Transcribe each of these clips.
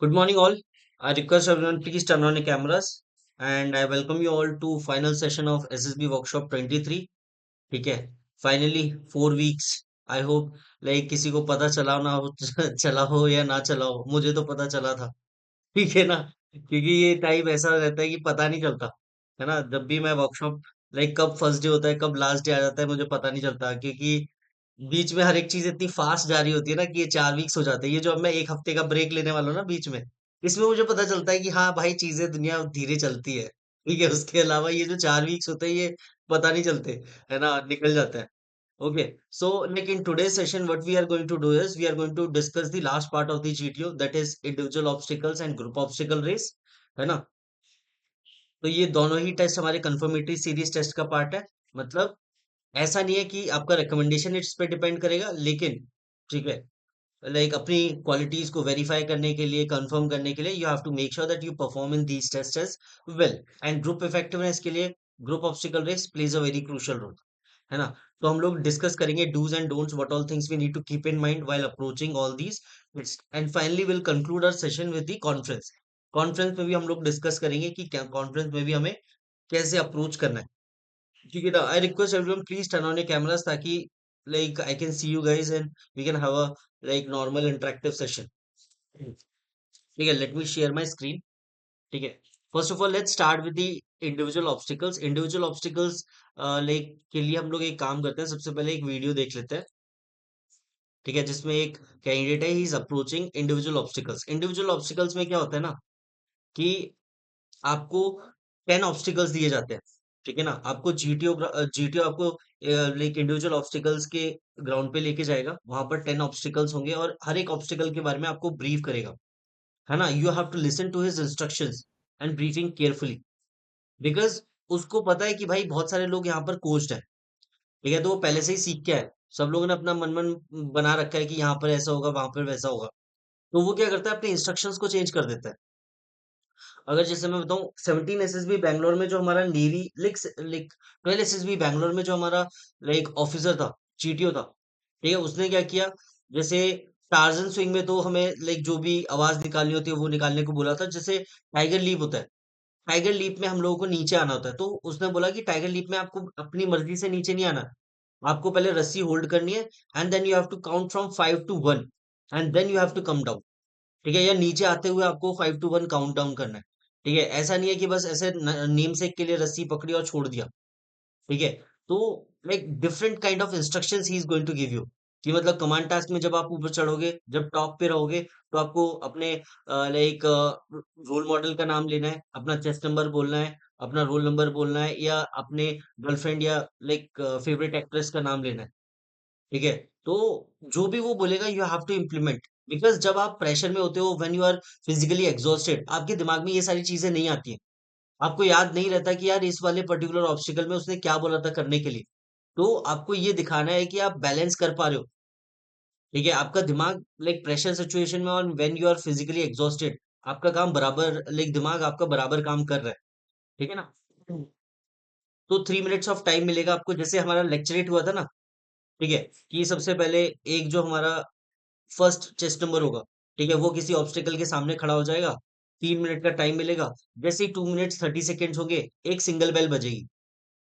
Good morning, all. I request everyone please turn on your cameras and I welcome you all to final session of SSB Workshop 23. ठीक है, finally 4 weeks. I hope like किसी को पता चला ना हो चला हो या ना चला हो. मुझे तो पता चला था. ठीक है ना, क्योंकि ये टाइम ऐसा रहता है कि पता नहीं चलता है ना. जब भी मैं वर्कशॉप लाइक कब फर्स्ट डे होता है कब लास्ट डे आ जाता है मुझे पता नहीं चलता, क्योंकि बीच में हर एक चीज इतनी फास्ट जा रही होती है ना कि ये 4 वीक्स हो जाते हैं. ये जो अब मैं एक हफ्ते का ब्रेक लेने वाला हूँ ना बीच में, इसमें मुझे पता चलता है कि हाँ भाई, चीजें दुनिया धीरे चलती है. ठीक है, उसके अलावा ये जो 4 वीक्स होते हैं ये पता नहीं चलते, है ना, निकल जाता है. Okay, so like in today's session, what we are going to do is we are going to discuss the last part of the GTO, that is individual obstacles and group obstacle race, है ना. तो ये दोनों ही test हमारे confirmatory series test का part है. मतलब ऐसा नहीं है कि आपका रिकमेंडेशन इस पे डिपेंड करेगा, लेकिन ठीक है, लाइक अपनी क्वालिटीज को वेरीफाई करने के लिए, कंफर्म करने के लिए you have to make sure that you perform in these test as well. And group effectiveness के लिए group obstacle race plays a very crucial role, है ना. तो हम लोग डिस्कस करेंगे dos and don'ts, what all things we need to keep in mind while approaching all these. And finally will conclude our session with the conference. Conference में भी हम लोग डिस्कस करेंगे कि क्या कॉन्फ्रेंस में भी हमें कैसे अप्रोच करना है. ठीक है ना. I request everyone please turn on your cameras ताकि like I can see you guys and we can have a like normal interactive session. ठीक है, let me share my screen. ठीक है, first of all let's start with the individual obstacles. Individual obstacles like के लिए हम लोग एक काम करते हैं. सबसे पहले एक वीडियो देख लेते हैं. ठीक है, जिसमें एक कैंडिडेट है, he is approaching individual obstacles. Individual obstacles में क्या होता है ना कि आपको 10 ऑब्स्टिकल्स दिए जाते हैं. ठीक है ना, आपको जीटीओ जीटीओ आपको लाइक इंडिविजुअल ऑब्स्टिकल्स के ग्राउंड पे लेके जाएगा. वहां पर 10 ऑब्स्टिकल्स होंगे और हर एक ऑब्स्टिकल के बारे में आपको ब्रीफ करेगा, है ना. You have to listen to his instructions and briefing carefully, because उसको पता है कि भाई बहुत सारे लोग यहाँ पर कोच्ड है. ठीक है, तो वो पहले से ही सीख के आए. सब लोगों ने अपना मन मन बना रखा है कि यहाँ पर ऐसा होगा, वहां पर वैसा होगा. तो वो क्या करता है, अपने इंस्ट्रक्शंस को चेंज कर देता है. अगर जैसे मैं बताऊं, 17 एसएसबी बैंगलोर में जो हमारा navy like like 12 SSB Bangalore में जो हमारा लाइक ऑफिसर था, जीटीओ था. ठीक है, उसने क्या किया, जैसे टार्जन स्विंग में तो हमें लाइक जो भी आवाज निकालनी होती है वो निकालने को बोला था. जैसे टाइगर लीप होता है, टाइगर लीप में हम लोगों को नीचे आना होता है. तो उसने बोला कि टाइगर लीप में आपको अपनी मर्जी से नीचे नहीं आना. आपको पहले रस्सी होल्ड करनी है and then you have to count from 5 to 1 and then you have to come down. ठीक है, या नीचे आते हुए आपको 5 to 1 काउंट डाउन करना है. ठीक है, ऐसा नहीं है कि बस ऐसे नेम सेक के लिए रस्सी पकड़ी और छोड़ दिया. ठीक है, तो like different kind of instructions he is going to give you. कि मतलब कमांड टास्क में जब आप ऊपर चढ़ोगे, जब टॉप पे रहोगे, तो आपको अपने लाइक रोल मॉडल का नाम लेना है, अपना चेस्ट नंबर बोलना है, अपना रोल नंबर बोलना है, या अपने गर्लफ्रेंड या लाइक फेवरेट एक्ट्रेस का नाम लेना है. ठीक है, तो जो भी वो बोलेगा you have to implement. Because जब आप प्रेशर में होते हो, when you are physically exhausted, आपके दिमाग में ये सारी चीजें नहीं आती हैं. आपको याद नहीं रहता कि यार इस वाले पर्टिकुलर ऑब्स्टिकल में उसने क्या बोला था करने के लिए. तो आपको ये दिखाना है कि आप बैलेंस कर पा रहे हो. ठीक है, आपका दिमाग लाइक प्रेशर सिचुएशन में और when you are physically exhausted, आपका काम बराबर, लाइक दिमाग आपका बराबर काम कर रहा है. ठीक है ना. तो 3 मिनट्स ऑफ टाइम मिलेगा आपको, जैसे हमारा लेक्चरेट हुआ था ना. ठीक है, कि सबसे पहले एक जो हमारा फर्स्ट चेस्ट नंबर होगा, ठीक है, वो किसी ऑब्स्टेकल के सामने खड़ा हो जाएगा. 3 मिनट का टाइम मिलेगा. जैसे ही 2 मिनट्स 30 सेकेंड्स होंगे, एक सिंगल बेल बजेगी.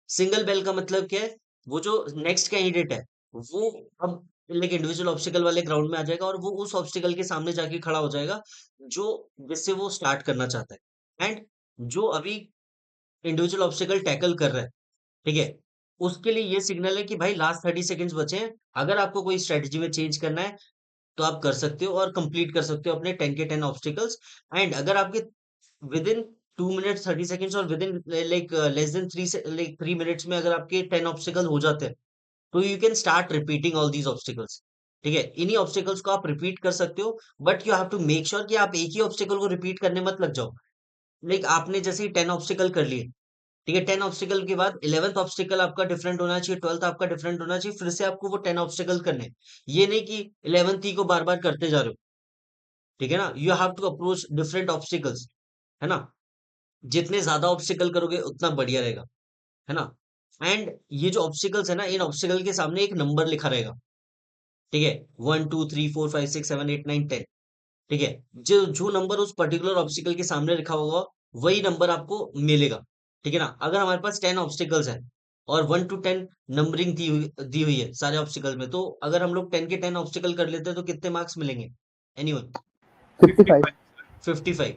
सिंगल बेल का मतलब क्या है, वो जो नेक्स्ट कैंडिडेट है, वो अब लाइक इंडिविजुअल ऑब्स्टिकल वाले ग्राउंड में आ जाएगा और वो उस ऑब्स्टिकल के सामने जाके खड़ा हो जाएगा जो जिससे वो स्टार्ट करना चाहता है. एंड जो अभी इंडिविजुअल ऑब्स्टिकल टैकल कर रहा है, ठीक है, उसके लिए ये सिग्नल है कि भाई लास्ट 30 सेकेंड्स बचे हैं. अगर आपको कोई स्ट्रेटजी में चेंज करना है तो आप कर सकते हो और कंप्लीट कर सकते हो अपने 10 के 10 ऑब्स्टिकल्स. एंड अगर आपके विद इन 2 मिनट 30 सेकेंड्स और with in like less than 3 minutes में अगर आपके 10 ऑब्स्टिकल हो जाते हैं, तो you can start repeating all these obstacles. ठीक है, इन्हीं ऑब्स्टिकल्स को आप रिपीट कर सकते हो. But you have to make sure कि आप एक ही ऑब्स्टिकल को रिपीट करने मत लग जाओ. लाइक आपने जैसे ही 10 ऑब्स्टिकल कर लिए, ठीक है, 10 ऑब्स्टिकल के बाद 11th ऑब्स्टिकल आपका डिफरेंट होना चाहिए, 12th आपका डिफरेंट होना चाहिए, फिर से आपको वो 10 ऑब्स्टिकल करने हैं. ये नहीं कि 11th ही को बार बार करते जा रहे हो. ठीक है ना, you have to approach different obstacles, है ना. जितने ज्यादा ऑब्स्टिकल करोगे उतना बढ़िया रहेगा, है ना. एंड ये जो ऑब्स्टिकल्स है ना, इन ऑब्स्टिकल के सामने एक नंबर लिखा रहेगा. ठीक है, 1 2 3 4 5 6 7 8 9 10. ठीक है? जो जो नंबर उस पर्टिकुलर ऑब्स्टिकल के सामने लिखा होगा, वही नंबर आपको मिलेगा, ठीक है ना? अगर हमारे पास 10 ऑब्स्टिकल्स हैं और 1 टू 10 नंबरिंग दी हुई है सारे ऑब्स्टिकल में, तो अगर हम लोग 10 के 10 ऑब्स्टिकल कर लेते हैं तो कितने मार्क्स मिलेंगे? एनीवन? 55। 55।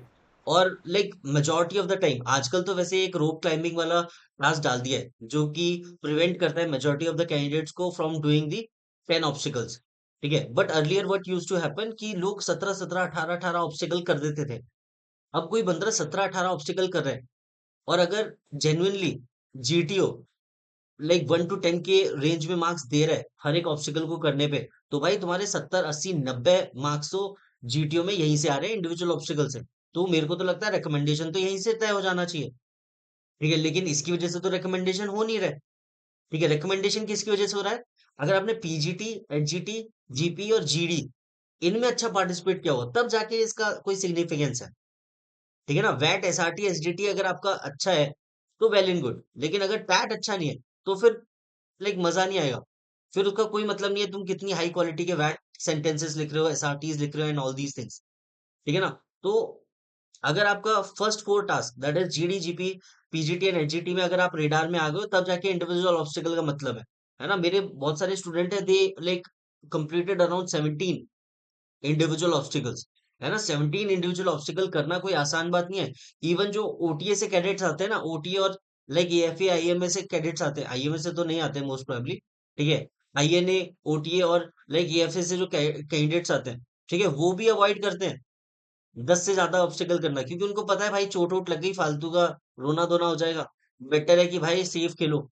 और like majority of the time आजकल तो वैसे एक रोप क्लाइंबिंग वाला टास्क डाल दिया है जो कि प्रिवेंट करता है मेजॉरिटी ऑफ द कैंडिडेट्स को फ्रॉम डूइंग दी 10 ऑब्स्टिकल्स, ठीक है? But earlier what used to happen कि लोग 17 17 18 18 ऑब्स्टिकल कर देते थे। अब कोई बंदा 17 18 ऑब्स्टिकल कर रहा है और अगर जेन्युइनली जीटीओ लाइक 1 टू 10 के रेंज में मार्क्स दे रहा है हर एक ऑब्स्टिकल को करने पे, तो भाई तुम्हारे 70 80 90 मार्क्स तो जीटीओ में यहीं से आ रहे हैं इंडिविजुअल ऑब्स्टिकल से। तो मेरे को तो लगता है रिकमेंडेशन तो यहीं से तय हो जाना चाहिए, ठीक है? लेकिन इसकी वजह से तो रिकमेंडेशन हो नहीं रहा है, ठीक है? रिकमेंडेशन किसकी वजह से हो रहा है? अगर आपने पीजीटी, एचजीटी, जीपी और जीडी इनमें अच्छा पार्टिसिपेट किया हो तब जाके इसका कोई सिग्निफिकेंस है, ठीक है ना? वैट, एसआरटी, एसडीटी अगर आपका अच्छा है तो वेल एंड गुड, लेकिन अगर टैट अच्छा नहीं है तो फिर लाइक मजा नहीं आएगा। फिर उसका कोई मतलब नहीं है तुम कितनी हाई क्वालिटी के वैट सेंटेंसेस लिख रहे हो, एसआरटीज लिख रहे हो एंड ऑल दीज थिंग्स, ठीक है ना? तो अगर आपका first 4 task that is GD, GP, PGT and HGT में अगर आप रेडार में आ गए हो तब जाके इंडिविजुअल ऑब्स्टिकल का मतलब है ना? मेरे बहुत सारे स्टूडेंट है, they like completed around 17 individual obstacles, है ना? 17 इंडिविजुअल ऑब्स्टिकल करना कोई आसान बात नहीं है। इवन जो ओटीए से कैडेट्स आते हैं ना, ओटीए और लाइक एएफए, आईएमए से कैडेट्स आते हैं, आईएमए से तो नहीं आते मोस्ट प्रोबेबली, ठीक है? आईएनए, ओटीए और लाइक एएफए से जो कैंडिडेट्स आते हैं, ठीक है, वो भी अवॉइड करते हैं 10 से ज्यादा ऑब्स्टिकल करना, क्योंकि उनको पता है भाई चोट वोट लग गई फालतू का रोना धोना हो जाएगा, बेटर है कि भाई सेफ खेलो,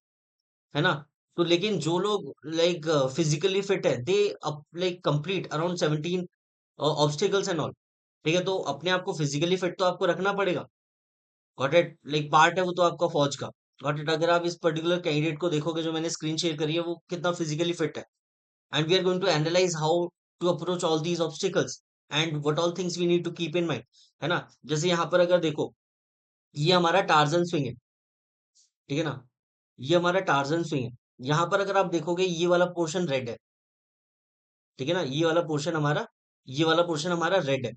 है ना? तो लेकिन जो लोग लाइक फिजिकली फिट है, they like complete around 17 obstacles and all, ठीक है? तो अपने आप को फिजिकली फिट तो आपको रखना पड़ेगा, गॉट इट? लाइक पार्ट है वो तो आपका फौज का, गॉट इट? अगर आप इस पर्टिकुलर कैंडिडेट को देखोगे जो मैंने स्क्रीन शेयर करी है, वो कितना फिजिकली फिट है, and we are going to analyse how to approach all these obstacles and what all things we need to keep in mind, है ना? जैसे यहाँ पर अगर देखो, ये हमारा टार्जन स्विंग है, ठीक है ना? ये हमारा टार्जन स्विंग है। यहाँ पर अगर आप देखोगे ये वाला पोर्शन रेड है, ठीक है ना? ये वाला पोर्शन हमारा रेड है,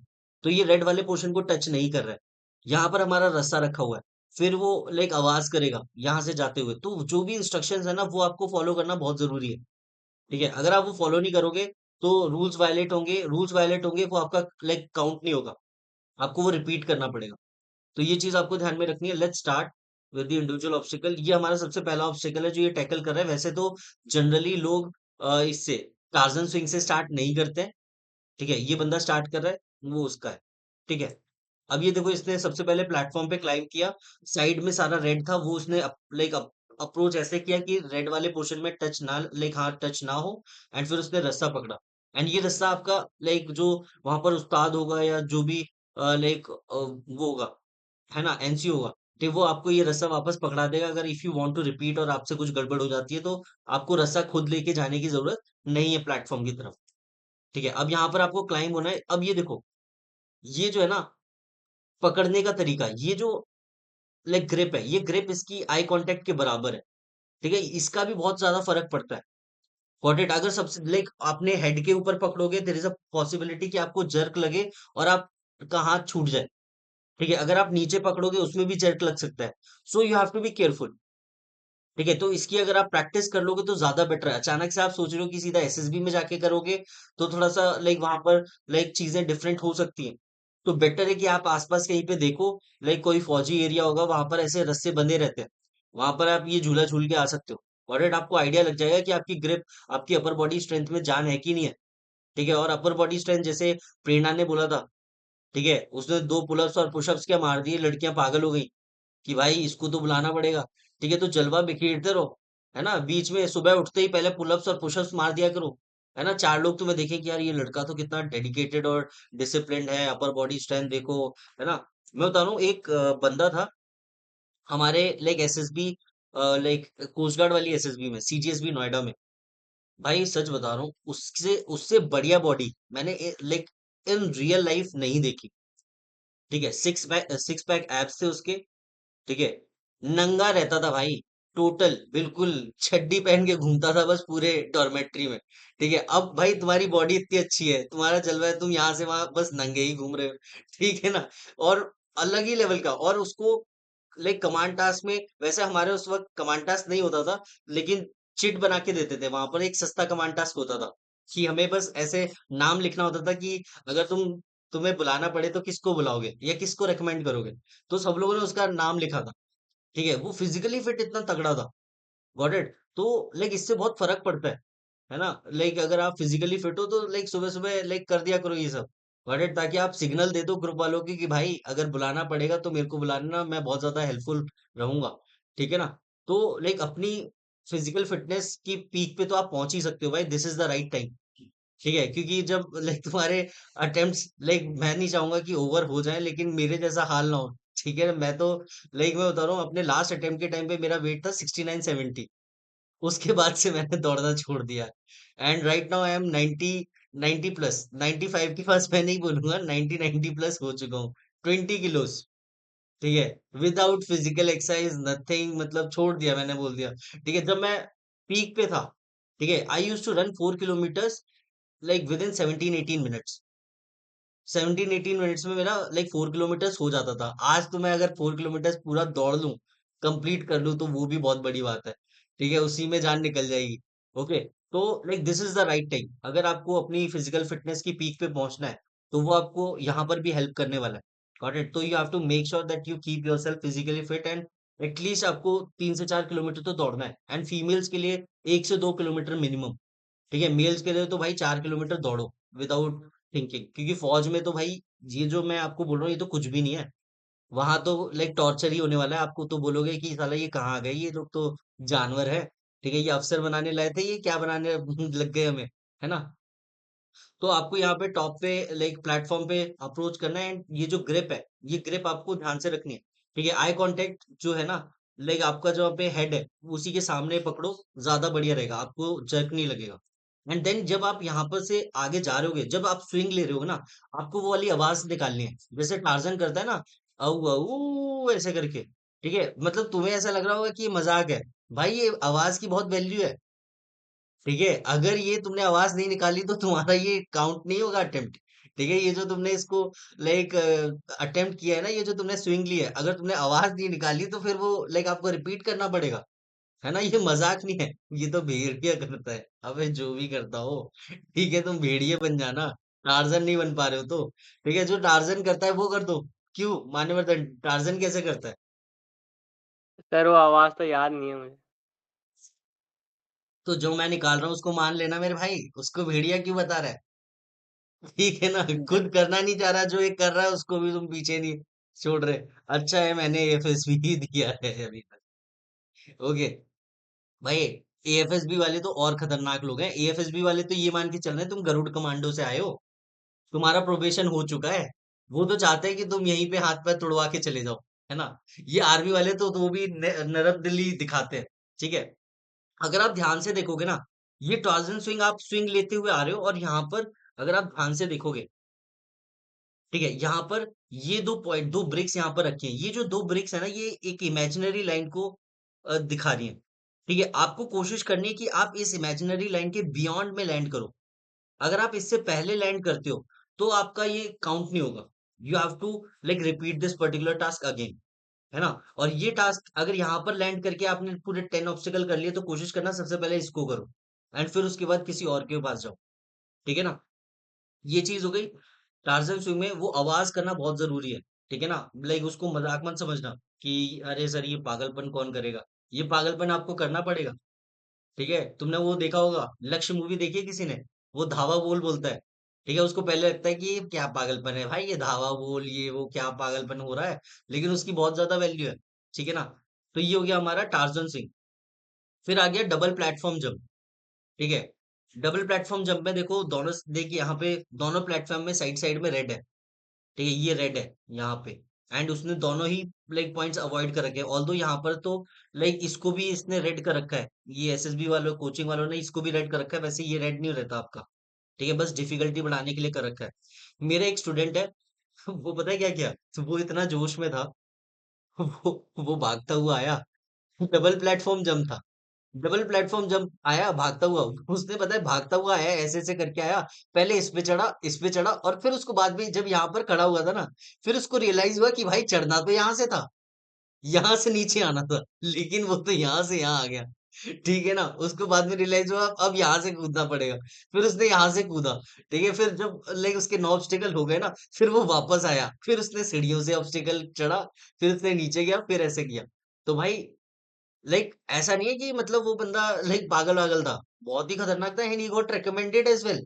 तो ये रेड वाले पोर्शन को टच नहीं कर रहा है। यहाँ पर हमारा रस्सा रखा हुआ है, फिर वो लाइक आवाज करेगा यहाँ से जाते हुए, तो जो भी इंस्ट्रक्शंस है ना वो आपको फॉलो करना बहुत जरूरी है, ठीक है? अगर आप वो फॉलो नहीं करोगे तो रूल्स वायलेट होंगे, वो आपका लाइक काउंट नहीं होगा, आपको वो रिपीट करना पड़ेगा। तो ये चीज आपको ध्यान में रखनी है। Let's start with the individual obstacle. ये हमारा सबसे पहला ऑब्स्टिकल है जो ये टैकल कर रहा है। वैसे तो जनरली लोग इससे टार्जन स्विंग से स्टार्ट नहीं करते हैं, ठीक है? ये बंदा स्टार्ट कर रहा है, वो उसका है, ठीक है? अब ये देखो, इसने सबसे पहले प्लेटफॉर्म पे क्लाइंब किया, साइड में सारा रेड था, वो उसने लाइक अप्रोच ऐसे किया कि रेड वाले पोर्शन में टच ना, लाइक हाँ टच ना हो, एंड फिर उसने रस्सा पकड़ा, एंड ये रस्सा आपका लाइक जो वहां पर उस्ताद होगा या जो भी लाइक वो होगा, है ना, एनसी होगा, तो वो आपको ये रस्सा वापस पकड़ा देगा। अगर if you want to repeat और आपसे कुछ गड़बड़ हो जाती है तो आपको रस्सा खुद लेके जाने की जरूरत नहीं है प्लेटफॉर्म की तरफ, ठीक है? अब यहाँ पर आपको क्लाइंब होना है। अब ये देखो, ये जो है ना पकड़ने का तरीका, ये जो लाइक ग्रिप है, ये ग्रिप इसकी आई कांटेक्ट के बराबर है, ठीक है? इसका भी बहुत ज्यादा फर्क पड़ता है, गॉट इट? अगर सबसे लाइक आपने हेड के ऊपर पकड़ोगे, देयर इज अ पॉसिबिलिटी कि आपको जर्क लगे और आपका हाथ छूट जाए, ठीक है? अगर आप नीचे पकड़ोगे उसमें भी जर्क लग सकता है, so you have to be careful, ठीक है? तो इसकी अगर आप प्रैक्टिस कर लोगे तो ज्यादा बेटर है। अचानक से आप सोच रहे हो कि सीधा एसएसबी में जाके करोगे तो थोड़ा सा लाइक वहां पर लाइक चीजें डिफरेंट हो सकती हैं, तो बेटर है कि आप आसपास कहीं पे देखो, लाइक कोई फौजी एरिया होगा वहां पर ऐसे रस्से बंधे रहते हैं, वहां पर आप ये झूला झूल के आ सकते हो, और आपको आइडिया लग जाएगा कि आपकी ग्रिप, आपकी अपर बॉडी स्ट्रेंथ में जान है कि नहीं है, ठीक है? और अपर बॉडी स्ट्रेंथ जैसे प्रेरणा ने बोला था, ठीक है, उसने 2 पुलअप्स और पुशअप्स क्या मार दिए, लड़कियां पागल हो गई कि भाई इसको तो बुलाना पड़ेगा, ठीक है? तो जलवा बिखेरते रहो, है ना? बीच में सुबह उठते ही पहले पुलअप्स और पुशअप्स मार दिया करो, है ना? 4 लोग तुम्हें देखें कि यार ये लड़का तो कितना डेडिकेटेड और डिसिप्लिन्ड है, अपर बॉडी स्ट्रेंथ देखो, है ना? मैं बता रहा हूँ, एक बंदा था हमारे like SSB, like coast guard वाली एसएसबी में, सीजीएसबी नोएडा में। भाई सच बता रहा हूँ, उससे उससे बढ़िया बॉडी मैंने लाइक इन रियल लाइफ नहीं देखी, ठीक है? सिक्स पैक एब्स थे उसके, ठीक है? नंगा रहता था भाई, टोटल बिल्कुल चड्डी पहन के घूमता था बस पूरे डॉर्मेट्री में। ठीक है, अब भाई तुम्हारी बॉडी इतनी अच्छी है, तुम्हारा जलवा है, तुम यहाँ से वहां बस नंगे ही घूम रहे हो। ठीक है ना। और अलग ही लेवल का। और उसको लाइक कमांड टास्क में, वैसे हमारे उस वक्त कमांड टास्क नहीं होता था, लेकिन चिट बना के देते थे। वहां पर एक सस्ता कमांड टास्क होता था कि हमें बस ऐसे नाम लिखना होता था कि अगर तुम्हें बुलाना पड़े तो किसको बुलाओगे या किसको रेकमेंड करोगे। तो सब लोगों ने उसका नाम लिखा था। ठीक है, वो फिजिकली फिट इतना तगड़ा था। Got it. तो लाइक इससे बहुत फर्क पड़ता है ना। लाइक अगर आप फिजिकली फिट हो तो लाइक सुबह सुबह लाइक कर दिया करो ये सब। गॉट इट, ताकि आप सिग्नल दे दो ग्रुप वालों की कि भाई अगर बुलाना पड़ेगा तो मेरे को बुलाना, मैं बहुत ज्यादा हेल्पफुल रहूंगा। ठीक है ना। तो लाइक अपनी फिजिकल फिटनेस की पीक पे तो आप पहुंच ही सकते हो भाई, this is the right time. ठीक है, क्योंकि जब लाइक तुम्हारे अटेम्प्ट्स, लाइक मैं नहीं चाहूंगा कि ओवर हो जाए, लेकिन मेरे जैसा हाल ना हो। ठीक है, मैं तो लाइक मैं बता रहा हूँ, अपने लास्ट अटेम्प्ट के टाइम पे मेरा वेट था 69-70। उसके बाद से मैंने दौड़ना छोड़ दिया। And right now I am 90 plus, 95 के पास मैं नहीं बोलूंगा, 90 प्लस हो चुका हूँ। 20 किलोज। ठीक है, विदाउट फिजिकल एक्सरसाइज नथिंग, मतलब छोड़ दिया मैंने, बोल दिया। ठीक है, जब मैं पीक पे था, ठीक है, I use to run 4 kilometres like within 17-18 minutes. 17-18 minutes में मेरा लाइक 4 किलोमीटर्स हो जाता था। आज तो मैं अगर 4 किलोमीटर्स पूरा दौड़ लूं, कंप्लीट कर लूं, तो वो भी बहुत बड़ी बात है। ठीक है, उसी में जान निकल जाएगी। ओके। तो like this is the right time अगर आपको अपनी फिजिकल फिटनेस की पीक पे पहुंचना है, तो वो आपको यहाँ पर भी हेल्प करने वाला है। Got it. तो you have to make sure that you keep yourself physically fit, and at least आपको 3 से 4 किलोमीटर तो दौड़ना है। एंड फीमेल्स के लिए 1 से 2 किलोमीटर मिनिमम। ठीक है, मेल्स के लिए तो भाई 4 किलोमीटर दौड़ो विदाउट थिंकिंग, क्योंकि फौज में तो भाई ये जो मैं आपको बोल रहा हूँ ये तो कुछ भी नहीं है। वहां तो लाइक टॉर्चर ही होने वाला है। आपको तो बोलोगे कि साला ये कहाँ आ गए, ये लोग तो जानवर है। ठीक है, ये अफसर बनाने लाए थे, ये क्या बनाने लग गए हमें, है ना। तो आपको यहाँ पे टॉप पे लाइक प्लेटफॉर्म पे अप्रोच करना है, एंड ये जो ग्रिप है, ये ग्रिप आपको ध्यान से रखनी है। ठीक है, आई कांटेक्ट जो है ना, लाइक आपका जो पे हेड है उसी के सामने पकड़ो, ज्यादा बढ़िया रहेगा, आपको जर्क नहीं लगेगा। एंड देन जब आप यहाँ पर से आगे जा रहे होगे, जब आप स्विंग ले रहे हो ना, आपको वो वाली आवाज निकालनी है जैसे टार्जन करता है ना, औ औ ऐसे करके। ठीक है, मतलब तुम्हें ऐसा लग रहा होगा कि ये मजाक है, भाई ये आवाज की बहुत वैल्यू है। ठीक है, अगर ये तुमने आवाज नहीं निकाली तो तुम्हारा ये काउंट नहीं होगा अटेम्प्ट। ठीक है, ये जो तुमने इसको लाइक अटेम्प्ट किया है ना, ये जो तुमने स्विंग ली है, अगर तुमने आवाज नहीं निकाली तो फिर वो लाइक आपको रिपीट करना पड़ेगा। है ना, ये मजाक नहीं है। ये तो भेड़िया करता है। अबे जो भी करता हो, ठीक है, तुम भेड़िए बन जाना। टार्जन नहीं बन पा रहे हो तो। ठीक है, जो टार्जन करता है वो कर दो। क्यों मान्यवर्धन, टार्जन कैसे करता है? सर वो आवाज़ तो याद नहीं है मुझे। तो जो मैं निकाल रहा हूँ उसको मान लेना मेरे भाई, उसको भेड़िया क्यों बता रहा है? ठीक है ना, ज खुद करना नहीं चाह रहा, जो एक कर रहा है उसको भी तुम पीछे नहीं छोड़ रहे। अच्छा है मैंने एफएसबी दिया है अभी तक। ओके भाई, एएफएसबी वाले तो और खतरनाक लोग हैं। एएफएसबी वाले तो ये मान के चल रहे हैं तुम गरुड़ कमांडो से आए हो, तुम्हारा प्रोबेशन हो चुका है। वो तो चाहते हैं कि तुम यहीं पे हाथ पैर तुड़वा के चले जाओ। है ना। ये आर्मी वाले तो वो भी नरम दिली दिखाते हैं। ठीक है, अगर आप ध्यान से देखोगे ना, ये टार्जन स्विंग आप स्विंग लेते हुए आ रहे हो, और यहाँ पर अगर आप ध्यान से देखोगे, ठीक है, यहाँ पर ये दो पॉइंट, दो ब्रिक्स यहाँ पर रखे हैं। ये जो दो ब्रिक्स है ना, ये एक इमेजिनरी लाइन को दिखा रही है। ठीक है, आपको कोशिश करनी है कि आप इस इमेजिनरी लाइन के बियॉन्ड में लैंड करो। अगर आप इससे पहले लैंड करते हो तो आपका ये काउंट नहीं होगा। You have to like repeat this particular task again. है ना। और ये टास्क अगर यहाँ पर लैंड करके आपने पूरे 10 ऑब्स्टिकल कर लिए, तो कोशिश करना सबसे पहले इसको करो, एंड फिर उसके बाद किसी और के पास जाओ। ठीक है ना। ये चीज हो गई। टार्जन स्विंग में वो आवाज करना बहुत जरूरी है। ठीक है ना, लाइक उसको मजाक मत समझना कि अरे सर ये पागलपन कौन करेगा। ये पागलपन आपको करना पड़ेगा। ठीक है, तुमने वो देखा होगा, लक्ष्य मूवी देखी है किसी ने? वो धावा बोल बोलता है। ठीक है, उसको पहले लगता है कि ये क्या पागलपन है भाई, ये धावा बोल, ये वो क्या पागलपन हो रहा है, लेकिन उसकी बहुत ज्यादा वैल्यू है। ठीक है ना। तो ये हो गया हमारा टार्जन सिंह। फिर आ गया डबल प्लेटफॉर्म जंप। ठीक है, डबल प्लेटफॉर्म जंप में देखो, दोनों देखिए यहाँ पे, दोनों प्लेटफॉर्म में साइड साइड में रेड है। ठीक है, ये रेड है यहाँ पे। एंड उसने दोनों ही लाइक पॉइंट्स अवॉइड कर रखे हैं, ऑल्दो यहाँ पर तो लाइक इसको भी इसने रेड कर रखा है। ये एसएसबी वालों, कोचिंग वालों ने इसको भी रेड कर रखा है, वैसे ये रेड नहीं रहता आपका। ठीक है, बस डिफिकल्टी बढ़ाने के लिए कर रखा है। मेरा एक स्टूडेंट है, वो पता है क्या किया, तो वो इतना जोश में था, वो भागता हुआ आया, डबल प्लेटफॉर्म जंप था। डबल प्लेटफॉर्म जंप आया भागता हुआ, उसने पता है भागता हुआ आया, ऐसे-ऐसे करके आया, पहले इस पे चढ़ा और फिर उसको बाद में जब यहाँ पर खड़ा हुआ था ना, फिर उसको रियलाइज़ हुआ कि भाई चढ़ना तो यहाँ से था, यहाँ से नीचे आना था, लेकिन वो तो यहाँ से यहाँ आ गया। ठीक है ना? उसको बाद में रियलाइज़ हुआ अब यहाँ से कूदना पड़ेगा, फिर उसने यहाँ से कूदा, ठीक है? फिर जब लाइक उसके 9 ऑब्स्टेकल हो गए ना, फिर वो वापस आया, फिर उसने सीढ़ियों से ऑब्स्टेकल चढ़ा, फिर उसने नीचे गया, फिर ऐसे किया। तो भाई लाइक ऐसा नहीं है कि मतलब वो बंदा लाइक पागल-वागल था। बहुत ही खतरनाक था and he got recommended as well.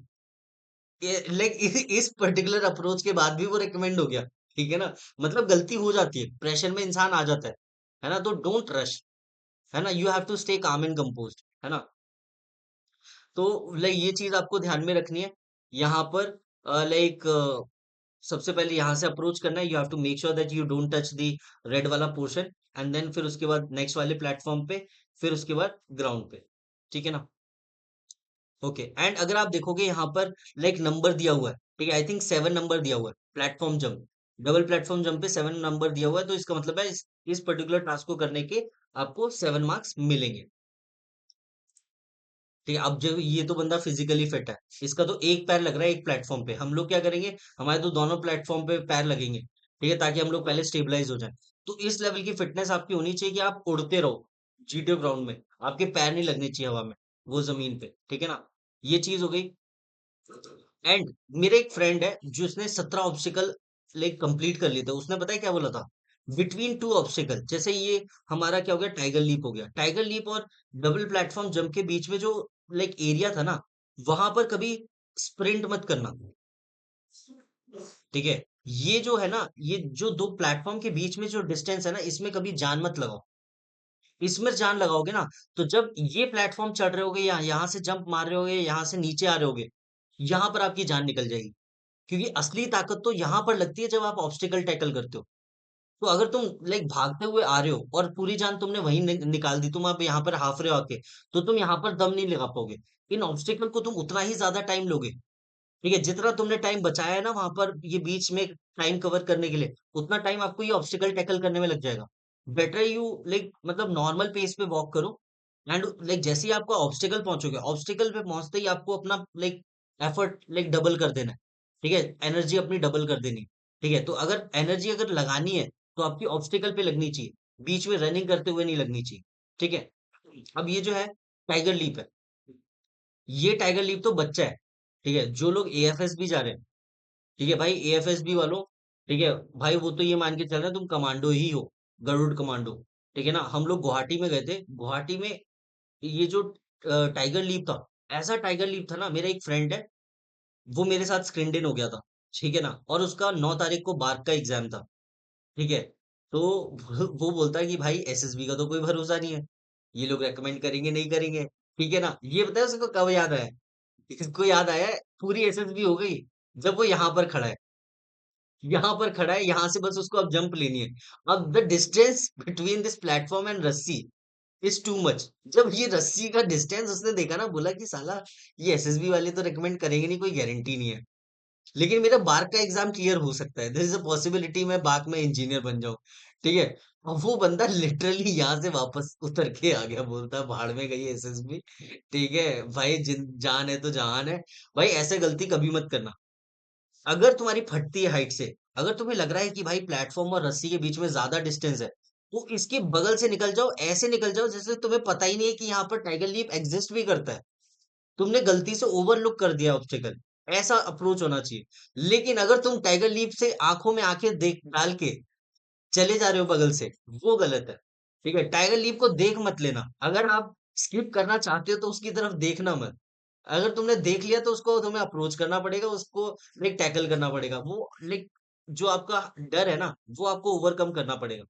ये लाइक इस पर्टिकुलर अप्रोच के बाद भी वो रिकमेंड हो गया। ठीक है ना? मतलब गलती हो जाती है, प्रेशर में इंसान आ जाता है ना? तो डोंट रश, है ना? You have to stay calm and composed, है ना? तो लाइक ये चीज़ आपको ध्यान में रखनी है। यहाँ पर लाइक सबसे पहले यहाँ से अप्रोच करना है, you have to make sure that you don't touch the red वाला पोर्शन एंड देन फिर उसके बाद नेक्स्ट वाले प्लेटफॉर्म पे, फिर उसके बाद ग्राउंड पे। ठीक है ना? ओके एंड अगर आप देखोगे यहाँ पर लाइक नंबर दिया हुआ है, ठीक है? आई थिंक 7 नंबर दिया हुआ है, platform jump. Double platform jump पे 7 नंबर दिया हुआ है, तो इसका मतलब है इस पर्टिकुलर टास्क को करने के आपको 7 मार्क्स मिलेंगे। ठीक है, अब जब ये तो बंदा फिजिकली फिट है, इसका तो एक पैर लग रहा है एक प्लेटफॉर्म पे, हम लोग क्या करेंगे, हमारे तो दोनों प्लेटफॉर्म पे पैर लगेंगे, ठीक है, ताकि हम लोग पहले स्टेबलाइज हो जाएं। तो इस लेवल की फिटनेस आपकी होनी चाहिए कि आप उड़ते रहो जीटीओ ग्राउंड में, आपके पैर नहीं लगने चाहिए हवा में, वो जमीन पे, ठीक है ना? ये चीज हो गई। एंड मेरे एक फ्रेंड है जिसने 17 ऑब्स्टिकल लाइक कंप्लीट कर लिए थे, उसने पता है क्या बोला था, बिटवीन टू ऑब्स्टिकल, जैसे ये हमारा क्या हो गया, टाइगर लीप हो गया, टाइगर लीप और डबल प्लेटफॉर्म जंप के बीच में जो लाइक एरिया था ना, वहां पर कभी स्प्रिंट मत करना, ठीक है? ये जो है ना, ये जो दो प्लेटफॉर्म के बीच में जो डिस्टेंस है ना, इसमें कभी जान मत लगाओ। इसमें जान लगाओगे ना, तो जब ये प्लेटफॉर्म चढ़ रहे होगे या यहाँ से जंप मार रहे होगे, यहाँ से नीचे आ रहे होगे, यहाँ पर आपकी जान निकल जाएगी। क्योंकि असली ताकत तो यहाँ पर लगती है जब आप ऑब्स्टिकल टैकल करते हो। तो अगर तुम लाइक भागते हुए आ रहे हो और पूरी जान तुमने वहीं निकाल दी, तुम अब यहाँ पर हाफ रहे हो आके, तो तुम यहाँ पर दम नहीं लगा पाओगे। इन ऑब्स्टिकल को तुम उतना ही ज्यादा टाइम लोगे, ठीक है? जितना तुमने टाइम बचाया है ना वहां पर ये बीच में टाइम कवर करने के लिए, उतना टाइम आपको ये ऑब्स्टिकल टैकल करने में लग जाएगा। बेटर यू लाइक मतलब नॉर्मल पेस पे वॉक करो एंड लाइक जैसे ही आपको ऑब्स्टिकल पहुंचोगे, ऑब्स्टिकल पे पहुंचते ही आपको अपना लाइक एफर्ट लाइक डबल कर देना है, ठीक है? एनर्जी अपनी डबल कर देनी है, ठीक है? तो अगर एनर्जी अगर लगानी है तो आपकी ऑब्स्टिकल पे लगनी चाहिए, बीच में रनिंग करते हुए नहीं लगनी चाहिए, ठीक है? अब ये जो है टाइगर लीप है, ये टाइगर लीप तो बच्चा है, ठीक है? जो लोग एएफएस भी जा रहे हैं, ठीक है भाई, एएफएसबी वालों, ठीक है भाई, वो तो ये मान के चल रहे हैं तुम कमांडो ही हो, गरुड़ कमांडो, ठीक है ना? हम लोग गुवाहाटी में गए थे, गुवाहाटी में ये जो टाइगर लीप था, ऐसा टाइगर लीप था ना, मेरा एक फ्रेंड है, वो मेरे साथ स्क्रीन इन हो गया था, ठीक है ना? और उसका 9 तारीख को बार्क का एग्जाम था, ठीक है? तो वो बोलता है कि भाई एसएसबी का तो कोई भरोसा नहीं है, ये लोग रेकमेंड करेंगे नहीं करेंगे, ठीक है ना? ये बताया उसको कब याद आया? इसको याद आया है, पूरी एसएसबी हो गई जब वो यहाँ पर खड़ा है, यहाँ पर खड़ा है, यहाँ से बस उसको अब जंप लेनी है। अब the distance between this platform and रस्सी इज टू मच। जब ये रस्सी का डिस्टेंस उसने देखा ना, बोला कि साला ये एसएसबी वाले तो रिकमेंड करेंगे नहीं, कोई गारंटी नहीं है। लेकिन मेरा बार्क का एग्जाम क्लियर हो सकता है, देयर इज अ पॉसिबिलिटी मैं बार्क में इंजीनियर बन जाऊं, ठीक है? अब वो बंदा लिटरली यहाँ से वापस उतर के आ गया, बोलता है भाड़ में गई एसएसबी, ठीक है भाई, जिन जान है तो जहान है। भाई ऐसे गलती कभी मत करना। अगर तुम्हारी फटती है हाइट से, अगर तुम्हें लग रहा है कि भाई प्लेटफॉर्म और रस्सी के बीच में ज्यादा डिस्टेंस है, तो इसके बगल से निकल जाओ, ऐसे निकल जाओ जैसे तुम्हें पता ही नहीं है कि यहाँ पर टाइगर लीफ एग्जिस्ट भी करता है, तुमने गलती से ओवरलुक कर दिया ऑब्स्टेकल। ऐसा अप्रोच होना चाहिए। लेकिन अगर तुम टाइगर लीफ से आंखों में आंखें देख डाल के चले जा रहे हो बगल से, वो गलत है, ठीक है? टाइगर लीफ को देख मत लेना, अगर आप स्किप करना चाहते हो तो उसकी तरफ देखना मत। अगर तुमने देख लिया तो उसको तुम्हें अप्रोच करना पड़ेगा, उसको लाइक टैकल करना पड़ेगा, वो लाइक जो आपका डर है ना, वो आपको ओवरकम करना पड़ेगा,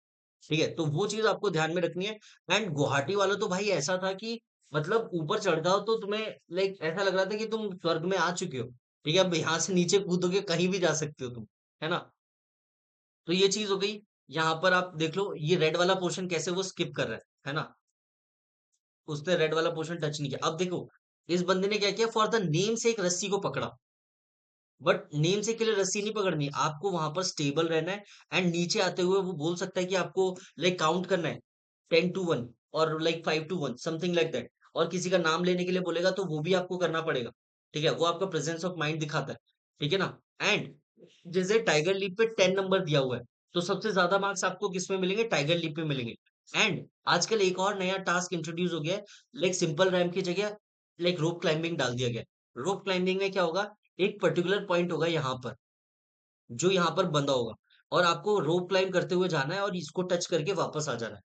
ठीक है? तो वो चीज आपको ध्यान में रखनी है। एंड गुवाहाटी वाला तो भाई ऐसा था कि मतलब ऊपर चढ़ जाओ तो तुम्हें लाइक ऐसा लग रहा था कि तुम स्वर्ग में आ चुके हो, ठीक है? अब यहाँ से नीचे कूदोगे कहीं भी जा सकते हो तुम, है ना? तो ये चीज हो गई। यहाँ पर आप देख लो ये रेड वाला पोर्शन कैसे वो स्किप कर रहा है ना? उसने रेड वाला पोर्शन टच नहीं किया। अब देखो इस बंदे ने क्या किया, फॉर द नेम से एक रस्सी को पकड़ा, बट नेम से के लिए रस्सी नहीं पकड़नी, आपको वहां पर स्टेबल रहना है। एंड नीचे आते हुए वो बोल सकता है कि आपको लाइक काउंट करना है 10 to 1, और like 5 to 1 something like that, और किसी का नाम लेने के लिए बोलेगा तो वो भी आपको करना पड़ेगा। ठीक है, वो आपका प्रेजेंस ऑफ माइंड दिखाता है। ठीक है ना? एंड जैसे टाइगर लीप पे 10 नंबर दिया हुआ है, तो सबसे ज्यादा मार्क्स आपको किसमें मिलेंगे? टाइगर लीप पे मिलेंगे। एंड आजकल एक और नया टास्क इंट्रोड्यूस हो गया है, लाइक सिंपल रैम की जगह लाइक रोप क्लाइंबिंग डाल दिया गया है। रोप क्लाइंबिंग में क्या होगा? एक पर्टिकुलर पॉइंट होगा यहाँ पर, जो यहाँ पर बंधा होगा, और आपको रोप क्लाइंब करते हुए जाना है और इसको टच करके वापस आ जाना है।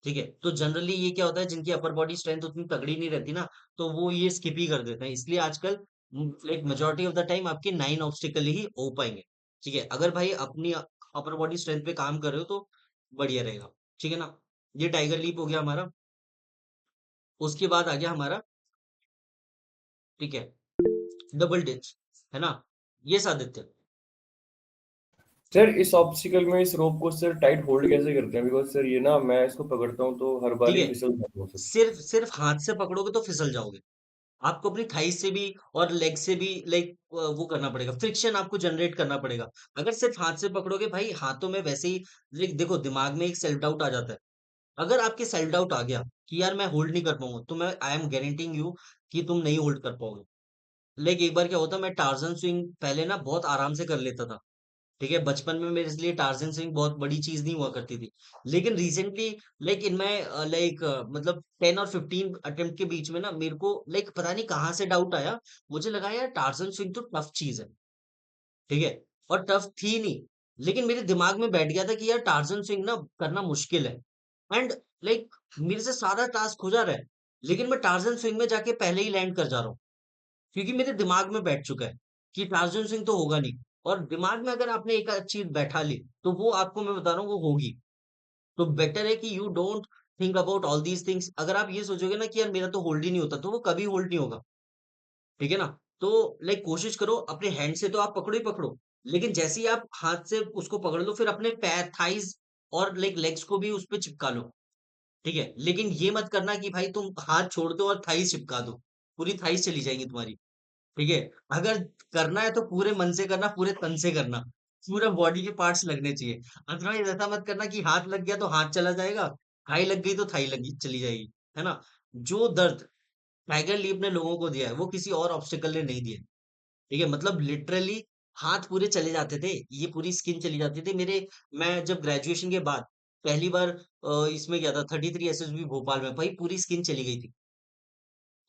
ठीक है? तो जनरली ये क्या होता है, जिनकी अपर बॉडी स्ट्रेंथ उतनी तगड़ी नहीं रहती ना, तो वो ये स्किप ही कर देते हैं। इसलिए आजकल like majority of the time आपके 9 ऑब्स्टिकल ही हो पाएंगे। ठीक है? अगर भाई अपनी अपर बॉडी स्ट्रेंथ पे काम कर रहे हो तो बढ़िया रहेगा। ठीक है ना? ये टाइगर लीप हो गया हमारा। उसके बाद आ गया हमारा, ठीक है, डबल डिच, है ना? ये सादित्य। सर इस ऑब्स्टिकल में इस रोप को सर टाइट होल्ड कैसे करते हैं? बिकॉज सर ये ना मैं इसको पकड़ता हूँ तो हर बार ठीक ही है, फिसल जाता हूँ सर। सिर्फ सिर्फ हाथ से पकड़ोगे तो फिसल जाओगे। आपको अपनी थाई से भी और लेग से भी लाइक वो करना पड़ेगा, फ्रिक्शन आपको जनरेट करना पड़ेगा। अगर सिर्फ हाथ से पकड़ोगे भाई, हाथों में वैसे ही देखो दिमाग में एक सेल्फ डाउट आ जाता है। अगर आपके सेल्फ डाउट आ गया कि यार मैं होल्ड नहीं कर पाऊंगा, तो मैं आई एम गारंटिंग यू कि तुम नहीं होल्ड कर पाओगे। लाइक एक बार क्या होता, मैं टार्जन स्विंग पहले ना बहुत आराम से कर लेता था। ठीक है, बचपन में मेरे लिए टार्जन स्विंग बहुत बड़ी चीज नहीं हुआ करती थी। लेकिन recently like in my like मतलब 10 और 15 अटेम्प्ट के बीच में ना मेरे को लाइक पता नहीं कहाँ से डाउट आया। मुझे लगा यार टार्जन स्विंग तो टफ चीज है। ठीक है, और टफ थी नहीं, लेकिन मेरे दिमाग में बैठ गया था कि यार टार्जन स्विंग ना करना मुश्किल है। एंड लाइक मेरे से सारा टास्क हो जा रहा है, लेकिन मैं टार्जन स्विंग में जाके पहले ही लैंड कर जा रहा हूँ, क्योंकि मेरे दिमाग में बैठ चुका है कि टार्जन सिंह तो होगा नहीं। और दिमाग में अगर आपने एक चीज बैठा ली, तो वो आपको मैं बता रहा हूँ वो होगी। तो बेटर है कि you don't think about all these things. अगर आप ये सोचोगे ना कि यार मेरा तो होल्ड ही नहीं होता, तो वो कभी होल्ड नहीं होगा। ठीक है ना? तो लाइक कोशिश करो, अपने हैंड से तो आप पकड़ो ही पकड़ो, लेकिन जैसे ही आप हाथ से उसको पकड़ लो, फिर अपने पैर, थाइज और लाइक लेग्स को भी उस पे चिपका लो। ठीक है, लेकिन ये मत करना कि भाई तुम हाथ छोड़ दो और थाइज चिपका दो, पूरी थाइज चली जाएंगी तुम्हारी। ठीक है? अगर करना है तो पूरे मन से करना, पूरे तन से करना, पूरा बॉडी के पार्ट्स लगने चाहिए। अदरवाइज ऐसा मत करना कि हाथ लग गया तो हाथ चला जाएगा, थाई लग गई तो थाई लगी चली जाएगी, है ना? जो दर्द टाइगर लीप ने लोगों को दिया है, वो किसी और ऑब्स्टिकल ने नहीं दिया। ठीक है, मतलब लिटरली हाथ पूरे चले जाते थे, ये पूरी स्किन चली जाती थी मेरे। मैं जब ग्रेजुएशन के बाद पहली बार इसमें गया था 33 एसएसबी भोपाल में, भाई पूरी स्किन चली गई थी।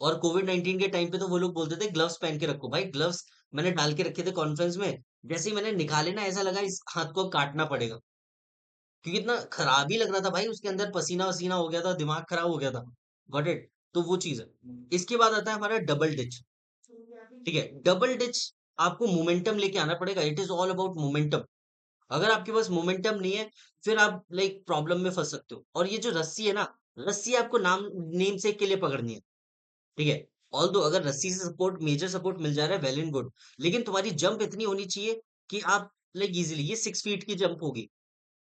और कोविड-19 के टाइम पे तो वो लोग बोलते थे ग्लव्स पहन के रखो। भाई ग्लव्स मैंने डाल के रखे थे कॉन्फ्रेंस में, जैसे ही मैंने निकाले ना ऐसा लगा इस हाथ को काटना पड़ेगा, क्योंकि इतना खराब ही लग रहा था भाई, उसके अंदर पसीना-वसीना हो गया था, दिमाग खराब हो गया था। Got it? तो वो चीज़ है। इसके बाद आता है हमारा डबल डिच। ठीक है? डबल डिच आपको मोमेंटम लेके आना पड़ेगा। It is all about momentum. अगर आपके पास मोमेंटम नहीं है, फिर आप लाइक प्रॉब्लम में फँस सकते हो। और ये जो रस्सी है ना, रस्सी आपको नेम सेक के लिए पकड़नी है। ठीक है? ऑल्दो अगर रस्सी से सपोर्ट, मेजर सपोर्ट मिल जा रहा है, वेल एंड गुड। लेकिन तुम्हारी जंप इतनी होनी चाहिए कि आप लाइक इज़िली, ये 6 फीट की जंप होगी।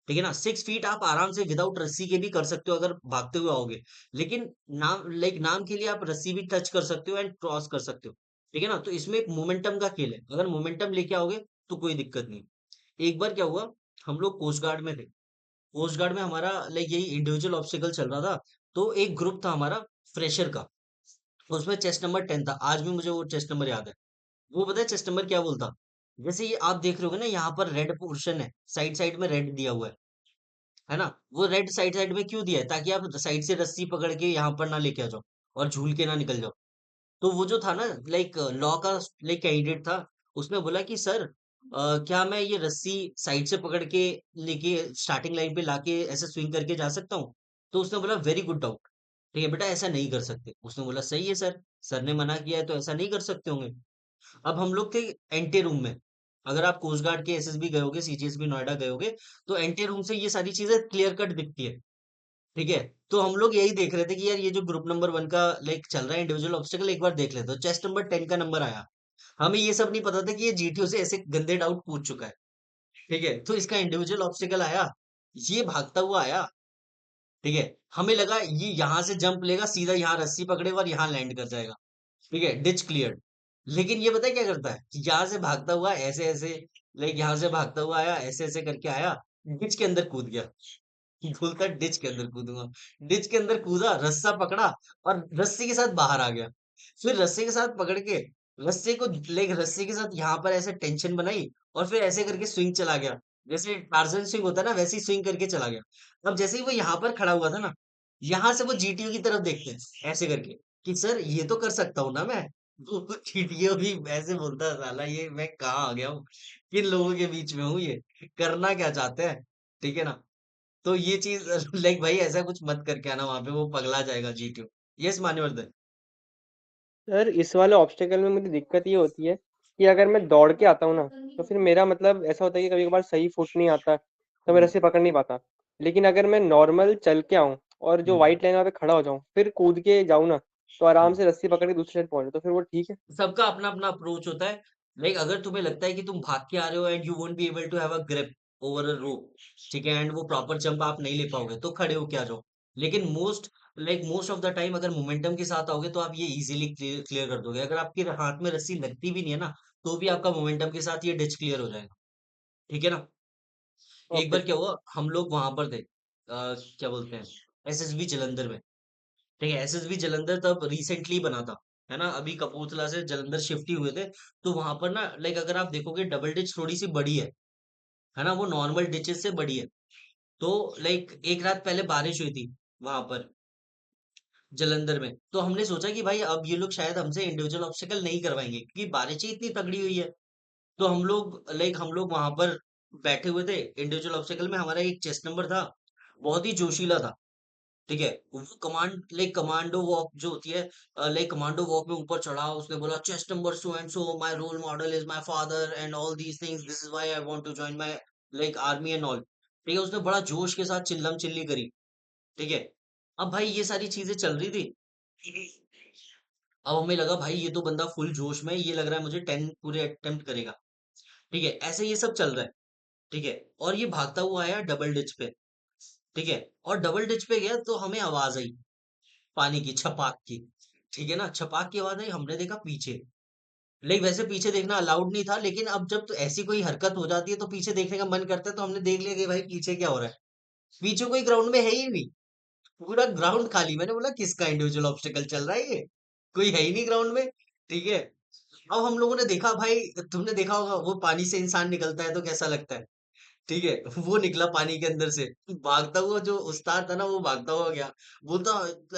ठीक है ना? 6 फीट आप आराम से विदाउट रस्सी के भी कर सकते हो अगर भागते हुए आओगे। लेकिन नाम लाइक नाम के लिए आप रस्सी भी टच कर सकते हो एंड क्रॉस कर सकते हो। ठीक है ना? तो इसमें एक मोमेंटम का खेल है। अगर मोमेंटम लेके आओगे तो कोई दिक्कत नहीं। एक बार क्या हुआ, हम लोग कोस्ट गार्ड में थे। कोस्ट गार्ड में हमारा लाइक यही इंडिविजुअल ऑब्स्टिकल चल रहा था। तो एक ग्रुप था हमारा फ्रेशर का, उसमें चेस्ट नंबर 10 था। आज भी मुझे वो चेस्ट नंबर याद है। वो पता है चेस्ट नंबर क्या बोलता? जैसे ये आप देख रहे होगे ना, यहाँ पर रेड पोर्शन है, साइड साइड में रेड दिया हुआ है ना? वो रेड साइड साइड में क्यों दिया है? ताकि आप साइड से रस्सी पकड़ के यहाँ पर ना लेके आ जाओ और झूल के ना निकल जाओ। तो वो जो था ना लाइक लॉ का लाइक कैंडिडेट था, उसने बोला कि सर क्या मैं ये रस्सी साइड से पकड़ के लेके स्टार्टिंग लाइन पे लाके ऐसे स्विंग करके जा सकता हूँ? तो उसने बोला वेरी गुड डाउट। ठीक है बेटा, ऐसा नहीं कर सकते। उसने बोला सही है सर, सर ने मना किया है तो ऐसा नहीं कर सकते होंगे। अब हम लोग थे एंटी रूम में। अगर आप कोस्ट गार्ड के एसएसबी गए होगे, सीजीएसबी नोएडा गए होगे, तो एंटी रूम से ये सारी चीजें क्लियर कट दिखती है। ठीक है, तो हम लोग यही देख रहे थे कि यार ये जो ग्रुप नंबर 1 का लाइक चल रहा है इंडिविजुअल ऑब्स्टिकल, एक बार देख लेते हो। चेस्ट नंबर 10 का नंबर आया। हमें ये सब नहीं पता था कि ये जीटीओ से ऐसे गंदे डाउट पूछ चुका है। ठीक है, तो इसका इंडिविजुअल ऑब्स्टिकल आया, ये भागता हुआ आया। ठीक है, हमें लगा ये यहाँ से जंप लेगा, सीधा यहाँ रस्सी पकड़ेगा और यहाँ लैंड कर जाएगा। ठीक है, डिच क्लियर्ड। लेकिन ये पता है क्या करता है कि यहाँ से भागता हुआ ऐसे ऐसे, लाइक यहाँ से भागता हुआ आया, ऐसे ऐसे करके आया, डिच के अंदर कूद गया। बोलता डिच के अंदर कूदूंगा। डिच के अंदर कूदा, रस्सा पकड़ा और रस्सी के साथ बाहर आ गया। फिर रस्सी के साथ पकड़ के रस्सी को लेग रस्सी के साथ यहाँ पर ऐसे टेंशन बनाई और फिर ऐसे करके स्विंग चला गया। जैसे टार्जन स्विंग होता है ना, वैसे ही स्विंग करके चला गया। अब जैसे ही वो यहाँ पर खड़ा हुआ था ना, यहाँ से वो जीटीओ की तरफ देखते हैं ऐसे करके कि सर ये तो कर सकता हूँ ना मैं। वो जीटीओ भी ऐसे बोलता है, साला ये मैं कहाँ आ गया हूँ, किन लोगों के बीच में हूँ, ये करना क्या चाहते हैं। ठीक है ना। तो ये चीज लाइक भाई ऐसा कुछ मत करके आना वहां पे, वो पगला जाएगा जीटीओ। यस मान्यवर्धन। सर इस वाले ऑब्स्टेकल में मुझे दिक्कत ये होती है कि अगर मैं दौड़ के आता हूँ ना, तो फिर मेरा मतलब ऐसा होता है कि कभी कभार सही फुट नहीं आता, तो मैं हम्म, रस्सी पकड़ नहीं पाता। लेकिन अगर मैं नॉर्मल चल के आऊँ और जो हम्म, व्हाइट लाइन पे खड़ा हो जाऊँ, फिर कूद के जाऊँ ना, तो आराम हम्म। से रस्सी पकड़ के दूसरी साइड पहुंच, तो फिर वो ठीक है। सबका अपना अपना अप्रोच होता है। लाइक अगर तुम्हें लगता है कि तुम भाग के आ रहे हो and you won't be able to have a grip over a rope, ठीक है, एंड वो प्रॉपर जंप आप नहीं ले पाओगे, तो खड़े होके आ जाओ। लेकिन मोस्ट ऑफ द टाइम अगर मोमेंटम के साथ आओगे तो आप ये इजीली क्लियर कर दोगे। अगर आपके हाथ में रस्सी लगती भी नहीं है ना, तो भी आपका मोमेंटम के साथ ये डिच क्लियर हो जाएगा। ठीक है ना। एक ओके बार क्या सर। हुआ, हम लोग वहां पर थे, क्या बोलते हैं, एसएसबी जलंधर में। ठीक है, एसएसबी जलंधर तब रिसेंटली बना था, है ना, अभी कपूरथला से जलंधर शिफ्ट ही हुए थे। तो वहां पर ना लाइक अगर आप देखोगे डबल डिच थोड़ी सी बड़ी है ना, वो नॉर्मल डिचेस से बड़ी है। तो लाइक एक रात पहले बारिश हुई थी वहां पर जलंधर में, तो हमने सोचा कि भाई अब ये लोग शायद हमसे इंडिविजुअल ऑब्स्टिकल नहीं करवाएंगे क्योंकि बारिश ही इतनी तगड़ी हुई है। तो हम लोग वहां पर बैठे हुए थे इंडिविजुअल ऑब्स्टिकल में, हमारा एक चेस्ट नंबर था, बहुत ही जोशीला था। ठीक है, वो कमांडो वॉक जो होती है, लाइक कमांडो वॉक में ऊपर चढ़ा, उसने बोला chest number so and so, my role model is my father and all these things, this is why I want to join my like army and all. ठीक है, उसने बड़ा जोश के साथ चिल्लम चिल्ली करी। ठीक है, अब भाई ये सारी चीजें चल रही थी। अब हमें लगा भाई ये तो बंदा फुल जोश में है, ये लग रहा है मुझे 10 पूरे अटेम्प्ट करेगा। ठीक है, ऐसे ये सब चल रहा है। ठीक है, और ये भागता हुआ आया डबल डिच पे। ठीक है, और डबल डिच पे गया तो हमें आवाज आई पानी की, छपाक की। ठीक है ना, छपाक की आवाज आई, हमने देखा पीछे। लाइक वैसे पीछे देखना अलाउड नहीं था, लेकिन अब जब तो ऐसी कोई हरकत हो जाती है तो पीछे देखने का मन करता है, तो हमने देख लिया कि भाई पीछे क्या हो रहा है। पीछे कोई ग्राउंड में है ही नहीं, पूरा ग्राउंड खाली। मैंने बोला किसका इंडिविजुअल ऑब्स्टिकल चल रहा है ये, कोई है ही नहीं ग्राउंड में। ठीक है, अब हम लोगों ने देखा भाई, तुमने देखा होगा वो पानी से इंसान निकलता है तो कैसा लगता है। ठीक है, वो निकला पानी के अंदर से, भागता हुआ, जो उस्ताद था ना वो भागता हुआ गया, बोलता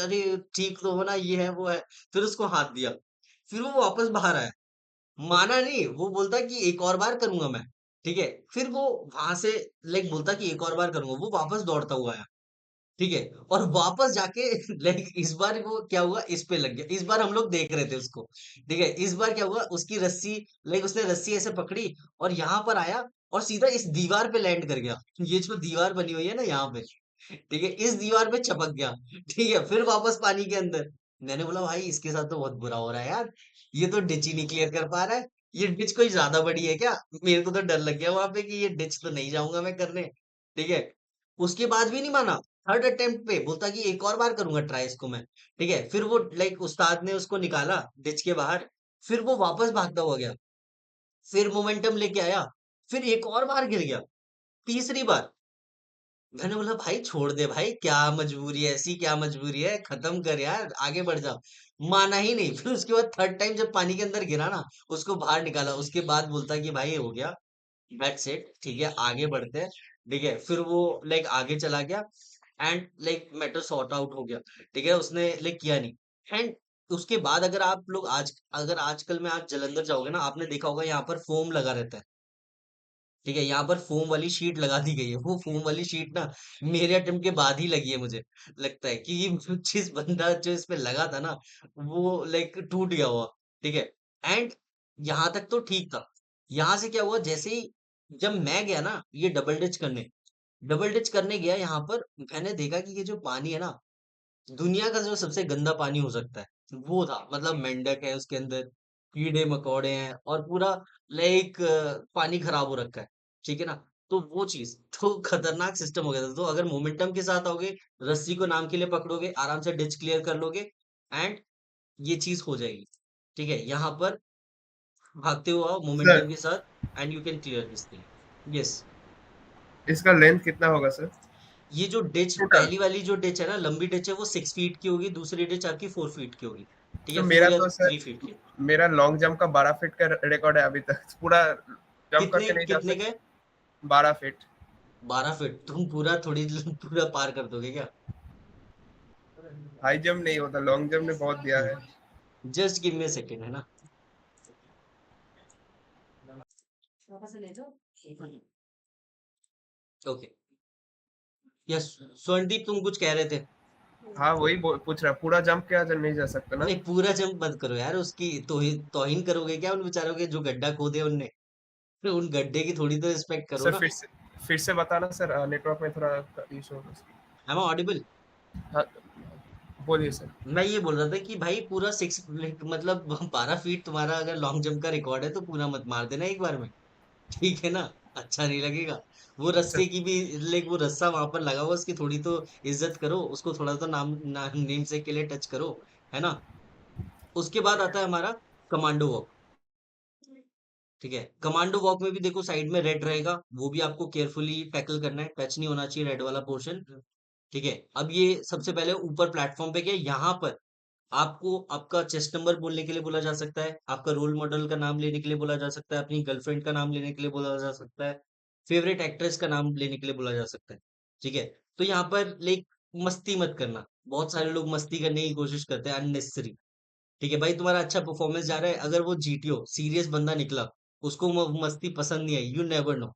अरे ठीक तो हो ना, ये है वो है। फिर उसको हाथ दिया, फिर वो वापस बाहर आया, माना नहीं, वो बोलता कि एक और बार करूंगा मैं। ठीक है, फिर वो वहां से लाइक बोलता कि एक और बार करूंगा, वो वापस दौड़ता हुआ आया। ठीक है, और वापस जाके लाइक इस बार वो क्या हुआ, इस पे लग गया। इस बार हम लोग देख रहे थे उसको। ठीक है, इस बार क्या हुआ, उसकी रस्सी, लाइक उसने रस्सी ऐसे पकड़ी और यहाँ पर आया और सीधा इस दीवार पे लैंड कर गया। ये जो दीवार बनी हुई है ना यहाँ पे, ठीक है, इस दीवार पे चपक गया। ठीक है, फिर वापस पानी के अंदर। मैंने बोला भाई इसके साथ तो बहुत बुरा हो रहा है यार, ये तो डिच ही नहीं क्लियर कर पा रहा है। ये डिच कोई ज्यादा बड़ी है क्या। मेरे को तो डर लग गया वहां पे कि ये डिच तो नहीं जाऊंगा मैं करने। ठीक है, उसके बाद भी नहीं माना, थर्ड अटेम्प्ट पे बोलता कि एक और बार करूंगा ट्राई इसको मैं। ठीक है, फिर वो लाइक उस्ताद ने उसको निकाला डिच के बाहर, फिर वो वापस भागता हुआ गया, फिर मोमेंटम लेके आया, फिर एक और बार गिर गया, तीसरी बार। मैंने बोला भाई छोड़ दे भाई, क्या मजबूरी है, ऐसी क्या मजबूरी है, खत्म कर यार, आगे बढ़ जा। माना ही नहीं। फिर उसके बाद थर्ड टाइम जब पानी के अंदर गिरा ना, उसको बाहर निकाला, उसके बाद बोलता कि भाई ये हो गया, दैट्स इट, ठीक है आगे बढ़ते हैं। ठीक है, फिर वो लाइक आगे चला गया and like matter sort out हो गया। ठीक है, उसने लाइक किया नहीं। एंड उसके बाद अगर आप लोग आज, अगर आजकल में आप जलंधर जाओगे ना, आपने देखा होगा यहाँ पर फोम लगा रहता है। ठीक है, यहाँ पर फोम वाली शीट लगा दी गई है, वो फोम वाली शीट ना मेरे अटेम्प्ट के बाद ही लगी है मुझे लगता है, कि ये जिस बंदा जो इस पे लगा था ना, वो लाइक टूट गया हुआ। ठीक है, एंड यहाँ तक तो ठीक था। यहाँ से क्या हुआ, जैसे ही जब मैं गया ना ये डबल डिच करने गया यहाँ पर, मैंने देखा कि ये जो पानी है ना, दुनिया का जो सबसे गंदा पानी हो सकता है वो था। मतलब मेंढक है उसके अंदर, कीड़े मकोड़े हैं, और पूरा लाइक पानी खराब हो रखा है। ठीक है ना, तो वो चीज तो खतरनाक सिस्टम हो गया था। तो अगर मोमेंटम के साथ आओगे, रस्सी को नाम के लिए पकड़ोगे, आराम से डिच क्लियर कर लोगे एंड ये चीज हो जाएगी। ठीक है, यहाँ पर भागते हुए आओ सर मोमेंटम के साथ and you can clear this thing. Yes. इसका लेंथ कितना होगा सर? ये जो डिच, पहली वाली जो डिच है ना, लंबी डिच है, वो 6 फीट की होगी, दूसरी डिच आपकी 4 फीट की होगी, ठीक तो है, मेरा 4 या तो 3 फीट की। सर मेरा लॉन्ग जंप का 12 फीट का रिकॉर्ड है अभी तक, पूरा जंप कितने करके नहीं जा कितने का है? सकता। 12 फीट। 12 फीट? तुम पूरा थोड़ी पूरा पार कर दोगे क्या? हाई जंप नहीं होता, लॉन्ग जंप ने बहुत दिया है। Just give me a second, है ना। ओके। यस। स्वर्णदीप, तुम कुछ कह रहे थे? हाँ वही पूछ रहा, पूरा जंप क्या नहीं जा सकता ना। नहीं, पूरा जंप मत करो यार, उसकी तौहीन करोगे क्या उन बेचारों के जो गड्ढा खोदे उनने? फिर उन गड्ढे की थोड़ी तो रिस्पेक्ट करो सर ना। फिर से बताना सर, नेटवर्क में थोड़ा इशू हो रहा एम आई ऑडिबल? है। हाँ बोलिए सर। मैं ये बोल रहा था कि भाई पूरा 6, मतलब 12 फीट तुम्हारा अगर लॉन्ग जंप का रिकॉर्ड है तो पूरा मत मार देना एक बार में, ठीक है ना। अच्छा नहीं लगेगा। वो रस्से सर की भी, लाइक वो रस्सा वहां पर लगा हुआ, उसकी थोड़ी तो इज्जत करो, उसको थोड़ा तो नेम से के लिए टच करो, है ना। उसके बाद आता है हमारा कमांडो वॉक। ठीक है, कमांडो वॉक में भी देखो साइड में रेड रहेगा, वो भी आपको केयरफुली टैकल करना है, टच नहीं होना चाहिए रेड वाला पोर्शन। ठीक है, अब ये सबसे पहले ऊपर प्लेटफॉर्म पे क्या, यहाँ पर आपको आपका चेस्ट नंबर बोलने के लिए बोला जा सकता है, आपका रोल मॉडल का नाम लेने के लिए बोला जा सकता है, अपनी गर्लफ्रेंड का नाम लेने के लिए बोला जा सकता है, फेवरेट एक्ट्रेस का नाम लेने के लिए बोला जा सकता है। ठीक है, तो यहाँ पर लाइक मस्ती मत करना। बहुत सारे लोग मस्ती करने की कोशिश करते हैं अननेसेसरी। ठीक है भाई, तुम्हारा अच्छा परफॉर्मेंस जा रहा है, अगर वो जीटीओ सीरियस बंदा निकला, उसको मस्ती पसंद नहीं आई, यू नेवर नो।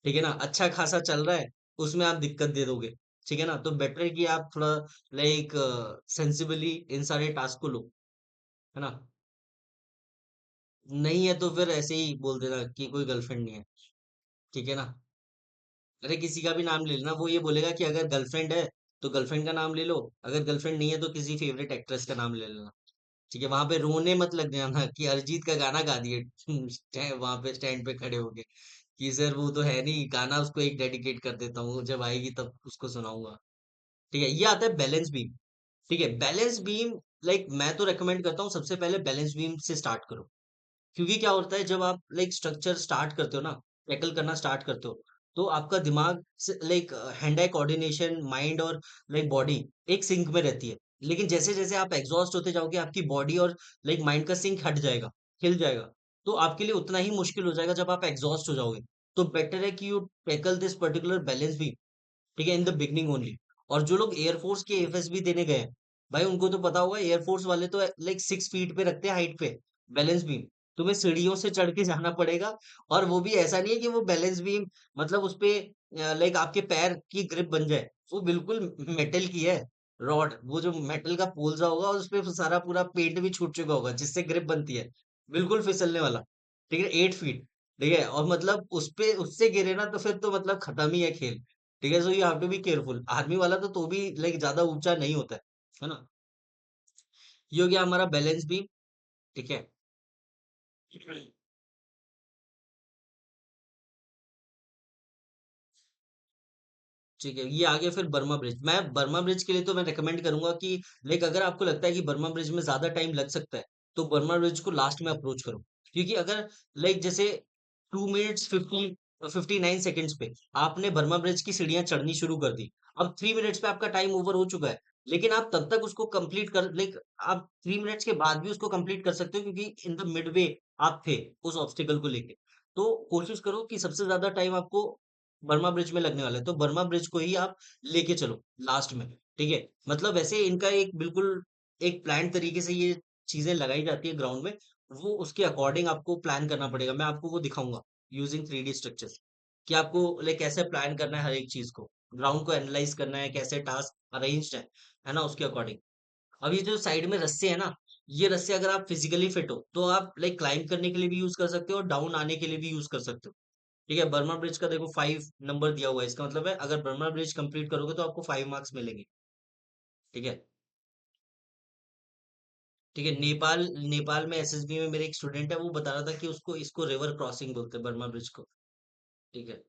ठीक है ना, अच्छा खासा चल रहा है, उसमें आप दिक्कत दे दोगे। ठीक है ना, तो बेटर है कि आप थोड़ा लाइक सेंसिबली इन सारे टास्क को लो, है ना। नहीं है तो फिर ऐसे ही बोल देना कि कोई गर्लफ्रेंड नहीं है, ठीक है ना। अरे किसी का भी नाम ले लेना, वो ये बोलेगा कि अगर गर्लफ्रेंड है तो गर्लफ्रेंड का नाम ले लो, अगर गर्लफ्रेंड नहीं है तो किसी फेवरेट एक्ट्रेस का नाम ले लेना। ठीक है, वहां पे रोने मत लग जाना कि अरिजीत का गाना गा दिए वहां पे स्टैंड पे खड़े होके, कि सर वो तो है नहीं, गाना उसको एक डेडिकेट कर देता हूँ, जब आएगी तब उसको सुनाऊंगा। ठीक है, ये आता है बैलेंस बीम। ठीक है, बैलेंस बीम, लाइक मैं तो रेकमेंड करता हूँ सबसे पहले बैलेंस बीम से स्टार्ट करो। क्योंकि क्या होता है, जब आप लाइक स्ट्रक्चर स्टार्ट करते हो ना, टैकल करना स्टार्ट करते हो, तो आपका दिमाग से like hand eye coordination, mind और लाइक बॉडी एक सिंक में रहती है। लेकिन जैसे जैसे आप एग्जॉस्ट होते जाओगे, आपकी बॉडी और लाइक माइंड का सिंक हट जाएगा, हिल जाएगा। तो आपके लिए उतना ही मुश्किल हो जाएगा जब आप एग्जॉस्ट हो जाओगे। तो बेटर है कि you tackle this particular balance beam, ठीक है, इन द बिगनिंग ओनली। और जो लोग एयरफोर्स के एफएसबी देने गए हैं, भाई उनको तो पता होगा, एयरफोर्स वाले तो लाइक 6 फीट पे रखते हैं हाइट पे बैलेंस बीम। तुम्हें सीढ़ियों से चढ़ के जाना पड़ेगा। और वो भी ऐसा नहीं है कि वो बैलेंस बीम मतलब उस पे लाइक आपके पैर की ग्रिप बन जाए, वो बिल्कुल मेटल की है रॉड, वो जो मेटल का पोल सा होगा, उस पे सारा पूरा पेंट भी छूट चुका होगा जिससे ग्रिप बनती है, बिल्कुल फिसलने वाला। ठीक है, 8 फीट। ठीक है, और मतलब उस पे उससे गिरे ना तो फिर तो मतलब खत्म ही है खेल। ठीक है, so you have to be careful. Army वाला तो भी लाइक ज्यादा ऊंचा नहीं होता है ना। ये हो गया हमारा बैलेंस भी, ठीक है। ठीक है, ये आ गया फिर बर्मा ब्रिज। मैं बर्मा ब्रिज के लिए तो मैं रिकमेंड करूंगा कि लाइक अगर आपको लगता है कि बर्मा ब्रिज में ज्यादा टाइम लग सकता है, तो बर्मा ब्रिज को लास्ट में अप्रोच करो। क्योंकि अगर लाइक जैसे 2 मिनट्स 59 सेकेंड्स पे आपने बर्मा ब्रिज की सीढ़ियां चढ़नी शुरू कर दी, अब 3 मिनट्स पे आपका टाइम ओवर हो चुका है, लेकिन आप तब तक उसको कंप्लीट कर लाइक आप 3 मिनट्स के बाद भी उसको कंप्लीट कर सकते हो, क्योंकि इन द मिड वे आप थे उस ऑब्स्टिकल को लेके। तो कोशिश करो कि सबसे ज्यादा टाइम आपको बर्मा ब्रिज में लगने वाला है, तो बर्मा ब्रिज को ही आप लेके चलो लास्ट में। ठीक है, मतलब वैसे इनका एक बिल्कुल एक प्लान तरीके से ये चीजें लगाई जाती है ग्राउंड में, वो उसके अकॉर्डिंग आपको प्लान करना पड़ेगा। मैं आपको वो दिखाऊंगा यूजिंग 3D स्ट्रक्चर्स, कि आपको लाइक कैसे प्लान करना है हर एक चीज को, ग्राउंड को एनालाइज करना है, कैसे टास्क अरेंज्ड है ना, उसके अकॉर्डिंग। अब ये जो साइड में रस्से है ना, ये रस्से अगर आप फिजिकली फिट हो तो आप लाइक क्लाइंब करने के लिए भी यूज कर सकते हो और डाउन आने के लिए भी यूज कर सकते हो। ठीक है, बर्मा ब्रिज का देखो 5 नंबर दिया हुआ है, इसका मतलब है अगर बर्मा ब्रिज कंप्लीट करोगे तो आपको 5 मार्क्स मिलेंगे। ठीक है। ठीक है, नेपाल नेपाल में एसएसबी में मेरे एक स्टूडेंट है, वो बता रहा था कि उसको इसको रिवर क्रॉसिंग बोलते हैं बर्मा ब्रिज को। ठीक है,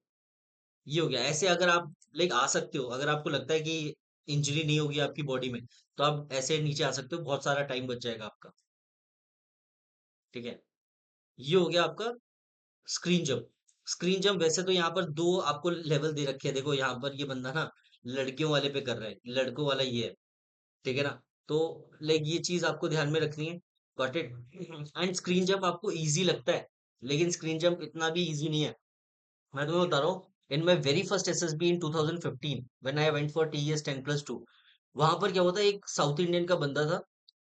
ये हो गया। ऐसे अगर आप लाइक आ सकते हो, अगर आपको लगता है कि इंजरी नहीं होगी आपकी बॉडी में, तो आप ऐसे नीचे आ सकते हो, बहुत सारा टाइम बच जाएगा आपका। ठीक है, ये हो गया आपका स्क्रीन जंप। स्क्रीन जंप वैसे तो यहाँ पर दो आपको लेवल दे रखे हैं, देखो यहाँ पर ये बंदा ना लड़कियों वाले पे कर रहा है, लड़कों वाला ये है, ठीक है ना। तो लाइक ये चीज आपको ध्यान में रखनी है, got it. And screen jump आपको इजी लगता है, लेकिन स्क्रीन जंप इतना भी इजी नहीं है। मैं तुम्हें बता रहा हूँ, in my very first SSB in 2015 when I went for TS 10+2, वहां पर क्या होता है, एक साउथ इंडियन का बंदा था,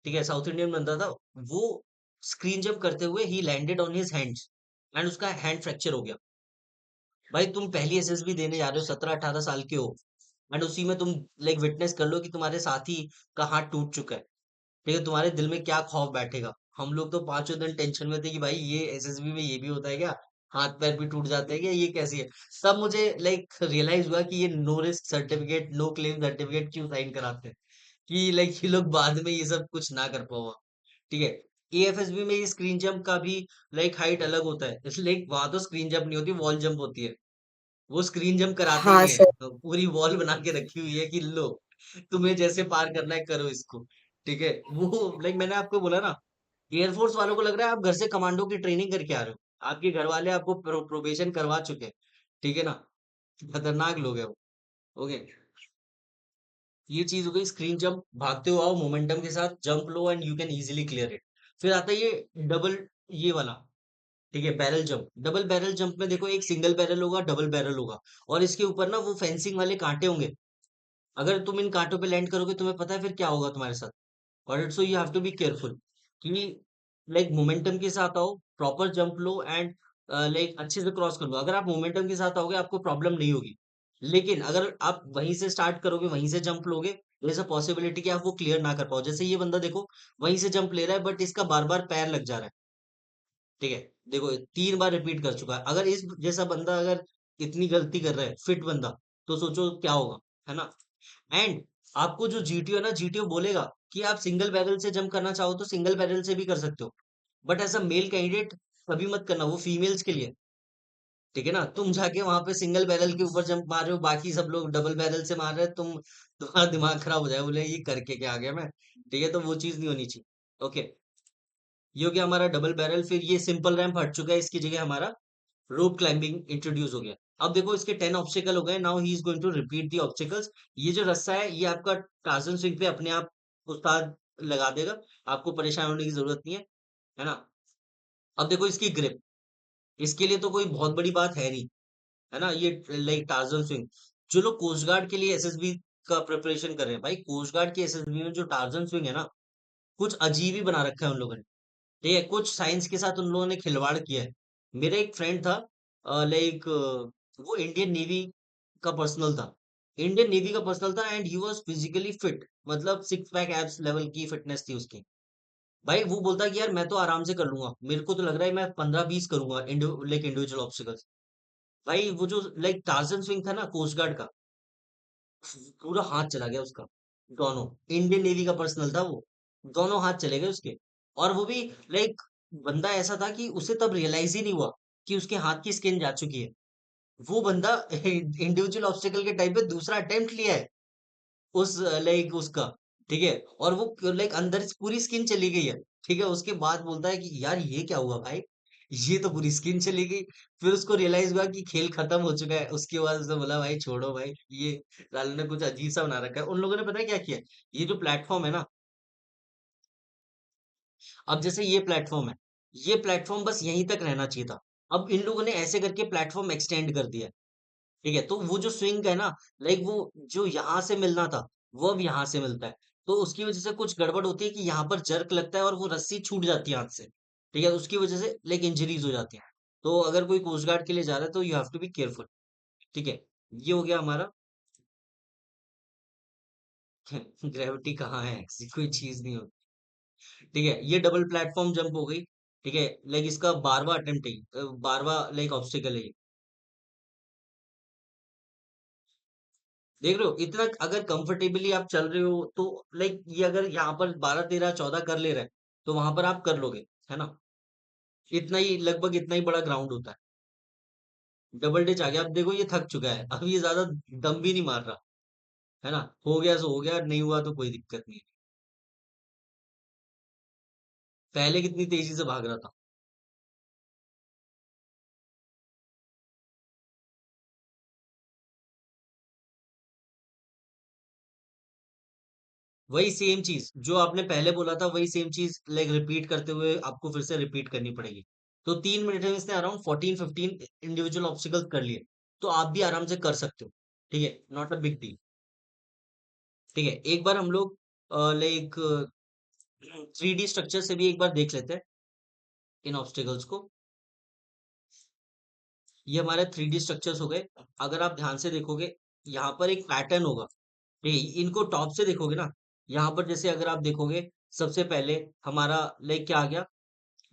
ठीक है, साउथ इंडियन बंदा था, वो स्क्रीन जंप करते हुए ही landed on his hands and उसका हैंड फ्रैक्चर हो गया। भाई तुम पहली एसएसबी देने जा रहे हो, 17-18 साल के हो, एंड उसी में तुम लाइक विटनेस कर लो कि तुम्हारे साथी का हाथ टूट चुका है, ठीक है, तुम्हारे दिल में क्या खौफ बैठेगा। हम लोग तो पांचों दिन टेंशन में थे कि भाई ये एसएसबी में ये भी होता है क्या, हाथ पैर भी टूट जाते हैं क्या, ये कैसी है। तब मुझे लाइक रियलाइज हुआ कि ये no risk certificate no claim certificate क्यों साइन कराते हैं, कि लाइक ये लोग बाद में ये सब कुछ ना कर पाओ, ठीक है। एएफएसबी में ये स्क्रीन जंप का भी लाइक हाइट अलग होता है, इसलिए वहां तो स्क्रीन जंप नहीं होती, वॉल जंप होती है। वो स्क्रीन जंप कराते ही हाँ नहीं है, सर। तो पूरी वॉल बना के रखी हुई है कि लो तुम्हें जैसे पार करना है करो इसको, ठीक है। वो लाइक मैंने आपको बोला ना, एयरफोर्स वालों को लग रहा है आप घर से कमांडो की ट्रेनिंग करके आ रहे हो, आपके घर वाले आपको प्रोबेशन करवा चुके हैं, ठीक है ना। खतरनाक लोग है वो। ओके, ये चीज हो गई स्क्रीन जंप, भागते हो आओ मोमेंटम के साथ जंप लो and you can easily clear it. फिर आता है ये डबल, ये वाला, ठीक है, barrel jump. Double barrel jump में देखो एक सिंगल बैरल होगा, डबल बैरल होगा, और इसके ऊपर ना वो फेंसिंग वाले कांटे होंगे। अगर तुम इन कांटों पे लैंड करोगे तुम्हें पता है फिर क्या होगा तुम्हारे साथ, और so you have to be careful कि लाइक मोमेंटम के साथ आओ, प्रॉपर जंप लो एंड लाइक अच्छे से क्रॉस कर लो। अगर आप मोमेंटम के साथ आओगे आपको प्रॉब्लम नहीं होगी, लेकिन अगर आप वहीं से स्टार्ट करोगे वहीं से जंप लोगे, there's a पॉसिबिलिटी कि आप वो क्लियर ना कर पाओ। जैसे ये बंदा देखो वहीं से जंप ले रहा है बट इसका बार बार पैर लग जा रहा है, ठीक है। देखो ये 3 बार रिपीट कर चुका है, अगर इस जैसा बंदा अगर इतनी गलती कर रहा है फिट बंदा, तो सोचो क्या होगा, है ना। एंड आपको जो जीटीओ है ना, जीटीओ बोलेगा कि आप सिंगल बैरल से जंप करना चाहो तो सिंगल बैरल से भी कर सकते हो, but as a male candidate कभी मत करना, वो फीमेल्स के लिए, ठीक है ना। तुम जाके वहां पे सिंगल बैरल के ऊपर जंप मार रहे हो, बाकी सब लोग डबल बैरल से मार रहे हैं, तुम्हारा दिमाग खराब हो जाए, बोले ये करके क्या आ गया मैं, ठीक है, तो वो चीज नहीं होनी चाहिए। ओके, ये हो गया हमारा डबल बैरल। फिर ये सिंपल रैंप हट चुका है, इसकी जगह हमारा रोप क्लाइंबिंग इंट्रोड्यूस हो गया। अब देखो इसके 10 ऑब्स्टिकल हो गए, now he is going to repeat the obstacles. ये जो रास्ता है ये आपका टार्जन स्विंग पे अपने आप उस्ताद लगा देगा, आपको परेशान होने की जरूरत नहीं है ना। अब देखो इसकी ग्रिप, इसके लिए तो कोई बहुत बड़ी बात है नहीं, है ना। ये लाइक टार्जन स्विंग, जो लोग कोस्ट गार्ड के लिए एसएसबी का प्रिपरेशन कर रहे हैं, भाई कोस्ट गार्ड की एसएसबी में जो टार्जन स्विंग है ना, कुछ अजीब ही बना रखा है उन लोगों ने, ठीक है, कुछ साइंस के साथ उन लोगों ने खिलवाड़ किया है। मेरा एक फ्रेंड था, लाइक वो इंडियन नेवी का पर्सनल था, इंडियन नेवी का पर्सनल था and he was physically fit, मतलब सिक्स पैक एब्स लेवल की फिटनेस थी उसकी। भाई वो बोलता कि यार मैं तो आराम से कर लूंगा, मेरे को तो लग रहा है मैं 15-20 करूंगा लाइक इंडिविजुअल ऑब्स्टिकल्स। भाई वो जो लाइक टार्जन स्विंग था ना कोस्ट गार्ड का, पूरा हाथ चला गया उसका, दोनों, इंडियन नेवी का पर्सनल था वो, दोनों हाथ चले गए उसके। और वो भी लाइक बंदा ऐसा था कि उसे तब रियलाइज ही नहीं हुआ कि उसके हाथ की स्किन जा चुकी है। वो बंदा इंडिविजुअल ऑब्स्टिकल के टाइम पे दूसरा अटेम्प्ट लिया है उस लाइक उसका, ठीक है, और वो लाइक अंदर से पूरी स्किन चली गई है, ठीक है। उसके बाद बोलता है कि यार ये क्या हुआ भाई, ये तो पूरी स्किन चली गई। फिर उसको रियलाइज हुआ कि खेल खत्म हो चुका है, उसके बाद उसने बोला भाई छोड़ो भाई, ये साले ने कुछ अजीब सा बना रखा है। उन लोगों ने पता है क्या किया, ये जो प्लेटफॉर्म है ना, अब जैसे ये प्लेटफॉर्म है, ये प्लेटफॉर्म बस यहीं तक रहना चाहिए था, अब इन लोगों ने ऐसे करके प्लेटफॉर्म एक्सटेंड कर दिया है, ठीक है। तो वो जो स्विंग है ना, लाइक वो जो यहाँ से मिलना था वो अब यहाँ से मिलता है, तो उसकी वजह से कुछ गड़बड़ होती है कि यहाँ पर जर्क लगता है और वो रस्सी छूट जाती है हाथ से, ठीक है, उसकी वजह से लाइक इंजरीज हो जाती है। तो अगर कोई कोस्ट गार्ड के लिए जा रहा है तो you have to be careful, ठीक है। ये हो गया हमारा। ग्रेविटी कहाँ है, ऐसी कोई चीज नहीं होती, ठीक है। ये डबल प्लेटफॉर्म जंप हो गई, ठीक है, लाइक इसका 12वां अटेम्प्ट है, 12वां लाइक ऑब्स्टिकल है ये। देख रहे हो इतना, अगर कंफर्टेबली आप चल रहे हो तो लाइक ये अगर यहाँ पर 12, 13, 14 कर ले रहे हैं तो वहां पर आप कर लोगे, है ना। इतना ही लगभग इतना ही बड़ा ग्राउंड होता है। डबल डिच आ गया, अब देखो ये थक चुका है, अब ये ज्यादा दम भी नहीं मार रहा, है ना। हो गया सो हो गया, नहीं हुआ तो कोई दिक्कत नहीं है। पहले कितनी तेजी से भाग रहा था। वही सेम चीज जो आपने पहले बोला था, वही सेम चीज लाइक रिपीट करते हुए आपको फिर से रिपीट करनी पड़ेगी। तो 3 मिनट में इसने अराउंड 14-15 इंडिविजुअल ऑब्स्टिकल कर लिए, तो आप भी आराम से कर सकते हो। ठीक है, नॉट अ बिग डील। ठीक है, एक बार हम लोग लाइक 3D स्ट्रक्चर से भी एक बार देख लेते हैं इन ऑब्स्टिकल्स को। ये हमारे 3D स्ट्रक्चर्स हो गए। अगर आप ध्यान से देखोगे, यहाँ पर एक पैटर्न होगा। नहीं, इनको टॉप से देखोगे ना, यहाँ पर जैसे अगर आप देखोगे, सबसे पहले हमारा लाइक क्या आ गया,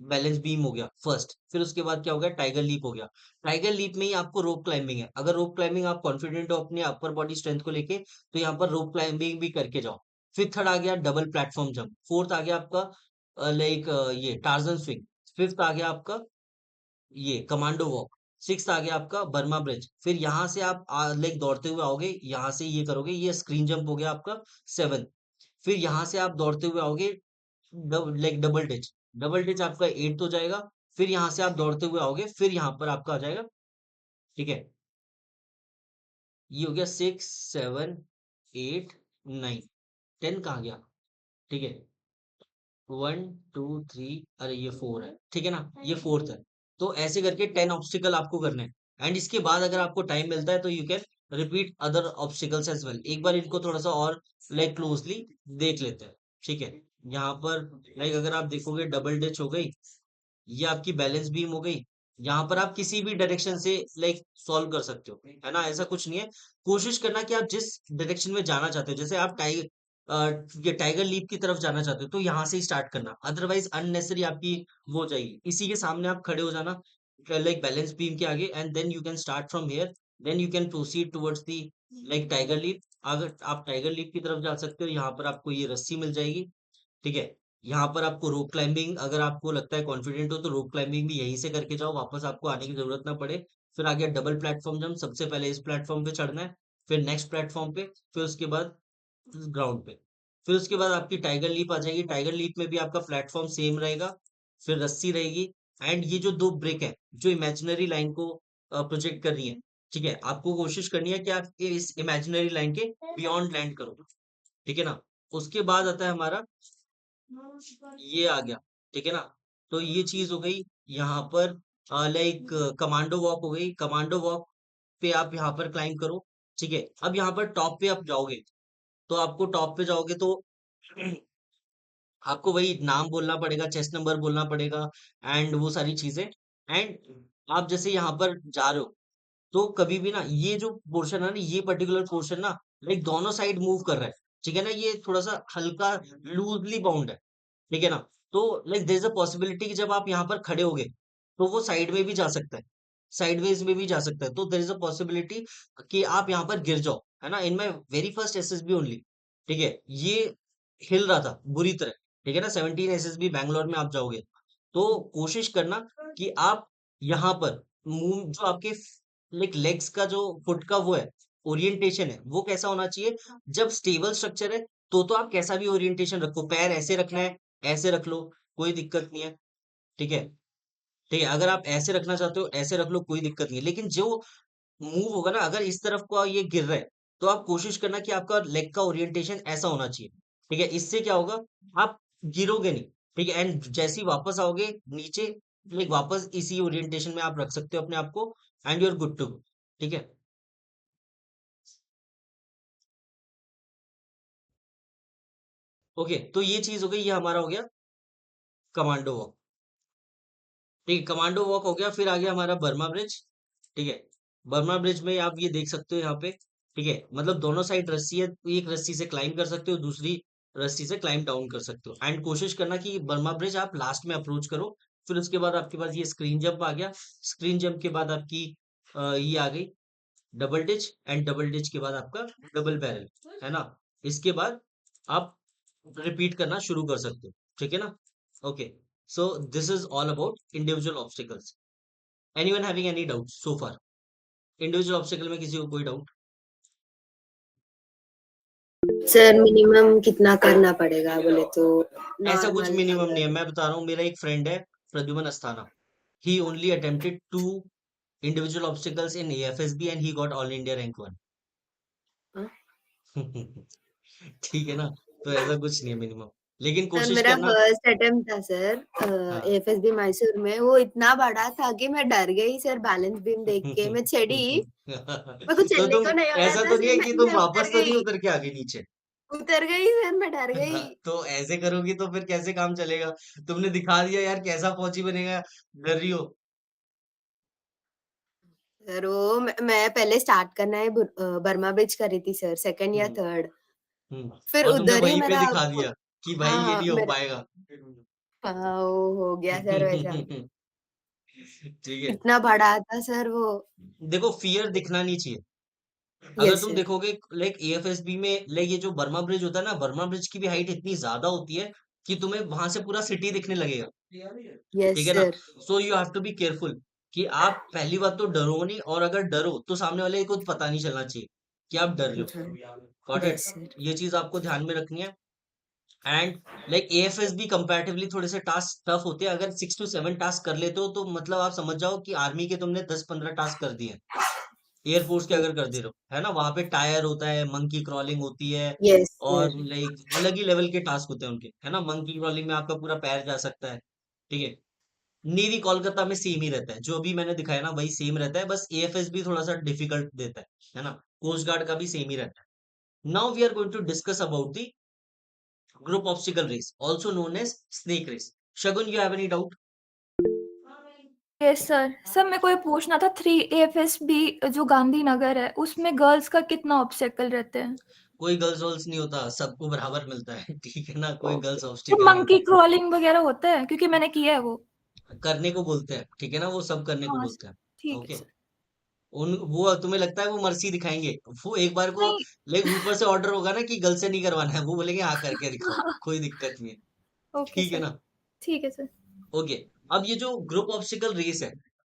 बैलेंस बीम हो गया फर्स्ट, फिर उसके बाद क्या हो गया, टाइगर लीप हो गया। टाइगर लीप में ही आपको रोप क्लाइंबिंग है। अगर रोप क्लाइंबिंग आप कॉन्फिडेंट हो अपने अपर बॉडी स्ट्रेंथ को लेके, तो यहाँ पर रोप क्लाइंबिंग भी करके जाओ। फिर थर्ड आ गया डबल प्लेटफॉर्म जंप, फोर्थ आ गया आपका लाइक ये टार्जन स्विंग, फिफ्थ आ गया आपका ये कमांडो वॉक, सिक्स आ गया आपका बर्मा ब्रिज। फिर यहाँ से आप लाइक दौड़ते हुए आओगे, यहाँ से ये करोगे, ये स्क्रीन जंप हो गया आपका सेवन। फिर यहाँ से आप दौड़ते हुए आओगे, like double ditch, double ditch आपका एट्थ हो जाएगा। फिर यहाँ से आप दौड़ते हुए आओगे, फिर यहाँ पर आपका आ जाएगा। ठीक है, ये हो गया 6, 7, 8, 9, 10 कहाँ गया। ठीक है, 1, 2, 3, अरे ये 4 है। ठीक है ना, ये फोर्थ है। तो ऐसे करके 10 ऑब्स्टिकल आपको करने हैं। एंड इसके बाद अगर आपको टाइम मिलता है तो you can repeat other obstacles as well. एक बार इनको थोड़ा सा और लाइक क्लोजली देख लेते हैं। ठीक है, यहाँ पर लाइक अगर आप देखोगे, डबल डिच हो गई, ये आपकी बैलेंस बीम हो गई। यहाँ पर आप किसी भी डायरेक्शन से लाइक सॉल्व कर सकते हो, है ना, ऐसा कुछ नहीं है। कोशिश करना कि आप जिस डायरेक्शन में जाना चाहते हो, जैसे आप ये टाइगर लीप की तरफ जाना चाहते हो, तो यहाँ से ही स्टार्ट करना, अदरवाइज अननेसेसरी आपकी वो हो जाएगी। इसी के सामने आप खड़े हो जाना लाइक बैलेंस बीम के आगे, and then you can start from here, then you can proceed towards the like tiger leap. अगर आप टाइगर लीप की तरफ जा सकते हो, यहाँ पर आपको ये रस्सी मिल जाएगी। ठीक है, यहाँ पर आपको रोप क्लाइंबिंग, अगर आपको लगता है कॉन्फिडेंट हो तो रोप क्लाइंबिंग भी यहीं से करके जाओ, वापस आपको आने की जरूरत ना पड़े। फिर आ गया डबल प्लेटफॉर्म जंप, सबसे पहले इस प्लेटफॉर्म पे चढ़ना है, फिर नेक्स्ट प्लेटफॉर्म पे, फिर उसके बाद ग्राउंड पे। फिर उसके बाद आपकी टाइगर लीप आ जाएगी। टाइगर लीप में भी आपका प्लेटफॉर्म सेम रहेगा, फिर रस्सी रहेगी। एंड ये जो दो ब्रेक है, जो इमेजिनरी लाइन को प्रोजेक्ट कर रही है, ठीक है, आपको कोशिश करनी है कि आप इस इमेजिनरी लाइन के बियॉन्ड लैंड करो। ठीक है ना, उसके बाद आता है हमारा ये आ गया। ठीक है ना, तो ये चीज हो गई। यहाँ पर लाइक कमांडो वॉक हो गई। कमांडो वॉक पे आप यहाँ पर क्लाइंब करो। ठीक है, अब यहाँ पर टॉप पे आप जाओगे, तो आपको टॉप पे जाओगे तो आपको वही नाम बोलना पड़ेगा, चेस्ट नंबर बोलना पड़ेगा, एंड वो सारी चीजें। एंड आप जैसे यहाँ पर जा रहे हो, तो कभी भी ना ये जो पोर्शन है ना, ये पर्टिकुलर पोर्शन ना लाइक दोनों साइड मूव कर रहा है। ठीक है ना, ये थोड़ा सा हल्का लूजली बाउंड है। ठीक है ना, तो like there is a possibility कि जब आप यहाँ पर खड़े होगे, तो वो साइड में भी जा सकता है, साइडवेज में भी जा सकता है। तो देयर इज अ पॉसिबिलिटी कि आप यहाँ पर गिर जाओ, है ना। In my very first SSB only, ठीक है, ये हिल रहा था बुरी तरह। ठीक है ना, 17 एसएसबी बैंगलोर में आप जाओगे, तो कोशिश करना कि आप यहाँ पर मूव, जो आपके लाइक लेग्स का जो फुट का वो है, ओरिएंटेशन है, वो कैसा होना चाहिए। जब स्टेबल स्ट्रक्चर है, तो आप कैसा भी ओरिएंटेशन रखो, पैर ऐसे रखना है, ऐसे रख लो, कोई दिक्कत नहीं है। ठीक है, ठीक है, अगर आप ऐसे रखना चाहते हो ऐसे रख लो, कोई दिक्कत नहीं है। लेकिन जो मूव होगा ना, अगर इस तरफ को ये गिर रहा है, तो आप कोशिश करना कि आपका लेग का ओरिएंटेशन ऐसा होना चाहिए। ठीक है, इससे क्या होगा, आप गिरोगे नहीं। ठीक है, एंड जैसे ही वापस आओगे नीचे, लाइक वापस इसी ओरिएंटेशन में आप रख सकते हो अपने आप को, and you are good to go. ठीक है, ओके, तो ये चीज हो गई, ये हमारा हो गया कमांडो वॉक। ठीक है, कमांडो वॉक हो गया। फिर आ गया हमारा बर्मा ब्रिज। ठीक है, बर्मा ब्रिज में आप ये देख सकते हो यहाँ पे। ठीक है, मतलब दोनों साइड रस्सी है, तो एक रस्सी से क्लाइंब कर सकते हो, दूसरी रस्सी से क्लाइंब डाउन कर सकते हो। एंड कोशिश करना कि बर्मा ब्रिज आप लास्ट में अप्रोच करो। फिर उसके बाद आपके पास ये स्क्रीन जंप आ गया। स्क्रीन जंप के बाद आपकी ये आ गई double ditch, and double ditch के बाद आपका डबल बैरल, है ना। इसके बाद आप रिपीट करना शुरू कर सकते हो। ठीक है ना, okay, so this is all about individual obstacles. Anyone having any doubts so far? Individual obstacle में किसी को कोई डाउट? सर मिनिमम कितना करना पड़ेगा बोले तो ऐसा कुछ नॉर्मल मिनिमम नहीं है, अगर मैं बता रहा हूँ। मेरा एक फ्रेंड है Pradyuman Asthana, he only attempted 2 individual obstacles in AFSB and he got all India rank 1. हाँ? ठीक है ना, तो ऐसा कुछ नहीं है मिनिमम, लेकिन सर कोशिश मेरा करना। फर्स्ट अटेम्प्ट था सर हाँ। एफएसबी मैसूर में, वो इतना बड़ा था कि मैं डर गई सर, बैलेंस बीम देख के मैं चढ़ी, मेरे को तो चलने तुम को नहीं हो रहा ऐसा था तो नहीं सर, है कि तुम मैं उतर वापस तो नहीं गई, उतर के आ गए नीचे? उतर गई सर, मैं डर गई। तो ऐसे करोगी तो फिर कैसे काम चलेगा? तुमने दिखा दिया यार कैसा फौजी बनेगा, डर रही हो। सर वो मैं पहले स्टार्ट करना है बर्मा ब्रिज करी थी सर, सेकंड या हम्म। थर्ड, हम्म। फिर और तुमने उधर ही वहीं पे मेरा दिखा दिया कि भाई ये हाँ नहीं हो मेरा पाएगा। हाँ वो हो गया सर वैसा, ठीक है। इतना बड़ा था सर वो। देखो फियर दिखना नहीं चाहिए। अगर यस तुम सर। देखोगे लाइक एएफएसबी में, लाइक ये जो बर्मा ब्रिज होता है ना, बर्मा ब्रिज की भी हाइट इतनी ज्यादा होती है कि तुम्हें वहां से पूरा सिटी दिखने लगेगा। यस ठीक है ना? Sir. So you have to be careful कि आप पहली बात तो डरो नहीं, और अगर डरो तो सामने वाले को पता नहीं चलना चाहिए कि आप डर रहे हो। Got it? Yes sir. ये चीज आपको ध्यान में रखनी है। एंड लाइक एएफएसबी कंपैरेटिवली थोड़े से टास्क टफ होते हैं। अगर 6 to 7 टास्क कर लेते हो तो मतलब आप समझ जाओ कि आर्मी के तुमने 10-15 टास्क कर दिए। एयरफोर्स के अगर कर दे रहे हो, है ना, वहां पे टायर होता है, मंकी क्रॉलिंग होती है, यस और सर। लाइक अलग ही लेवल के टास्क होते हैं उनके, है ना। मंकी क्रॉलिंग में आपका पूरा पैर जा सकता है। ठीक है। नेवी कोलकाता में सेम ही रहता है, जो अभी मैंने दिखाया ना वही सेम रहता है, बस एएफएस भी थोड़ा सा डिफिकल्ट देता है ना। कोस्ट गार्ड का भी सेम ही रहता है। Now we are going to discuss about the group obstacle race, also known as snake race. Shagun, you have any doubt? Yes sir. Sir मेरे को ये पूछना था, 3 AFSB जो गांधीनगर है उसमें गर्ल्स का कितना ऑब्स्टेकल रहते हैं? कोई गर्ल्स वर्ल्स नहीं होता, सबको बराबर मिलता है। ठीक है ना, कोई ओके। गर्ल्स तो ऑब्स्टिकल नहीं मंकी होता। क्रॉलिंग वगैरह होता है? क्योंकि मैंने किया है वो। करने को बोलते हैं, ठीक है ना, वो सब करने को हाँ बोलते सर। हैं। ठीक है ओके। सर। उन वो तुम्हें लगता है वो मर्सी दिखाएंगे? वो एक बार को नहीं। लेकिन ऊपर से ऑर्डर होगा ना कि गर्ल से नहीं करवाना है, वो बोलेंगे हाँ करके दिखाओ, कोई दिक्कत नहीं है। ओके ठीक है सर। ना? ठीक है सर। ओके। अब ये जो ग्रुप ऑब्स्टिकल रेस है,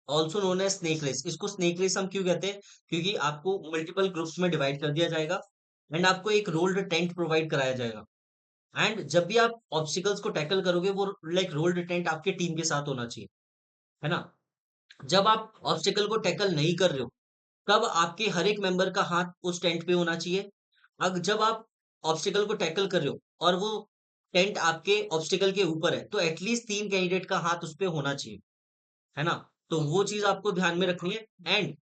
also known as snake race, इसको स्नेक रेस हम क्यों कहते हैं? क्योंकि आपको मल्टीपल ग्रुप्स में डिवाइड कर दिया जाएगा, एंड आपको एक रोल्ड टेंट प्रोवाइड कराया जाएगा। एंड जब भी आप ऑब्स्टिकल्स को टैकल करोगे, वो लाइक रोल्ड टेंट आपके टीम के साथ होना चाहिए, है ना। जब आप ऑब्स्टिकल को टैकल नहीं कर रहे हो, तब आपके हर एक मेंबर का हाथ उस टेंट पे होना चाहिए। अब जब आप ऑब्स्टिकल को टैकल कर रहे हो और वो टेंट आपके ऑब्स्टिकल के ऊपर है, तो एटलीस्ट 3 कैंडिडेट का हाथ उस पे होना चाहिए, है ना। तो वो चीज आपको ध्यान में रखनी है। And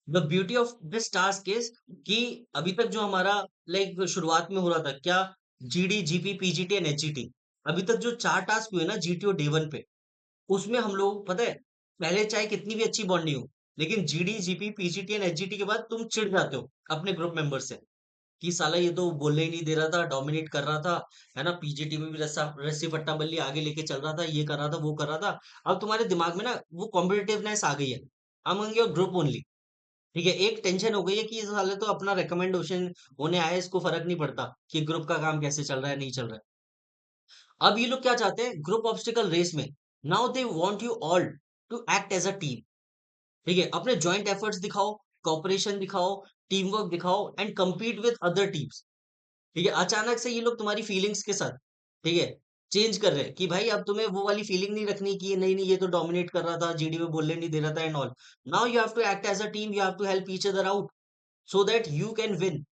the beauty of this task is कि अभी तक जो हमारा लाइक शुरुआत में हो रहा था क्या, GD, GP, PGT and HGT, अभी तक जो 4 टास्क हुए ना जीटीओ डे 1 पे, उसमें हम लोग पता है, पहले चाहे कितनी भी अच्छी बॉन्डिंग हो, लेकिन GD, GP, PGT and HGT के बाद तुम चिढ़ जाते हो अपने ग्रुप मेंबर से कि साला ये तो बोलने ही नहीं दे रहा था, डोमिनेट कर रहा था, है ना। पीजीटी में भी रस्सी फट्टा बल्ली आगे लेके चल रहा था, ये कर रहा था, वो कर रहा था। अब तुम्हारे दिमाग में ना वो कॉम्पिटिटिवनेस आ गई है, अमंग योर ग्रुप ओनली। ठीक है, एक टेंशन हो गई है कि ये साले तो अपना रिकमेंडेशन होने आए, इसको फर्क नहीं पड़ता कि ग्रुप का काम कैसे चल रहा है, नहीं चल रहा है। अब ये लोग क्या चाहते हैं ग्रुप ऑब्स्टिकल रेस में? Now they want you all to act as a team. ठीक है, अपने जॉइंट एफर्ट्स दिखाओ, कॉपरेशन दिखाओ, टीम वर्क दिखाओ, and compete with other teams. ठीक है, अचानक से ये लोग तुम्हारी फीलिंग्स के साथ, ठीक है, चेंज कर रहे हैं कि भाई अब तुम्हें वो वाली फीलिंग नहीं रखनी कि ये नहीं नहीं ये तो डोमिनेट कर रहा था, जीडी में बोलने नहीं दे रहा था and all. Now you have to act as a team, you have to help each other out so that you can win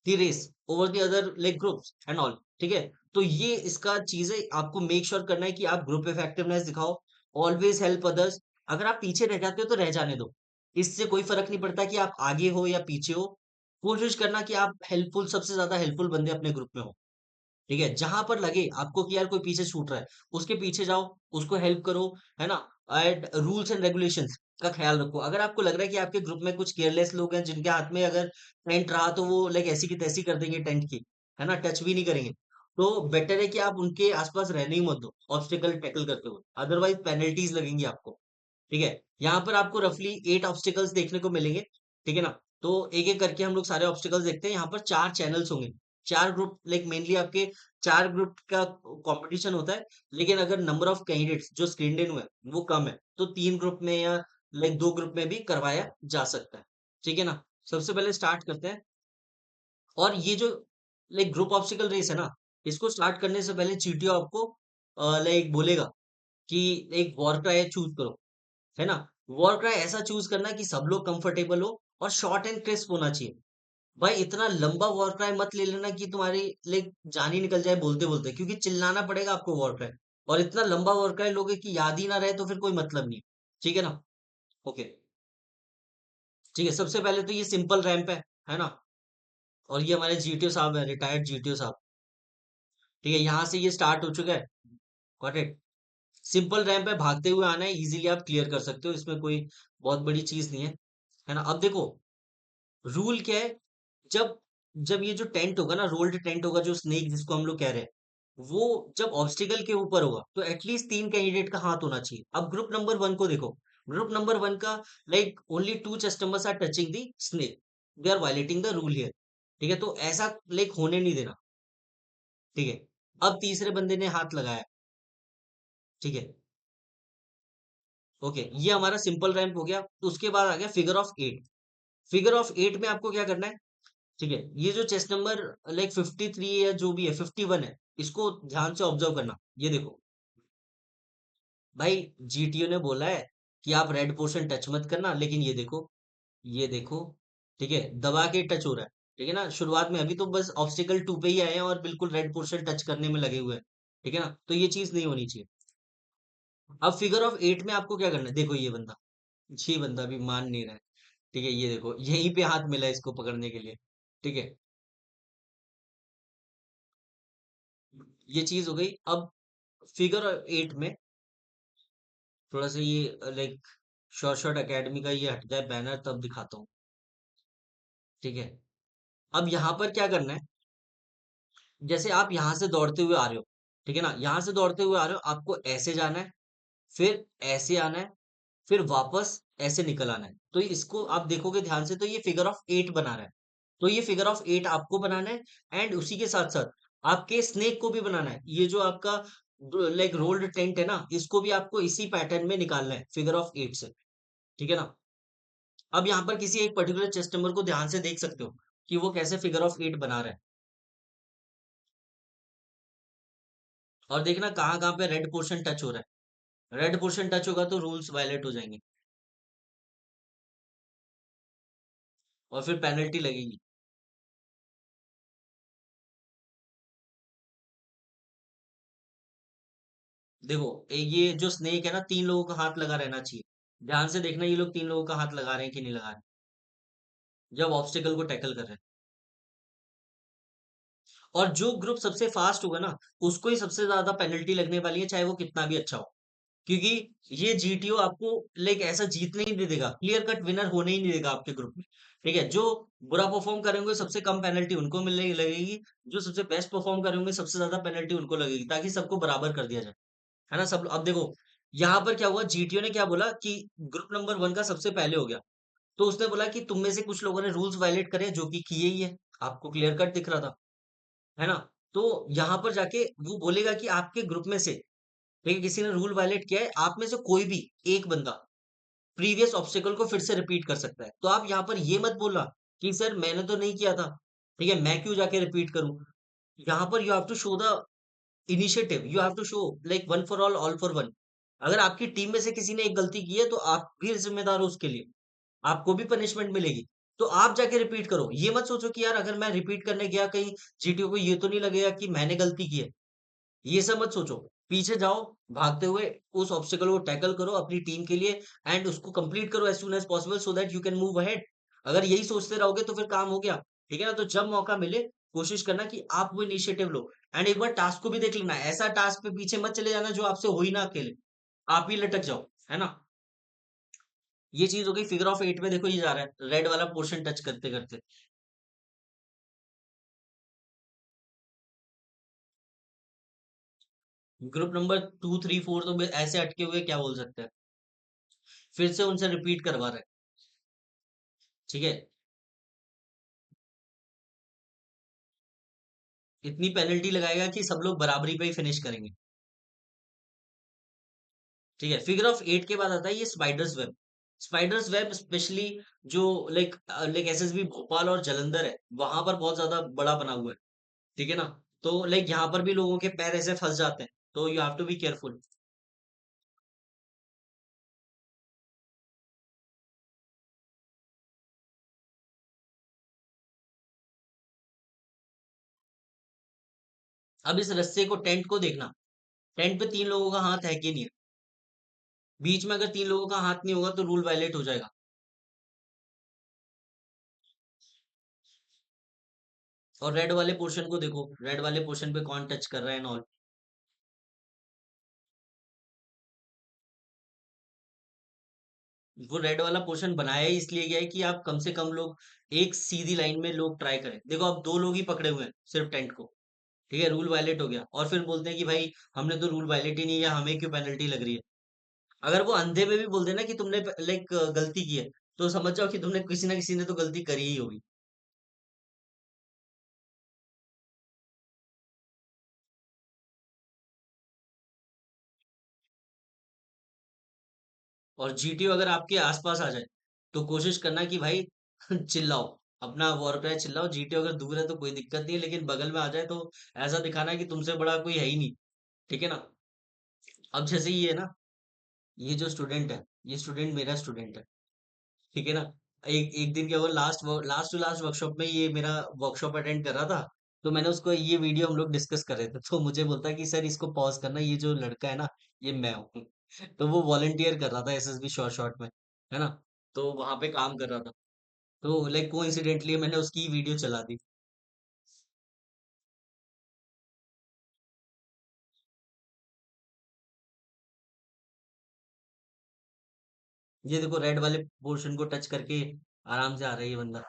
the race over the other like groups and all. ठीक है, तो ये इसका चीज है, आपको make sure करना है कि आप ग्रुप इफेक्टिवनेस दिखाओ, ऑलवेज हेल्प अदर्स। अगर आप पीछे रह जाते हो तो रह जाने दो, इससे कोई फर्क नहीं पड़ता कि आप आगे हो या पीछे हो। कोशिश करना कि आप हेल्पफुल, सबसे ज्यादा हेल्पफुल बंदे अपने ग्रुप में हो। ठीक है, जहां पर लगे आपको कि यार कोई पीछे छूट रहा है, उसके पीछे जाओ, उसको हेल्प करो, है ना। एंड रूल्स एंड रेगुलेशंस का ख्याल रखो। अगर आपको लग रहा है कि आपके ग्रुप में कुछ केयरलेस लोग हैं जिनके हाथ में अगर टेंट रहा तो वो लाइक ऐसी की तैसी कर देंगे टेंट की, है ना, टच भी नहीं करेंगे, तो बेटर है कि आप उनके आसपास रहने ही मत दो ऑब्स्टिकल टैकल करते हुए, अदरवाइज पेनल्टीज लगेंगी आपको। ठीक है, यहाँ पर आपको रफली 8 ऑब्स्टिकल्स देखने को मिलेंगे। ठीक है ना, तो एक एक करके हम लोग सारे ऑब्स्टिकल्स देखते हैं। यहाँ पर 4 चैनल्स होंगे, 4 ग्रुप, लाइक मेनली आपके 4 ग्रुप का कंपटीशन होता है। लेकिन अगर नंबर ऑफ कैंडिडेट्स जो स्क्रीन इन हुए वो कम है, तो 3 ग्रुप में या लाइक 2 ग्रुप में भी करवाया जा सकता है। ठीक है ना, सबसे पहले स्टार्ट करते हैं। और ये जो लाइक ग्रुप ऑब्स्टिकल रेस है ना, इसको स्टार्ट करने से पहले चीटियो आपको लाइक बोलेगा कि एक वॉर क्राई चूज करो, है ना। वॉर क्राई ऐसा चूज करना कि सब लोग कंफर्टेबल हो और शॉर्ट एंड क्रिस्प होना चाहिए। भाई इतना लंबा वॉर क्राई मत ले लेना कि तुम्हारी लाइक जान ही निकल जाए बोलते बोलते, क्योंकि चिल्लाना पड़ेगा आपको वॉर क्राई। और इतना लंबा वॉर क्राई लोगे कि याद ही ना रहे तो फिर कोई मतलब नहीं। ठीक है ना? ओके, ठीक है। सबसे पहले तो ये सिंपल रैंप है ना? और ये हमारे जीटीओ साहब है, रिटायर्ड जीटीओ साहब। ठीक है, यहाँ से ये स्टार्ट हो चुका है। Got it? सिंपल रैंप है, भागते हुए आना है, इजीली आप क्लियर कर सकते हो, इसमें कोई बहुत बड़ी चीज नहीं है ना? अब देखो रूल क्या है। जब जब ये जो टेंट होगा ना, रोल्ड टेंट होगा, जो स्नेक जिसको हम लोग कह रहे हैं, वो जब ऑब्स्टिकल के ऊपर होगा तो एटलीस्ट 3 कैंडिडेट का हाथ होना चाहिए। अब ग्रुप नंबर 1 को देखो। ग्रुप नंबर 1 का like only 2 chest are touching the snake, they are violating the rule here. ठीक है, तो ऐसा लाइक होने नहीं देना। ठीक है, अब तीसरे बंदे ने हाथ लगाया। ठीक है, ओके, ये हमारा सिंपल रैंप हो गया। तो उसके बाद आ गया फिगर ऑफ 8। फिगर ऑफ 8 में आपको क्या करना है? ठीक है, ये जो चेस्ट नंबर लाइक 53 या जो भी है 51 है, इसको ध्यान से ऑब्जर्व करना। ये देखो भाई, जीटीओ ने बोला है कि आप रेड पोर्शन टच मत करना, लेकिन ये देखो, ठीक है, दबा के टच हो रहा है। ठीक है ना? शुरुआत में अभी तो बस ऑब्स्टिकल 2 पे ही आए हैं और बिल्कुल रेड पोर्शन टच करने में लगे हुए हैं। ठीक है ना? तो ये चीज नहीं होनी चाहिए। अब फिगर ऑफ 8 में आपको क्या करना है? देखो ये बंदा भी मान नहीं रहा है। ठीक है, ये देखो यहीं पे हाथ मिला है इसको पकड़ने के लिए। ठीक है, ये चीज हो गई। अब फिगर 8 में थोड़ा सा ये लाइक शॉर्ट शॉर्ट एकेडमी का ये हट जाए बैनर, तब दिखाता हूँ। ठीक है, अब यहाँ पर क्या करना है? जैसे आप यहाँ से दौड़ते हुए आ रहे हो, ठीक है ना? यहाँ से दौड़ते हुए आ रहे हो, आपको ऐसे जाना है, फिर ऐसे आना है, फिर वापस ऐसे निकल आना है। तो इसको आप देखोगे ध्यान से तो ये फिगर ऑफ 8 बना रहा है। तो ये फिगर ऑफ 8 आपको बनाना है, एंड उसी के साथ साथ आपके स्नेक को भी बनाना है। ये जो आपका लाइक रोल्ड टेंट है ना, इसको भी आपको इसी पैटर्न में निकालना है फिगर ऑफ 8 से। ठीक है ना? अब यहाँ पर किसी एक पर्टिकुलर चेस्ट नंबर को ध्यान से देख सकते हो कि वो कैसे फिगर ऑफ 8 बना रहा है। और देखना कहाँ कहाँ पे रेड पोर्शन टच हो रहा है। रेड पोर्शन टच होगा तो रूल्स वायलेट हो जाएंगे और फिर पेनल्टी लगेगी। देखो ये जो स्नेक है ना, 3 लोगों का हाथ लगा रहना चाहिए। ध्यान से देखना ये लोग 3 लोगों का हाथ लगा रहे हैं कि नहीं लगा रहे हैं, जब ऑब्स्टिकल को टैकल कर रहे हैं। और जो ग्रुप सबसे फास्ट होगा ना, उसको ही सबसे ज्यादा पेनल्टी लगने वाली है, चाहे वो कितना भी अच्छा हो। क्योंकि ये जीटीओ आपको लाइक ऐसा जीतने ही नहीं देगा, क्लियर कट विनर होने ही नहीं देगा आपके ग्रुप में। ठीक है, जो बुरा परफॉर्म करेंगे सबसे कम पेनल्टी उनको मिलने लगेगी, जो सबसे बेस्ट परफॉर्म करेंगे सबसे ज्यादा पेनल्टी उनको लगेगी, ताकि सबको बराबर कर दिया जाए। है ना? सब अब देखो यहाँ पर क्या हुआ, जीटीओ ने क्या बोला कि ग्रुप नंबर 1 का सबसे पहले हो गया। तो उसने बोला कि तुम में से कुछ लोगों ने रूल्स वायलेट करे, जो कि किए ही है, आपको क्लियर कट दिख रहा था। है ना? तो यहाँ पर जाके वो बोलेगा कि आपके ग्रुप में से, ठीक है, किसी ने रूल वायलेट किया है, आप में से कोई भी एक बंदा प्रीवियस ऑब्स्टिकल को फिर से रिपीट कर सकता है। तो आप यहाँ पर ये मत बोलना कि सर मैंने तो नहीं किया था, ठीक है, मैं क्यों जाके रिपीट करूं। यहाँ पर you have to show the initiative, you have to show like one for all for one. अगर आपकी टीम में से किसी ने एक गलती की है तो आप भी जिम्मेदार हो उसके लिए, आपको भी पनिशमेंट मिलेगी। तो आप जाके रिपीट करो, ये मत सोचो कि यार अगर मैं रिपीट करने गया कहीं जीटीओ को ये तो नहीं लगेगा कि मैंने गलती की है। ये सब मत सोचो, पीछे जाओ, भागते हुए उस ऑब्स्टिकल को टैकल करो अपनी टीम के लिए, एंड उसको कंप्लीट करो as soon as possible so that you can move ahead. अगर यही सोचते रहोगे तो फिर काम हो गया। ठीक है ना? तो जब मौका मिले कोशिश करना कि आप वो इनिशिएटिव लो, एंड एक बार टास्क को भी देख लेना, ऐसा टास्क पे पीछे मत चले जाना जो आपसे हो ही ना अकेले, आप ही लटक जाओ। है ना? ये चीज हो गई। फिगर ऑफ 8 में देखो ये जा रहा है रेड वाला पोर्शन टच करते करते। ग्रुप नंबर 2 3 4 तो ऐसे अटके हुए क्या बोल सकते हैं, फिर से उनसे रिपीट करवा रहे हैं। ठीक है, इतनी पेनल्टी लगाएगा कि सब लोग बराबरी पे ही फिनिश करेंगे। ठीक है, फिगर ऑफ 8 के बाद आता है ये spiders web. Spiders web specially जो लाइक लाइक एसएसबी भोपाल और जालंधर है, वहां पर बहुत ज्यादा बड़ा बना हुआ है। ठीक है ना? तो लाइक यहाँ पर भी लोगों के पैर ऐसे फंस जाते हैं, तो you have to be careful. अब इस रस्से को, टेंट को देखना, टेंट पे 3 लोगों का हाथ है कि नहीं है? बीच में अगर 3 लोगों का हाथ नहीं होगा तो रूल वायलेट हो जाएगा। और रेड वाले पोर्शन को देखो, रेड वाले पोर्शन पे कौन टच कर रहा है एंड। वो रेड वाला पोर्शन बनाया ही इसलिए गया है कि आप कम से कम लोग एक सीधी लाइन में लोग ट्राई करें। देखो अब 2 लोग ही पकड़े हुए हैं सिर्फ टेंट को, ठीक है, रूल वायलेट हो गया, और फिर बोलते हैं कि भाई हमने तो रूल वायलेट ही नहीं किया, हमें क्यों पेनल्टी लग रही है। अगर वो अंधे में भी बोल देना कि तुमने लाइक गलती की है, तो समझ जाओ कि तुमने किसी ना किसी ने तो गलती करी ही होगी। और जीटीओ अगर आपके आसपास आ जाए तो कोशिश करना कि भाई चिल्लाओ, अपना वॉर क्राई चिल्लाओ। जीटीओ अगर दूर है तो कोई दिक्कत नहीं है, लेकिन बगल में आ जाए तो ऐसा दिखाना कि तुमसे बड़ा कोई है ही नहीं, ठीक है ना। अब जैसे ये है ना, ये जो स्टूडेंट है, ये स्टूडेंट मेरा स्टूडेंट है, ठीक है ना। एक एक दिन क्या हुआ, last last to last workshop में ये मेरा वर्कशॉप अटेंड कर रहा था। तो मैंने उसको ये वीडियो, हम लोग डिस्कस कर रहे थे, तो मुझे बोलता है कि सर इसको पॉज करना, ये जो लड़का है ना, ये मैं हूँ। तो वो वॉलंटियर कर रहा था एसएसबी शॉर्ट शॉर्ट में, है ना। तो वहां पे काम कर रहा था, तो लाइक कोइंसिडेंटली मैंने उसकी वीडियो चला दी। ये देखो रेड वाले पोर्शन को टच करके आराम से आ रहा है ये बंदा।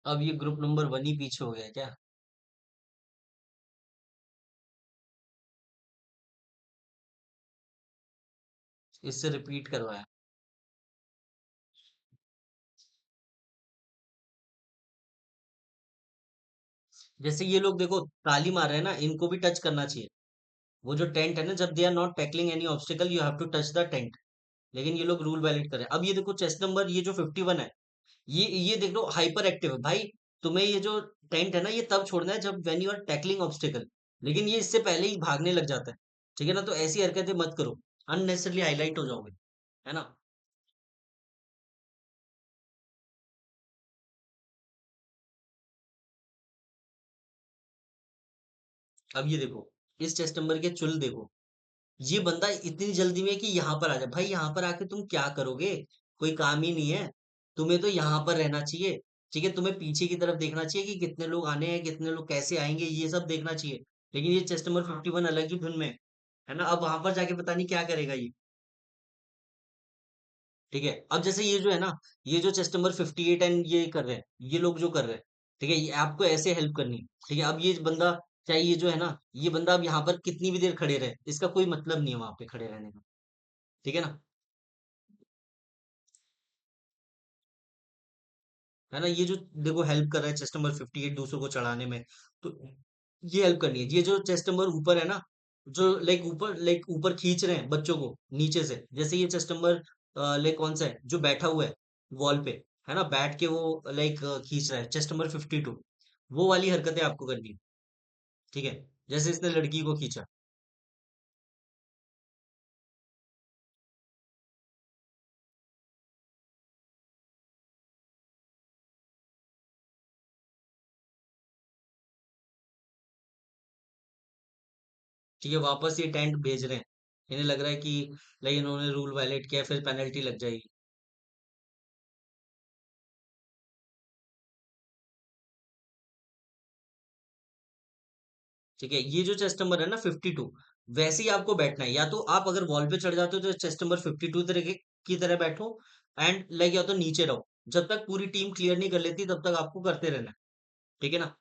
अब ये ग्रुप नंबर 1 ही पीछे हो गया क्या? इससे रिपीट करवाया। जैसे ये लोग देखो ताली मार रहे हैं ना, इनको भी टच करना चाहिए। वो जो टेंट है ना, जब they are not tackling any obstacle you have to touch the tent. लेकिन ये लोग रूल वायलेट कर रहे हैं। अब ये देखो चेस्ट नंबर, ये जो 51 है, ये देख लो हाइपर एक्टिव है भाई। तुम्हें ये जो टेंट है ना, ये तब छोड़ना है जब when you are tackling obstacle. लेकिन ये इससे पहले ही भागने लग जाता है, ठीक है ना। तो ऐसी हरकतें मत करो, अननेसेसरली हाईलाइट हो जाओगे, है ना। अब ये देखो, इस चेस्ट नंबर के चुल देखो। ये बंदा इतनी जल्दी में है कि यहाँ पर आ जाए। भाई यहाँ पर आके तुम क्या करोगे? कोई काम ही नहीं है। तुम्हें तो यहाँ पर रहना चाहिए, ठीक है। तुम्हें पीछे की तरफ देखना चाहिए कि कितने लोग आने हैं, कितने लोग कैसे आएंगे, ये सब देखना चाहिए। लेकिन ये चेस्ट नंबर 51 अलग ही धुन में है ना। अब वहां पर जाके पता नहीं क्या करेगा ये, ठीक है। अब जैसे ये जो है ना, ये जो चेस्ट नंबर 58 एंड ये कर रहे हैं, ये लोग जो कर रहे हैं, ठीक है, ये आपको ऐसे हेल्प करनी है, ठीक है। अब ये बंदा, चाहे ये जो है ना, ये बंदा अब यहाँ पर कितनी भी देर खड़े रहे, इसका कोई मतलब नहीं है वहां पे खड़े रहने का, ठीक है ना। है ना, ये जो देखो हेल्प कर रहा है चेस्ट नंबर 58 दूसरों को चढ़ाने में, तो ये हेल्प करनी है। ये जो चेस्ट नंबर ऊपर है ना, जो लाइक ऊपर खींच रहे हैं बच्चों को नीचे से, जैसे ये चेस्ट नंबर लाइक कौन सा है जो बैठा हुआ है वॉल पे, है ना, बैठ के वो लाइक खींच रहा है, चेस्ट नंबर 52, वो वाली हरकतें आपको करनी है, ठीक है। जैसे इसने लड़की को खींचा, ठीक है, वापस ये टेंट भेज रहे हैं। इन्हें लग रहा है कि लाइक इन्होंने रूल वायलेट किया, फिर पेनल्टी लग जाएगी। ठीक है, ये जो चेस्ट नंबर है ना 52, वैसे ही आपको बैठना है। या तो आप अगर वॉल पे चढ़ जाते हो तो चेस्ट नंबर 52 तरह की तरह बैठो, एंड लाइक या तो नीचे रहो, जब तक पूरी टीम क्लियर नहीं कर लेती तब तक आपको करते रहना है, ठीक है ना।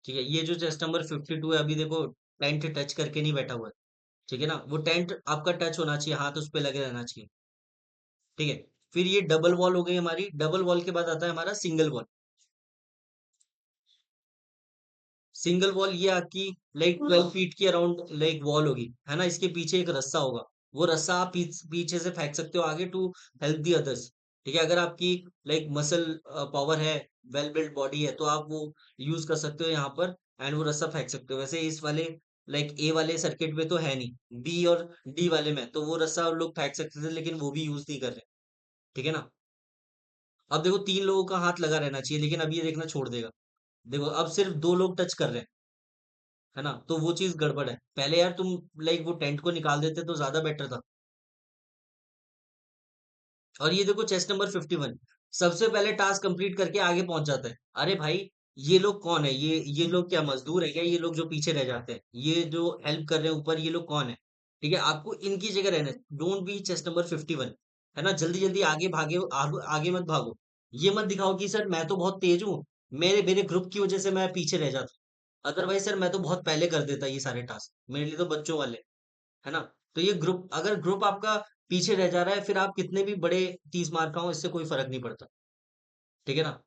ठीक है, ये जो चेस्ट नंबर 52 है, अभी देखो टेंट टच करके नहीं बैठा हुआ है, ठीक है ना, वो टेंट आपका टच होना चाहिए, हाथ उस पे लगे रहना चाहिए, ठीक है। फिर ये डबल वॉल हो गई हमारी, डबल वॉल के बाद आता है हमारा सिंगल वॉल। सिंगल वॉल ये आपकी लाइक 12 फीट की अराउंड लाइक वॉल होगी, है ना, इसके पीछे एक रस्सा होगा, वो रस्सा आप पीछे से फेंक सकते हो आगे टू हेल्प दी अदर्स, ठीक है। अगर आपकी लाइक मसल पावर है, वेल बिल्ड बॉडी है, तो आप वो यूज कर सकते हो यहाँ पर, एंड वो रस्सा फेंक सकते हो। वैसे इस वाले लाइक ए वाले सर्किट में तो है नहीं, बी और डी वाले में तो वो रस्सा लोग फेंक सकते थे, लेकिन वो भी यूज नहीं कर रहे, ठीक है ना। अब देखो 3 लोगों का हाथ लगा रहना चाहिए, लेकिन अब ये देखना छोड़ देगा, देखो अब सिर्फ 2 लोग टच कर रहे हैं, है ना, तो वो चीज गड़बड़ है। पहले यार तुम लाइक वो टेंट को निकाल देते तो ज्यादा बेटर था। और ये देखो चेस्ट नंबर 51 सबसे पहले टास्क कंप्लीट करके आगे पहुंच जाता है। अरे भाई, ये लोग कौन है, ये लोग क्या मजदूर है क्या, ये लोग जो पीछे रह जाते हैं, ये जो हेल्प कर रहे हैं ऊपर, ये लोग कौन है, ठीक है। आपको इनकी जगह रहना, डोंट बी चेस्ट नंबर 51, है ना। जल्दी जल्दी आगे भागे, आगे मत भागो, ये मत दिखाओ कि सर मैं तो बहुत तेज हूँ, मेरे मेरे ग्रुप की वजह से मैं पीछे रह जाता, अदरवाइज सर मैं तो बहुत पहले कर देता ये सारे टास्क, मेरे लिए तो बच्चों वाले, है ना। तो ये ग्रुप, अगर ग्रुप आपका पीछे रह जा रहा है, फिर आप कितने भी बड़े 30 मार का हो, इससे कोई फर्क नहीं पड़ता, ठीक है ना।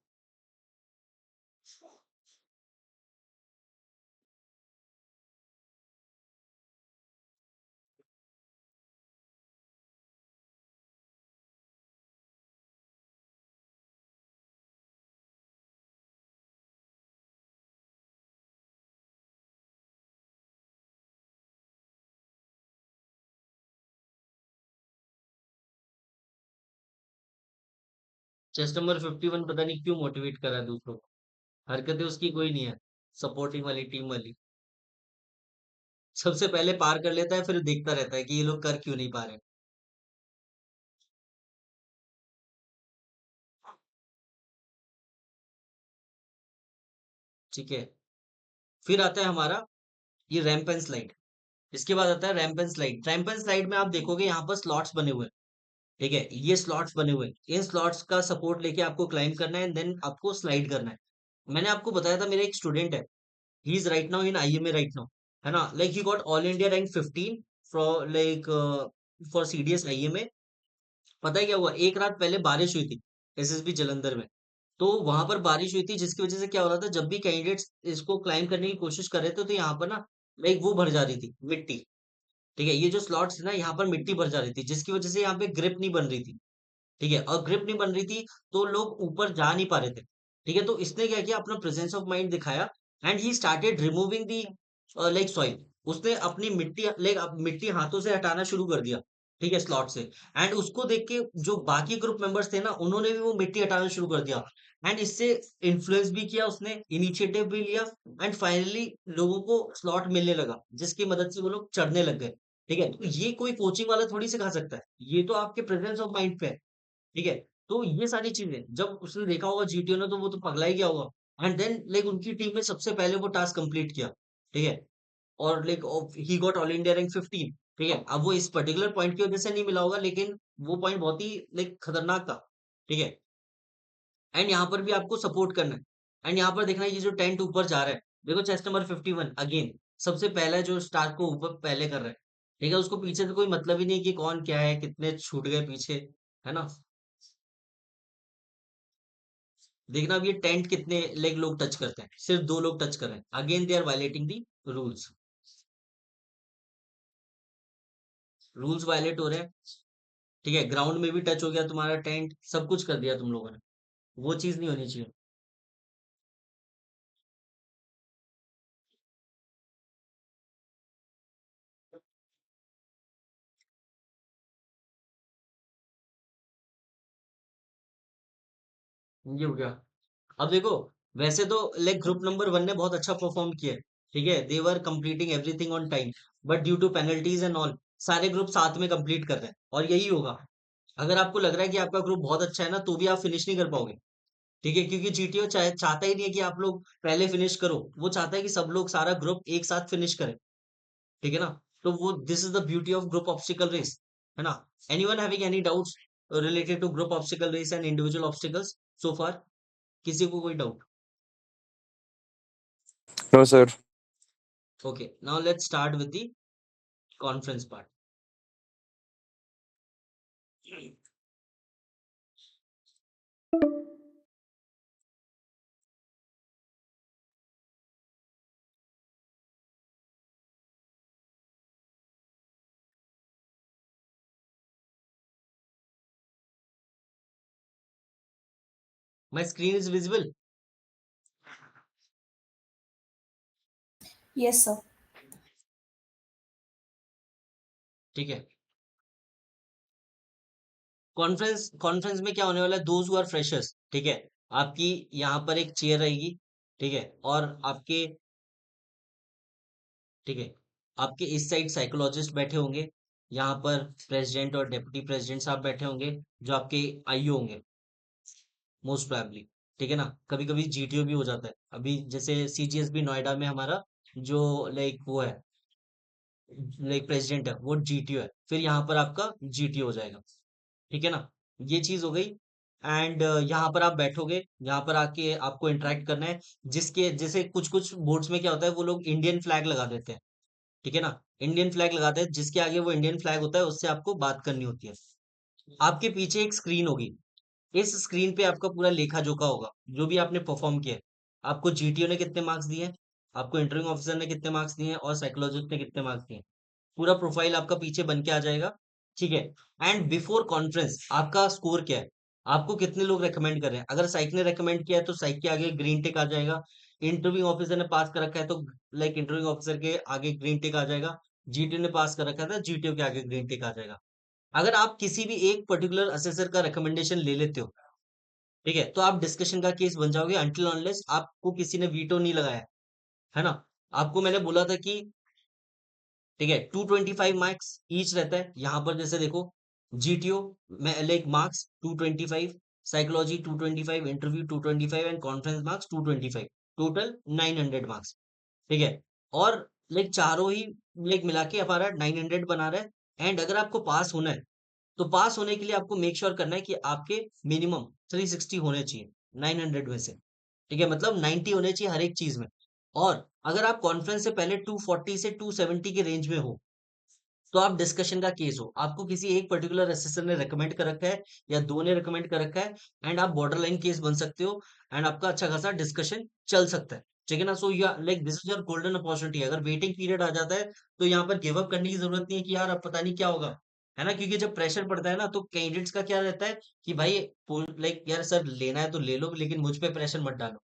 चेस्ट नंबर 51 पता नहीं क्यों मोटिवेट कर रहा है दूसरों को, हरकतें उसकी कोई नहीं है, सपोर्टिंग वाली टीम वाली, सबसे पहले पार कर लेता है, फिर देखता रहता है कि ये लोग कर क्यों नहीं पा रहे, ठीक है। फिर आता है हमारा ये रैंप एंड स्लाइड, इसके बाद आता है ramp and slide. Ramp and slide में आप देखोगे यहाँ पर स्लॉट्स बने हुए हैं, ठीक है, ये स्लॉट्स बने हुए हैं, इन स्लॉट्स का सपोर्ट लेके आपको क्लाइंब करना है, देन आपको स्लाइड करना है। मैंने आपको बताया था, मेरा एक स्टूडेंट है, he is right now in IMA right now, है ना, like he got all India rank 15 for like for CDS IMA। पता है क्या हुआ, एक रात पहले बारिश हुई थी एसएसबी जलंधर में, तो वहां पर बारिश हुई थी, जिसकी वजह से क्या हो रहा था, जब भी कैंडिडेट्स इसको क्लाइम करने की कोशिश कर रहे थे, तो यहाँ पर ना लाइक वो भर जा रही थी मिट्टी, ठीक है, ये जो स्लॉट्स है ना, यहाँ पर मिट्टी भर जा रही थी, जिसकी वजह से यहाँ पे ग्रिप नहीं बन रही थी, ठीक है, और ग्रिप नहीं बन रही थी, तो लोग ऊपर जा नहीं पा रहे थे, ठीक है। तो इसने क्या किया, अपना प्रेजेंस ऑफ माइंड दिखाया, and he started removing the like soil, उसने अपनी मिट्टी लाइक मिट्टी हाथों से हटाना शुरू कर दिया, ठीक है, स्लॉट से। एंड उसको देख के जो बाकी ग्रुप मेंबर्स थे ना, उन्होंने भी वो मिट्टी हटाना शुरू कर दिया, एंड इससे इन्फ्लुएंस भी किया उसने, इनिशिएटिव भी लिया, एंड फाइनली लोगों को स्लॉट मिलने लगा, जिसकी मदद से वो लोग चढ़ने लग गए, ठीक है। तो ये कोई कोचिंग वाला थोड़ी सिखा सकता है, ये तो आपके प्रेजेंस ऑफ माइंड पे है, ठीक है। तो ये सारी चीजें जब उसने देखा होगा जीटीओ ने, तो वो तो पगला ही गया होगा, एंड देन लाइक उनकी टीम ने सबसे पहले वो टास्क कंप्लीट किया, ठीक है, और like he got all India rank 15, ठीक है। अब वो इस पर्टिकुलर पॉइंट की वजह से नहीं मिला होगा, लेकिन वो पॉइंट बहुत ही लाइक खतरनाक था, ठीक है। एंड यहाँ पर भी आपको सपोर्ट करना है, एंड यहाँ पर देखना है, ये जो टेंट ऊपर जा रहा है, देखो चेस्ट नंबर 51 अगेन सबसे पहला जो स्टार्ट को ऊपर पहले कर रहा है, ठीक है, उसको पीछे से कोई मतलब ही नहीं कि कौन क्या है, कितने छूट गए पीछे, है ना। देखना अब ये टेंट कितने लेग लोग टच करते हैं, सिर्फ 2 लोग टच कर रहे हैं, again they are violating the rules, rules violate हो रहे हैं, ठीक है। ग्राउंड में भी टच हो गया तुम्हारा टेंट, सब कुछ कर दिया तुम लोगों ने, वो चीज नहीं होनी चाहिए। ये हो गया। अब देखो, वैसे तो लाइक ग्रुप नंबर 1 ने बहुत अच्छा परफॉर्म किया है, ठीक है, they were completing everything on time, but due to penalties and all सारे ग्रुप साथ में कंप्लीट कर रहे हैं, और यही होगा। अगर आपको लग रहा है कि आपका ग्रुप बहुत अच्छा है ना, तो भी आप फिनिश नहीं कर पाओगे, ठीक है, क्योंकि जीटीओ चाहता ही नहीं है कि आप लोग पहले फिनिश करो, वो चाहता है कि सब लोग सारा ग्रुप एक साथ फिनिश करे, ठीक है ना। तो वो this is the beauty of group obstacle race, है ना। Anyone having any doubts related to group obstacle race and individual obstacles so far, किसी को कोई doubt? No, sir. Okay, now let's start with the conference part. My screen is visible. Yes, sir. ठीक है, conference में क्या होने वाला है, दोज हु आर फ्रेशर्स, ठीक है, आपकी यहाँ पर एक चेयर रहेगी, ठीक है, और ठीक है, आपके इस साइड साइकोलॉजिस्ट बैठे होंगे, यहाँ पर प्रेसिडेंट और डेप्यूटी प्रेसिडेंट साहब बैठे होंगे, जो आपके आईओ होंगे मोस्ट प्रोबेबली, ठीक है ना। कभी कभी जीटीओ भी हो जाता है, अभी जैसे सीजीएसबी नोएडा में हमारा जो लाइक वो है, लाइक प्रेसिडेंट है, वो जीटीओ है, फिर यहाँ पर आपका जीटीओ हो जाएगा, ठीक है ना। ये चीज हो गई। एंड यहाँ पर आप बैठोगे, यहाँ पर आके आपको इंटरेक्ट करना है, जिसके जैसे कुछ कुछ बोर्ड्स में क्या होता है, वो लोग इंडियन फ्लैग लगा देते हैं, ठीक है ना। इंडियन फ्लैग लगाते हैं, जिसके आगे वो इंडियन फ्लैग होता है उससे आपको बात करनी होती है। आपके पीछे एक स्क्रीन होगी, इस स्क्रीन पे आपका पूरा लेखा जोखा होगा, जो भी आपने परफॉर्म किया है, आपको जीटीओ ने कितने मार्क्स दिए हैं, आपको इंटरव्यू ऑफिसर ने कितने मार्क्स दिए हैं, और साइकोलॉजिस्ट ने कितने मार्क्स दिए हैं, पूरा प्रोफाइल आपका पीछे बन के आ जाएगा, ठीक है। एंड बिफोर कॉन्फ्रेंस आपका स्कोर क्या है, आपको कितने लोग रेकमेंड कर रहे हैं, अगर साइक ने रेकमेंड किया है तो साइक के आगे ग्रीन टिक आ जाएगा, इंटरव्यू ऑफिसर ने पास कर रखा है तो लाइक इंटरव्यू ऑफिसर के आगे ग्रीन टिक आ जाएगा, जीटीओ ने पास कर रखा था, जीटीओ के आगे ग्रीन टिक आ जाएगा। अगर आप किसी भी एक पर्टिकुलर असेसर का रिकमेंडेशन ले लेते हो, ठीक है, तो आप डिस्कशन का केस बन जाओगे, अनटिल अनलेस आपको किसी ने वीटो नहीं लगाया है ना। आपको मैंने बोला था कि ठीक है 225 मार्क्स ईच रहता है, यहाँ पर जैसे देखो जीटीओ में like marks 225, psychology 225, interview 225 and conference marks 225, total 900 marks, ठीक है। और लाइक चारों ही लाइक मिला के हमारा 900 बना रहा है। एंड अगर आपको पास होना है, तो पास होने के लिए आपको मेक श्योर करना है कि आपके मिनिमम 360 होने चाहिए 900 में से, ठीक है, मतलब 90 होने चाहिए हर एक चीज में। और अगर आप कॉन्फ्रेंस से पहले 240 से 270 के रेंज में हो, तो आप डिस्कशन का केस हो, आपको किसी एक पर्टिकुलर असेसर ने रेकमेंड कर रखा है या दो ने रेकमेंड कर रखा है, एंड आप बॉर्डर लाइन केस बन सकते हो, एंड आपका अच्छा खासा डिस्कशन चल सकता है, ठीक है ना। सो या like this is your golden opportunity. अगर वेटिंग पीरियड आ जाता है तो यहाँ पर गिव अप करने की जरूरत नहीं है कि यार अब पता नहीं क्या होगा, है ना, क्योंकि जब प्रेशर पड़ता है ना तो कैंडिडेट्स का क्या रहता है कि भाई लाइक यार सर लेना है तो ले लो, लेकिन मुझ पे प्रेशर मत डालो।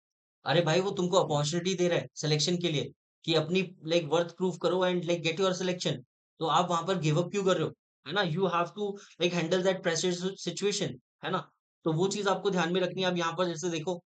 अरे भाई वो तुमको अपॉर्चुनिटी दे रहा है सिलेक्शन के लिए कि अपनी लाइक वर्थ प्रूव करो and like get your selection, तो आप वहां पर गिव अप क्यों कर रहे हो, है ना। You have to like handle that pressure situation, है ना। तो वो चीज आपको ध्यान में रखनी है। आप यहाँ पर जैसे देखो,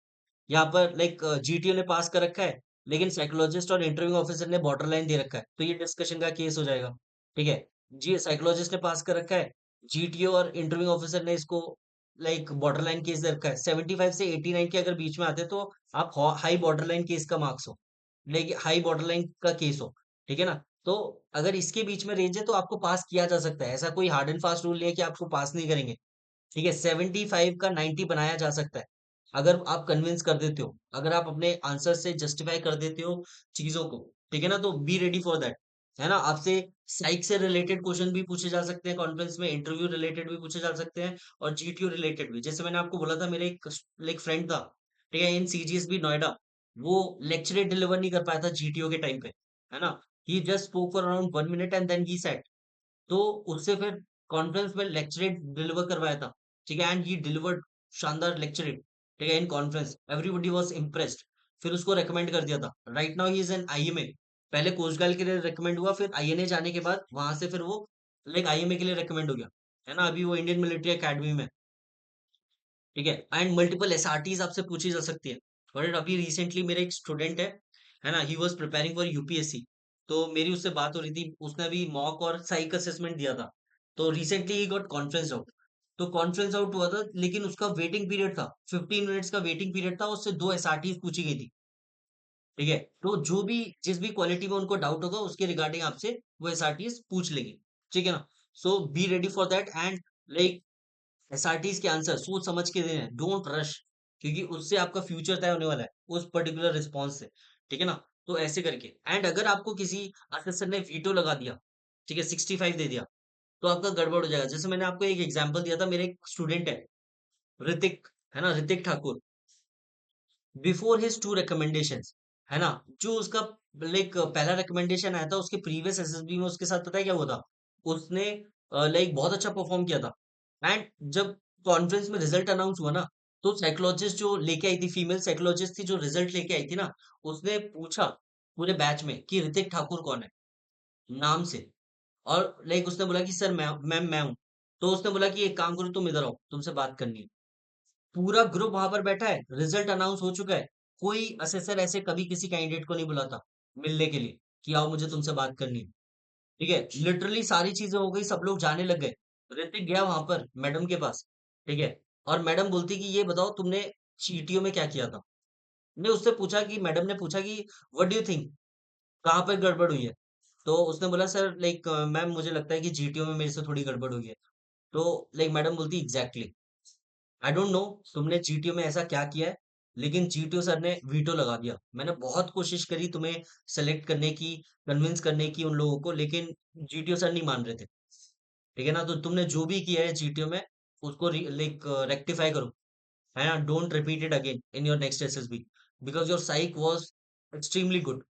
यहाँ पर लाइक जीटीओ ने पास कर रखा है, लेकिन साइकोलॉजिस्ट और इंटरव्यू ऑफिसर ने बॉर्डर लाइन दे रखा है, तो ये डिस्कशन का केस हो जाएगा, ठीक है। जी साइकोलॉजिस्ट ने पास कर रखा है, जीटीओ और इंटरव्यू ऑफिसर ने इसको लाइक बॉर्डर लाइन केस दे रखा है, 75 से 89 के अगर बीच में आते तो आप हाई बॉर्डर लाइन केस का मार्क्स हो, लेकिन हाई बॉर्डर लाइन का केस हो, ठीक है ना। तो अगर इसके बीच में रेंज है तो आपको पास किया जा सकता है, ऐसा कोई हार्ड एंड फास्ट रूल नहीं है कि आपको पास नहीं करेंगे, ठीक है। 75 का 90 बनाया जा सकता है अगर आप कन्विंस कर देते हो, अगर आप अपने आंसर से जस्टिफाई कर देते हो चीजों को, ठीक है ना। तो बी रेडी फॉर दैट, है ना। आपसे साइक से रिलेटेड क्वेश्चन भी पूछे जा सकते हैं कॉन्फ्रेंस में, इंटरव्यू रिलेटेड भी पूछे जा सकते हैं, और जीटीओ रिलेटेड भी। जैसे मैंने आपको बोला था, मेरे एक फ्रेंड था, ठीक है, इन सीजीएसबी नोएडा, वो लेक्चर डिलीवर नहीं कर पाया था जीटीओ के टाइम पे, है ना। He just spoke for around 1 minute and then he sat, तो उससे फिर कॉन्फ्रेंस में लेक्चरेट डिलीवर करवाया था, ठीक है, एंड ही डिलीवर्ड शानदार लेक्चरेट, ठीक है, in conference everybody was impressed. फिर उसको रेकमेंड कर दिया था, right now he is an IMA. पहले कोस्ट गार्ड के लिए रेकमेंड हुआ, फिर आईएनए जाने के बाद वहां से फिर वो लाइक आईएमए के लिए रेकमेंड हो गया, है ना। अभी वो इंडियन मिलिट्री एकेडमी में, ठीक है। एंड मल्टीपल एसआरटीज आपसे पूछी जा सकती है। बट अभी रिसेंटली मेरे एक स्टूडेंट है ना, he was preparing for UPSC, तो मेरी उससे बात हो रही थी, उसने अभी मॉक और साइक असेसमेंट दिया था, तो recently he got conference out. तो कॉन्फ्रेंस आउट हुआ था, लेकिन उसका वेटिंग पीरियड था 15 मिनट्स का वेटिंग पीरियड था, उससे 2 एसआरटीज पूछी गई थी, ठीक है। तो जो भी जिस भी क्वालिटी में उनको डाउट होगा उसके रिगार्डिंग आपसे वो एसआरटीज पूछ लेंगे, ठीक है ना। So be ready for that, and like SRTs के आंसर सोच समझ के देने, डोंट रश, क्योंकि उससे आपका फ्यूचर तय होने वाला है उस पर्टिकुलर रिस्पॉन्स से, ठीक है ना। तो ऐसे करके। एंड अगर आपको किसी असेसर ने वीटो लगा दिया, ठीक है, 65 दे दिया, तो आपका गड़बड़ हो जाएगा। जैसे मैंने आपको एक एग्जांपल दिया था, मेरे एक स्टूडेंट है ऋतिक, है ना, Hrithik Thakur, before his 2 recommendations, है ना, जो उसका लाइक पहला रिकमेंडेशन आया था उसके प्रीवियस एसएसबी में, उसके साथ पता है क्या हुआ था? उसने लाइक बहुत अच्छा परफॉर्म किया था। एंड जब कॉन्फ्रेंस में रिजल्ट अनाउंस हुआ ना, तो साइकोलॉजिस्ट जो लेके आई थी, फीमेल साइकोलॉजिस्ट थी जो रिजल्ट लेके आई थी ना, उसने पूछा पूरे बैच में कि ऋतिक ठाकुर कौन है, नाम से। और लाइक उसने बोला कि सर मैम मैं हूँ। तो उसने बोला कि एक काम करो, तुम इधर आओ, तुमसे बात करनी है। पूरा ग्रुप वहां पर बैठा है, रिजल्ट अनाउंस हो चुका है, कोई असेसर ऐसे कभी किसी कैंडिडेट को नहीं बुलाता मिलने के लिए कि आओ मुझे तुमसे बात करनी है। ठीक है, लिटरली सारी चीजें हो गई, सब लोग जाने लग गए। ऋतिक गया वहां पर मैडम के पास, ठीक है, और मैडम बोलती कि ये बताओ तुमने चीटीओ में क्या किया था। ने उससे पूछा कि मैडम ने पूछा कि व्हाट डू यू थिंक, कहाँ पर गड़बड़ हुई है? तो उसने बोला सर लाइक मैम मुझे लगता है कि जीटीओ में मेरे से थोड़ी गड़बड़ हुई है। तो लाइक मैडम बोलती एग्जैक्टली, आई डोंट नो तुमने जीटीओ में ऐसा क्या किया है, लेकिन जीटीओ सर ने वीटो लगा दिया। मैंने बहुत कोशिश करी तुम्हें सेलेक्ट करने की, कन्विंस करने की उन लोगों को, लेकिन जीटीओ सर नहीं मान रहे थे। ठीक है ना, तो तुमने जो भी किया है जीटीओ में, उसको लाइक रेक्टिफाई करो, है ना, don't repeat it again in your next SSB, because your psych was extremely good.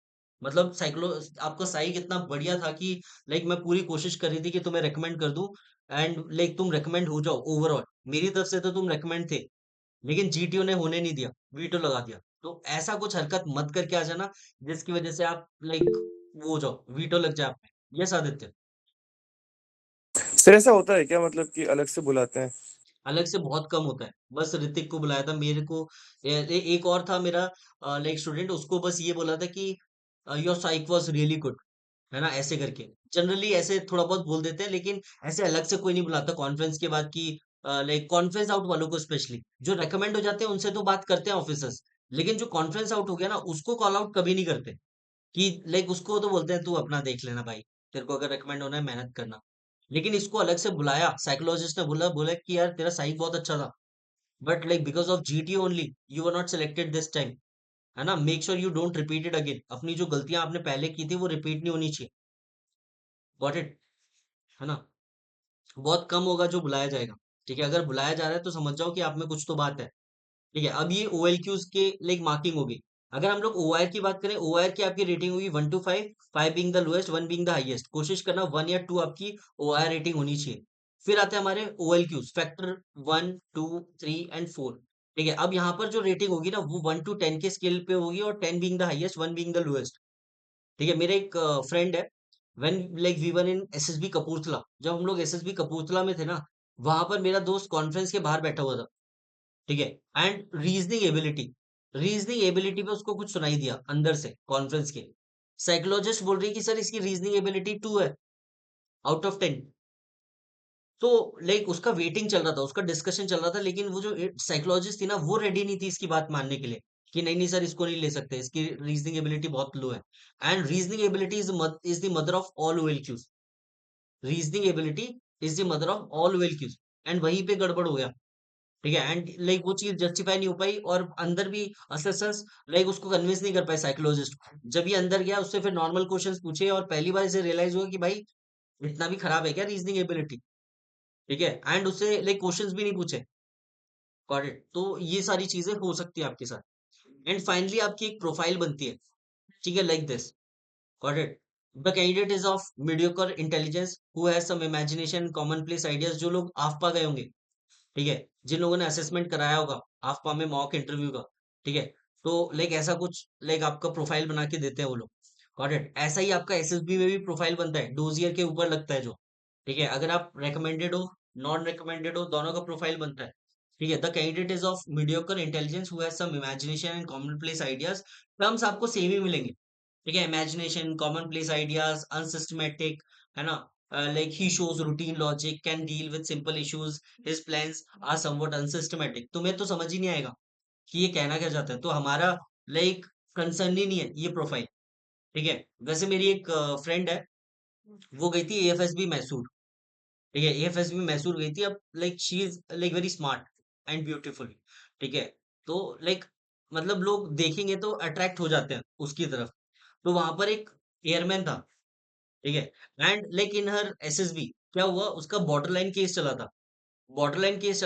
मतलब साइक्लो आपका साइक इतना बढ़िया था कि लाइक मैं पूरी कोशिश कर रही थी कि तुम्हें रेकमेंड कर दूं, एंड लाइक तुम रेकमेंड हो जाओ ओवरऑल। मेरी तरफ से तो तुम रेकमेंड थे, लेकिन जीटीओ ने होने नहीं दिया, वीटो लगा दिया। तो ऐसा कुछ हरकत मत करके आ जाना जिसकी वजह से आप लाइक वो हो जाओ, वीटो लग जाए आप पे। यस आदित्य। सर ऐसा होता है क्या, मतलब कि अलग से बुलाते हैं? अलग से बहुत कम होता है, बस ऋतिक को बुलाया था, मेरे को एक और था मेरा लाइक स्टूडेंट, उसको बस ये बोला था कि your psych was really good, है ना, ऐसे करके। जनरली ऐसे थोड़ा बहुत बोल देते हैं, लेकिन ऐसे अलग से कोई नहीं बुलाता कॉन्फ्रेंस के बाद की, लाइक कॉन्फ्रेंस आउट वालों को स्पेशली, जो रेकमेंड हो जाते हैं उनसे तो बात करते हैं ऑफिसर्स, लेकिन जो कॉन्फ्रेंस आउट हो गया ना, उसको कॉल आउट कभी नहीं करते। कि लाइक उसको तो बोलते हैं तू अपना देख लेना भाई, तेरे को अगर रेकमेंड होना है मेहनत करना। लेकिन इसको अलग से बुलाया, साइकोलॉजिस्ट ने बोला बोला कि यार तेरा साइक बहुत अच्छा था, but like because of GT only you were not selected this time, है ना, make sure you don't repeat it again. अपनी जो गलतियां आपने पहले की थी वो रिपीट नहीं होनी चाहिए। गॉट इट, है ना। बहुत कम होगा जो बुलाया जाएगा। ठीक है, अगर बुलाया जा रहा है तो समझ जाओ कि आप में कुछ तो बात है। ठीक है, अब ये OLQs के लाइक मार्किंग होगी। अगर हम लोग OIR की बात करें, OIR की आपकी रेटिंग होगी 1 to 5, 5 being the lowest, 1 being the highest. कोशिश करना 1 या 2 आपकी OIR रेटिंग होनी चाहिए। फिर आते हैं हमारे OLQs, फैक्टर 1, 2, 3 एंड 4। ठीक है, अब यहाँ पर जो रेटिंग होगी ना, वो 1 to 10 के स्केल पे होगी, और 10 being the highest, 1 being the lowest. ठीक है, मेरे एक फ्रेंड है, when like we were in SSB Kapurthala, जब हम लोग एसएसबी कपूरथला में थे ना, वहां पर मेरा दोस्त कॉन्फ्रेंस के बाहर बैठा हुआ था। ठीक है, एंड रीजनिंग एबिलिटी पे उसको कुछ सुनाई दिया अंदर से कॉन्फ्रेंस के। साइकोलॉजिस्ट बोल रही है कि सर इसकी रीजनिंग एबिलिटी 2 है आउट ऑफ 10। तो लाइक उसका वेटिंग चल रहा था, उसका डिस्कशन चल रहा था, लेकिन वो जो साइकोलॉजिस्ट थी ना, वो रेडी नहीं थी इसकी बात मानने के लिए कि नहीं नहीं सर इसको नहीं ले सकते, इसकी रीजनिंग एबिलिटी बहुत लो है। And reasoning ability is the mother of all OLQs। Reasoning ability is the mother of all OLQs। And वहीं पे गड़बड़ हो गया। ठीक है, एंड लाइक वो चीज जस्टिफाई नहीं हो पाई, और अंदर भी असेसर्स लाइक उसको कन्विंस नहीं कर पाए साइकोलॉजिस्ट को। जब ये अंदर गया, उससे फिर नॉर्मल क्वेश्चंस पूछे, और पहली बार इसे रियलाइज हुआ कि भाई इतना भी खराब है क्या रीजनिंग एबिलिटी। ठीक है, एंड उससे लाइक क्वेश्चंस भी नहीं पूछे। Got it. तो ये सारी चीजें हो सकती है आपके साथ। एंड फाइनली आपकी एक प्रोफाइल बनती है, ठीक है, like this. Got it. The candidate is of mediocre intelligence who has some imagination, common place ideas. जो लोग आफ्पा गए होंगे, ठीक है, जिन लोगों ने असेसमेंट कराया होगा आफ्पा में मॉक इंटरव्यू का, ठीक है, तो लाइक ऐसा कुछ लाइक आपका प्रोफाइल बना के देते हैं वो लोग। Got it. ऐसा ही आपका एसएसबी में भी प्रोफाइल बनता है, डोजियर के ऊपर लगता है जो। ठीक है, अगर आप रिकमेंडेड हो, नॉन रिकमेंडेड हो, दोनों का प्रोफाइल बनता है। ठीक है, the candidate is of mediocre intelligence who has some imagination and common place ideas. Terms आपको सेम ही मिलेंगे। ठीक है, imagination, common place ideas, unsystematic, है ना, like he shows routine logic, can deal with simple issues, his plans are somewhat unsystematic. तुम्हें तो समझ ही नहीं आएगा कि ये कहना क्या चाहता है, तो हमारा लाइक कंसर्न ही नहीं है ये प्रोफाइल। ठीक है, वैसे मेरी एक फ्रेंड है, वो गई थी AFSB मैसूर। ठीक है, AFSB मैसूर गई थी। अब like she is like very smart and beautiful. ठीक है, तो लाइक मतलब लोग देखेंगे तो अट्रैक्ट हो जाते हैं उसकी तरफ। तो वहां पर एक एयरमैन था, ठीक है, and like in her SSB क्या हुआ, उसका बॉर्डर लाइन केस चला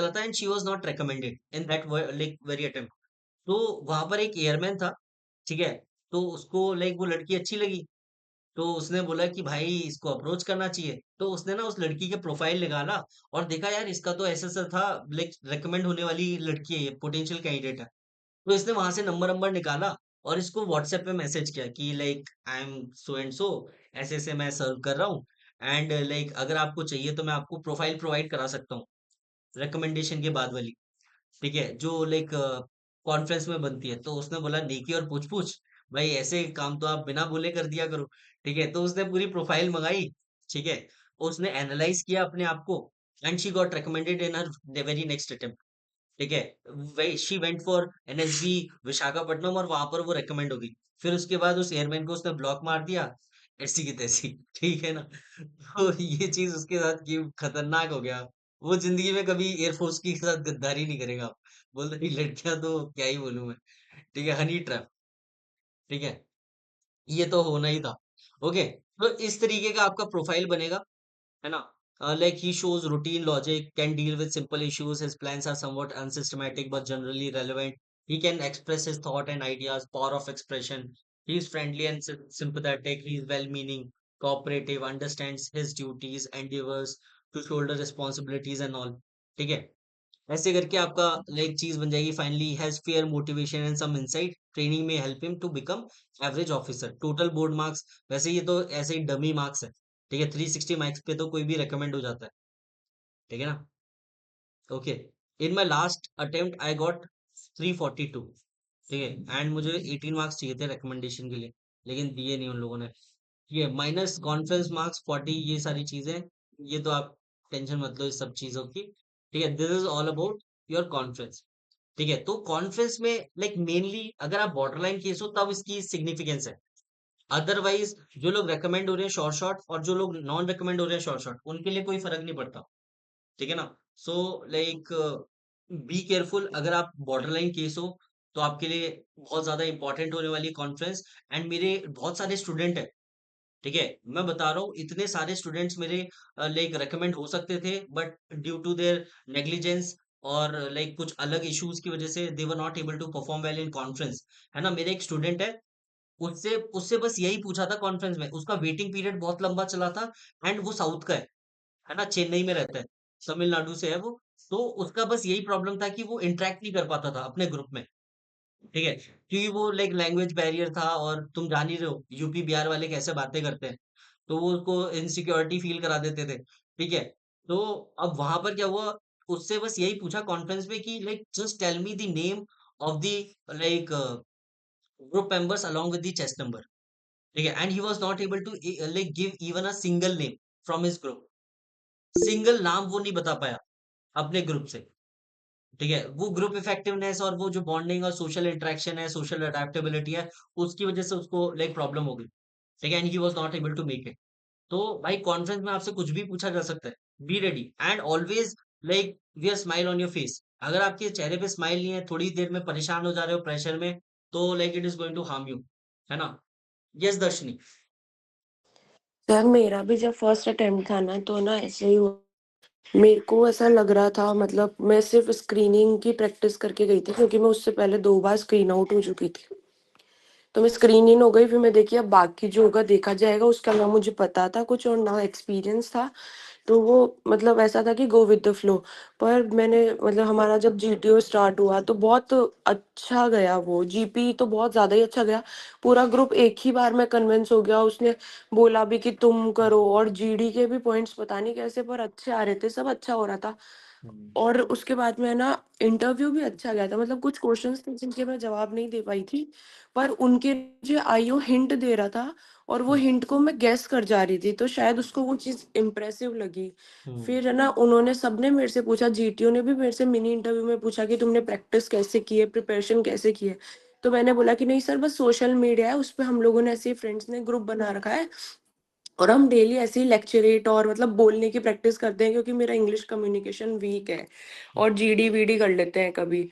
था, and she was not recommended in that like very attempt. तो वहां पर एक एयरमैन था, ठीक है, तो उसको लाइक वो लड़की अच्छी लगी, तो उसने बोला कि भाई इसको अप्रोच करना चाहिए, तो उसने ना उस लड़की के प्रोफाइल निकाला और देखा यार इसका तो ऐसा ऐसा था, लाइक रिकमेंड होने वाली लड़की है, ये पोटेंशियल कैंडिडेट है। तो इसने वहां से नंबर नंबर निकाला और इसको व्हाट्सएप पे मैसेज किया कि like I am so and सो, ऐसे ऐसे मैं सर्व कर रहा हूँ, एंड लाइक अगर आपको चाहिए तो मैं आपको प्रोफाइल प्रोवाइड करा सकता हूँ, रिकमेंडेशन के बाद वाली, ठीक है, जो लाइक कॉन्फ्रेंस में बनती है। तो उसने बोला नेकी और पूछ पूछ, भाई ऐसे काम तो आप बिना बोले कर दिया करो, ठीक है। तो उसने पूरी प्रोफाइल मंगाई, ठीक है, उसने एनालाइज किया अपने आप को, and she got recommended in her very next attempt, ठीक है। वही she went for NSB Visakhapatnam और वहां पर वो रेकमेंड हो गई। फिर उसके बाद उस एयरमैन को उसने ब्लॉक मार दिया, ऐसी की तैसी, ठीक है ना। तो ये चीज उसके साथ की खतरनाक हो गया। वो जिंदगी में कभी एयरफोर्स के साथ गद्दारी नहीं करेगा। बोल रही लड़कियां तो क्या ही बोलूं मैं, ठीक है, हनी ट्रैप, ठीक है, ये तो होना ही था। ओके, तो इस तरीके का आपका प्रोफाइल बनेगा, है ना। Like he shows routine logic, can deal with simple issues, his plans are somewhat unsystematic but generally relevant, he can express his thought and ideas, power of expression, he is friendly and sympathetic, he is well meaning, cooperative, understands his duties, endeavors to shoulder responsibilities and all, ठीक है। ऐसे करके आपका like चीज बन जाएगी। Finally has fair motivation and some insight, training में help him to become average officer, total board marks, वैसे ये तो ऐसे ही डमी मार्क्स है, ठीक है, 360 मार्क्स पे तो कोई भी रिकमेंड हो जाता है, ठीक है ना। Okay, in my last attempt I got 342, ठीक है, एंड मुझे 18 मार्क्स चाहिए थे रिकमेंडेशन के लिए, लेकिन दिए नहीं उन लोगों ने। ये माइनस कॉन्फ्रेंस मार्क्स 40, ये सारी चीजें, ये तो आप टेंशन मत लो इस सब चीजों की, ठीक है। This is all about your conference, ठीक है। तो कॉन्फ्रेंस में लाइक मेनली अगर आप बॉर्डर लाइन केस हो तब इसकी सिग्निफिकेंस है, अदरवाइज जो लोग रेकमेंड हो रहे हैं शॉर्ट शॉर्ट और जो लोग नॉन रेकमेंड हो रहे हैं शॉर्ट शॉर्ट, उनके लिए कोई फर्क नहीं पड़ता, ठीक है ना। सो लाइक बी केयरफुल, अगर आप बॉर्डर लाइन केस हो तो आपके लिए बहुत ज्यादा इंपॉर्टेंट होने वाली कॉन्फ्रेंस। एंड मेरे बहुत सारे स्टूडेंट है, ठीक है, मैं बता रहा हूँ इतने सारे स्टूडेंट्स मेरे लाइक रेकमेंड हो सकते थे, but due to their negligence और लाइक कुछ अलग इश्यूज की वजह से they were not able to perform well in conference, है ना। मेरा एक स्टूडेंट है, उससे उससे बस यही पूछा था कॉन्फ्रेंस में, उसका वेटिंग पीरियड बहुत लंबा चला था, एंड वो साउथ का है ना, चेन्नई में रहता है, तमिलनाडु से है वो। तो उसका बस यही प्रॉब्लम था कि वो इंटरेक्ट नहीं कर पाता था अपने ग्रुप में, ठीक है, क्योंकि वो लाइक लैंग्वेज बैरियर था, और तुम जान ही रहे हो यूपी बिहार वाले कैसे बातें करते हैं, तो वो उसको इनसिक्योरिटी फील करा देते थे, ठीक है। तो अब वहां पर क्या हुआ, उससे बस यही पूछा कॉन्फ्रेंस में कि like just tell me the name of the like group members along with the chest number, ठीक है, and he was not able to like give even a single name from his group, single नाम वो नहीं बता पाया अपने group से, ठीक है। वो ग्रुप इफेक्टिवनेस और वो जो बॉन्डिंग और सोशल इंटरेक्शन है, सोशल अडेप्टेबिलिटी है, उसकी वजह से उसको लाइक प्रॉब्लम हो गई, ठीक है, and he was not able to make it. तो भाई कॉन्फ्रेंस में आपसे कुछ भी पूछा जा सकता है, be ready and always like wear smile on your face. अगर आपके चेहरे पे स्माइल नहीं है, थोड़ी देर में परेशान हो जा रहे हो प्रेशर में, तो like it is going to harm you, है ना। यस दर्शनी। सर मेरा भी जब फर्स्ट अटेम्प्ट था ना तो ना ऐसे ही हुआ। मेरे को ऐसा लग रहा था, मतलब मैं सिर्फ स्क्रीनिंग की प्रैक्टिस करके गई थी क्योंकि मैं उससे पहले 2 बार स्क्रीन आउट हो चुकी थी। तो मैं स्क्रीन इन हो गई, फिर मैं देखिए अब बाकी जो होगा देखा जाएगा, उसका ना मुझे पता था कुछ और ना एक्सपीरियंस था। तो वो मतलब ऐसा था कि गो विद द फ्लो। पर मैंने मतलब हमारा जब जीटीओ स्टार्ट हुआ तो बहुत अच्छा गया, वो जीपी तो बहुत ज़्यादा ही अच्छा गया। पूरा ग्रुप एक ही बार में कन्विंस हो गया, उसने बोला भी कि तुम करो, और जीडी के भी पॉइंट्स पता नहीं कैसे पर अच्छे आ रहे थे, सब अच्छा हो रहा था। और उसके बाद में ना इंटरव्यू भी अच्छा गया था, मतलब कुछ क्वेश्चंस थे जिनके मैं जवाब नहीं दे पाई थी, पर उनके जो आईओ हिंट दे रहा था और वो हिंट को मैं गेस कर जा रही थी, तो शायद उसको वो चीज़ इम्प्रेसिव लगी। फिर है ना उन्होंने सबने मेरे से पूछा, जीटीओ ने भी मेरे से मिनी इंटरव्यू में पूछा कि तुमने प्रैक्टिस कैसे की है, प्रिपरेशन कैसे की है। तो मैंने बोला कि नहीं सर, बस सोशल मीडिया है, उस पर हम लोगों ने ऐसे ही फ्रेंड्स ने ग्रुप बना रखा है और हम डेली ऐसे ही लेक्चरेट और मतलब बोलने की प्रैक्टिस करते हैं, क्योंकि मेरा इंग्लिश कम्युनिकेशन वीक है और जीडी वीडी कर लेते हैं कभी।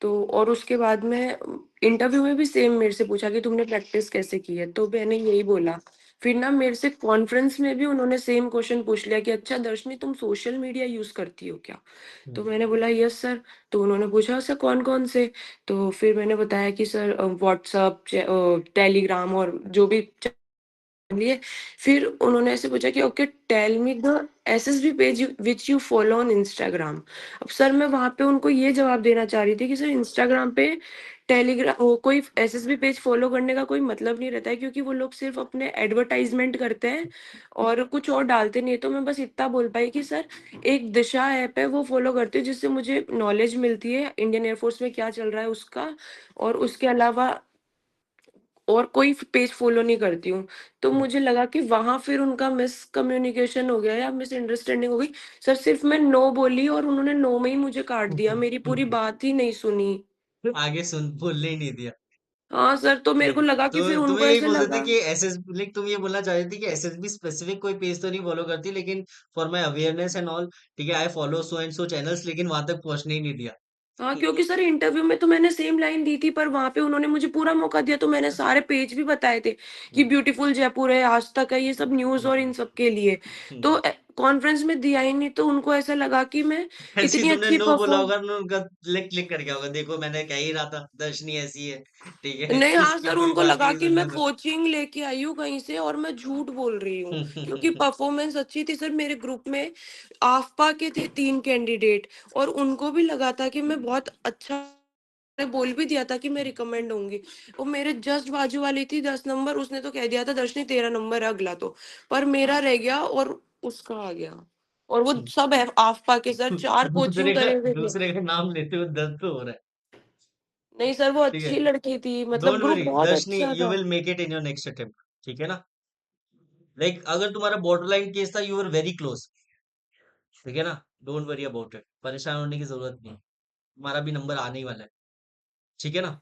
तो और उसके बाद में इंटरव्यू में भी सेम मेरे से पूछा कि तुमने प्रैक्टिस कैसे की है, तो मैंने यही बोला। फिर ना मेरे से कॉन्फ्रेंस में भी उन्होंने सेम क्वेश्चन पूछ लिया कि अच्छा दर्शनी तुम सोशल मीडिया यूज करती हो क्या? तो मैंने बोला यस सर। तो उन्होंने पूछा सर कौन कौन से? तो फिर मैंने बताया कि सर व्हाट्सअप, टेलीग्राम और जो भी लिए। फिर उन्होंने ऐसे पूछा कि okay tell me the SSB page which you follow on Instagram. अब सर मैं वहां पे उनको ये जवाब देना चाह रही थी कि सर इंस्टाग्राम पे टेलीग्राम कोई एसएसबी पेज फॉलो करने का कोई मतलब नहीं रहता है, क्योंकि वो लोग सिर्फ अपने एडवर्टाइजमेंट करते हैं और कुछ और डालते नहीं है। तो मैं बस इतना बोल पाई कि सर एक दिशा ऐप है वो फॉलो करती हूँ, जिससे मुझे नॉलेज मिलती है इंडियन एयरफोर्स में क्या चल रहा है उसका, और उसके अलावा और कोई पेज फॉलो नहीं करती हूँ। तो मुझे लगा कि वहां फिर उनका मिसकम्युनिकेशन हो गया या मिसअंडरस्टैंडिंग हो गई। सर सिर्फ मैं नो बोली और उन्होंने नो में ही मुझे काट दिया, मेरी पूरी बात ही नहीं सुनी। आगे सुन बोलने ही नहीं दिया। हाँ सर, तो मेरे ठीक को है, लगा कि तो फिर तुम्हें उनको यही ऐसे बोल रहे थे लगा। कि एसएस लाइक तुम ये बोलना चाह रही थी कि एसएसबी स्पेसिफिक कोई पेज तो नहीं फॉलो करती, लेकिन for my awareness and all, ठीक है, I follow so and so channels, लेकिन वहां तक पहुंचने ही नहीं दिया। हाँ, क्योंकि सर इंटरव्यू में तो मैंने सेम लाइन दी थी, पर वहां पे उन्होंने मुझे पूरा मौका दिया, तो मैंने सारे पेज भी बताए थे कि हम्म, ब्यूटीफुल जयपुर है, आज तक है, ये सब न्यूज और इन हम्म, सब के लिए। तो हम्म। कॉन्फ्रेंस में दिया ही नहीं, तो उनको ऐसा लगा कि मैं ऐसे ही इतनी तुमने अच्छी नो बोला परफॉर्म। होगा ना, उनका क्लिक क्लिक कर गया होगा, देखो मैंने कह ही रहा था दर्शनी ऐसी है, ठीक है। नहीं, हाँ इसकी सर, कोई उनको बात ही लगा नहीं कि मैं सुनने दो। कोचिंग लेके आई हूँ कहीं से और मैं झूठ बोल रही हूँ, क्योंकि परफॉर्मेंस अच्छी थी। सर मेरे ग्रुप में आफ्पा के थे 3 कैंडिडेट और उनको भी लगा था कि मैं बहुत अच्छा, मैंने बोल भी दिया था कि मैं रिकमेंड होंगी। वो मेरे जस्ट बाजू वाली थी 10 नंबर, उसने तो कह दिया था दर्शनी तेरा नंबर है अगला, तो पर मेरा रह गया और उसका आ गया। और वो सब आफ्पा के सर 4 कोचिंग करे हुए थे। दूसरे का नाम लेते हुए दर्द तो हो रहा है। नहीं सर, वो ठीक है, अच्छी लड़की थी, मतलब डोंट ग्रुप वरी बहुत दर्शनी, अच्छा यू था। Will make it in your next attempt, ठीक है ना। लाइक अगर तुम्हारा बॉर्डर लाइन केस था, यू वर वेरी क्लोज, ठीक है ना। डोंट वरी अबाउट इट, परेशान होने की जरूरत नहीं, तुम्हारा भी नंबर आने ही वाला है, ठीक है ना।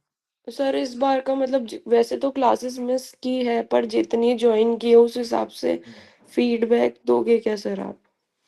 सर इस बार का मतलब वैसे तो क्लासेस मिस की है, पर जितनी ज्वाइन की है उस हिसाब से हम्म। फीडबैक दोगे क्या सर आप?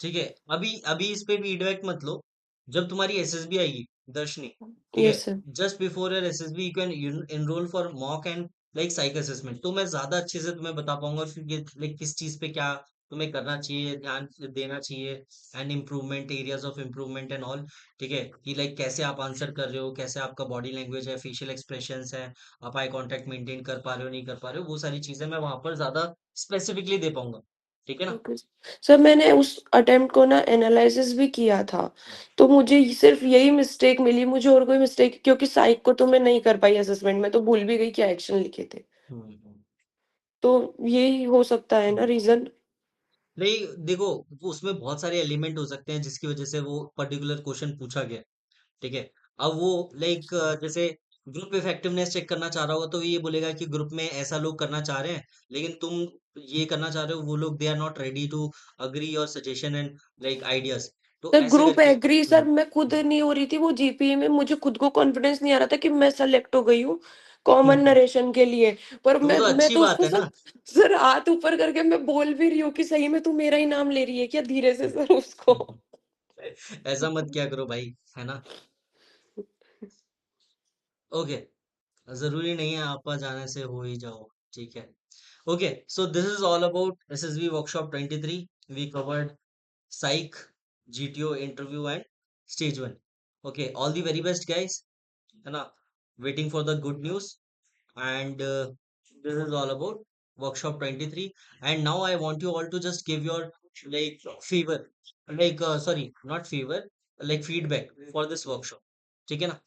ठीक है, अभी अभी इस पे फीडबैक मत लो, जब तुम्हारी एसएसबी आएगी दर्शनी, ठीक है, yes sir. Just before your SSB you can enroll for mock and like psych assessment, तो मैं ज्यादा अच्छे से तुम्हें बता पाऊंगा फिर ये लाइक किस चीज पे क्या तुम्हें करना चाहिए, ध्यान देना चाहिए, and improvement, areas of improvement and all, ठीक है, कि लाइक कैसे आप आंसर कर रहे हो, कैसे आपका बॉडी लैंग्वेज है, फेशियल एक्सप्रेशंस है, आप आई कांटेक्ट मेंटेन कर पा रहे हो नहीं कर पा रहे हो, वो सारी चीजें मैं वहां पर ज्यादा स्पेसिफिकली दे पाऊंगा, ठीक है ना। ओके सर, मैंने उस अटेम्प्ट को ना एनालिसिस भी किया था, तो मुझे सिर्फ यही मिस्टेक मिली, मुझे और कोई मिस्टेक, क्योंकि साइक को तो मैं नहीं कर पाई असेसमेंट में, तो भूल भी गई क्या एक्शन लिखे थे। हम्म, हम्म, तो यही हो सकता है ना हम्म। रीजन? नहीं देखो, वो उसमें बहुत सारे एलिमेंट हो सकते हैं जिसकी वजह से वो पर्टिकुलर क्वेश्चन पूछा गया, ठीक है। अब वो लाइक जैसे ग्रुप इफेक्टिवनेस चेक करना चाह रहा होगा, तो ये बोलेगा कि ग्रुप में ऐसा लोग करना चाह रहे हैं, लेकिन तुम ये करना चाह रहे हो, वो लोग they are not ready to agree your suggestion and like ideas, तो सर ऐसे ग्रुप करके। एग्री सर, मैं खुद नहीं हो रही थी वो जीपीए में, मुझे खुद को कॉन्फिडेंस नहीं आ रहा था कि मैं सेलेक्ट हो गई हूँ कॉमन नरेशन के लिए। पर तो वो तो मैं अच्छी तो बात उसको है सर, ना। सर हाथ ऊपर करके मैं बोल भी रही हूँ कि सही में तू मेरा ही नाम ले रही है क्या, धीरे से सर उसको। ऐसा मत किया करो भाई, है ना। ओके, जरूरी नहीं है आपका जाने से हो ही जाओ, ठीक है। Okay, so this is all about SSB workshop 23, we covered psych, GTO interview and stage 1. Okay, all the very best guys, है ना, waiting for the good news, and this is all about workshop 23, and now I want you all to just give your like fever, like sorry, not fever, like feedback for this workshop, ठीक है ना।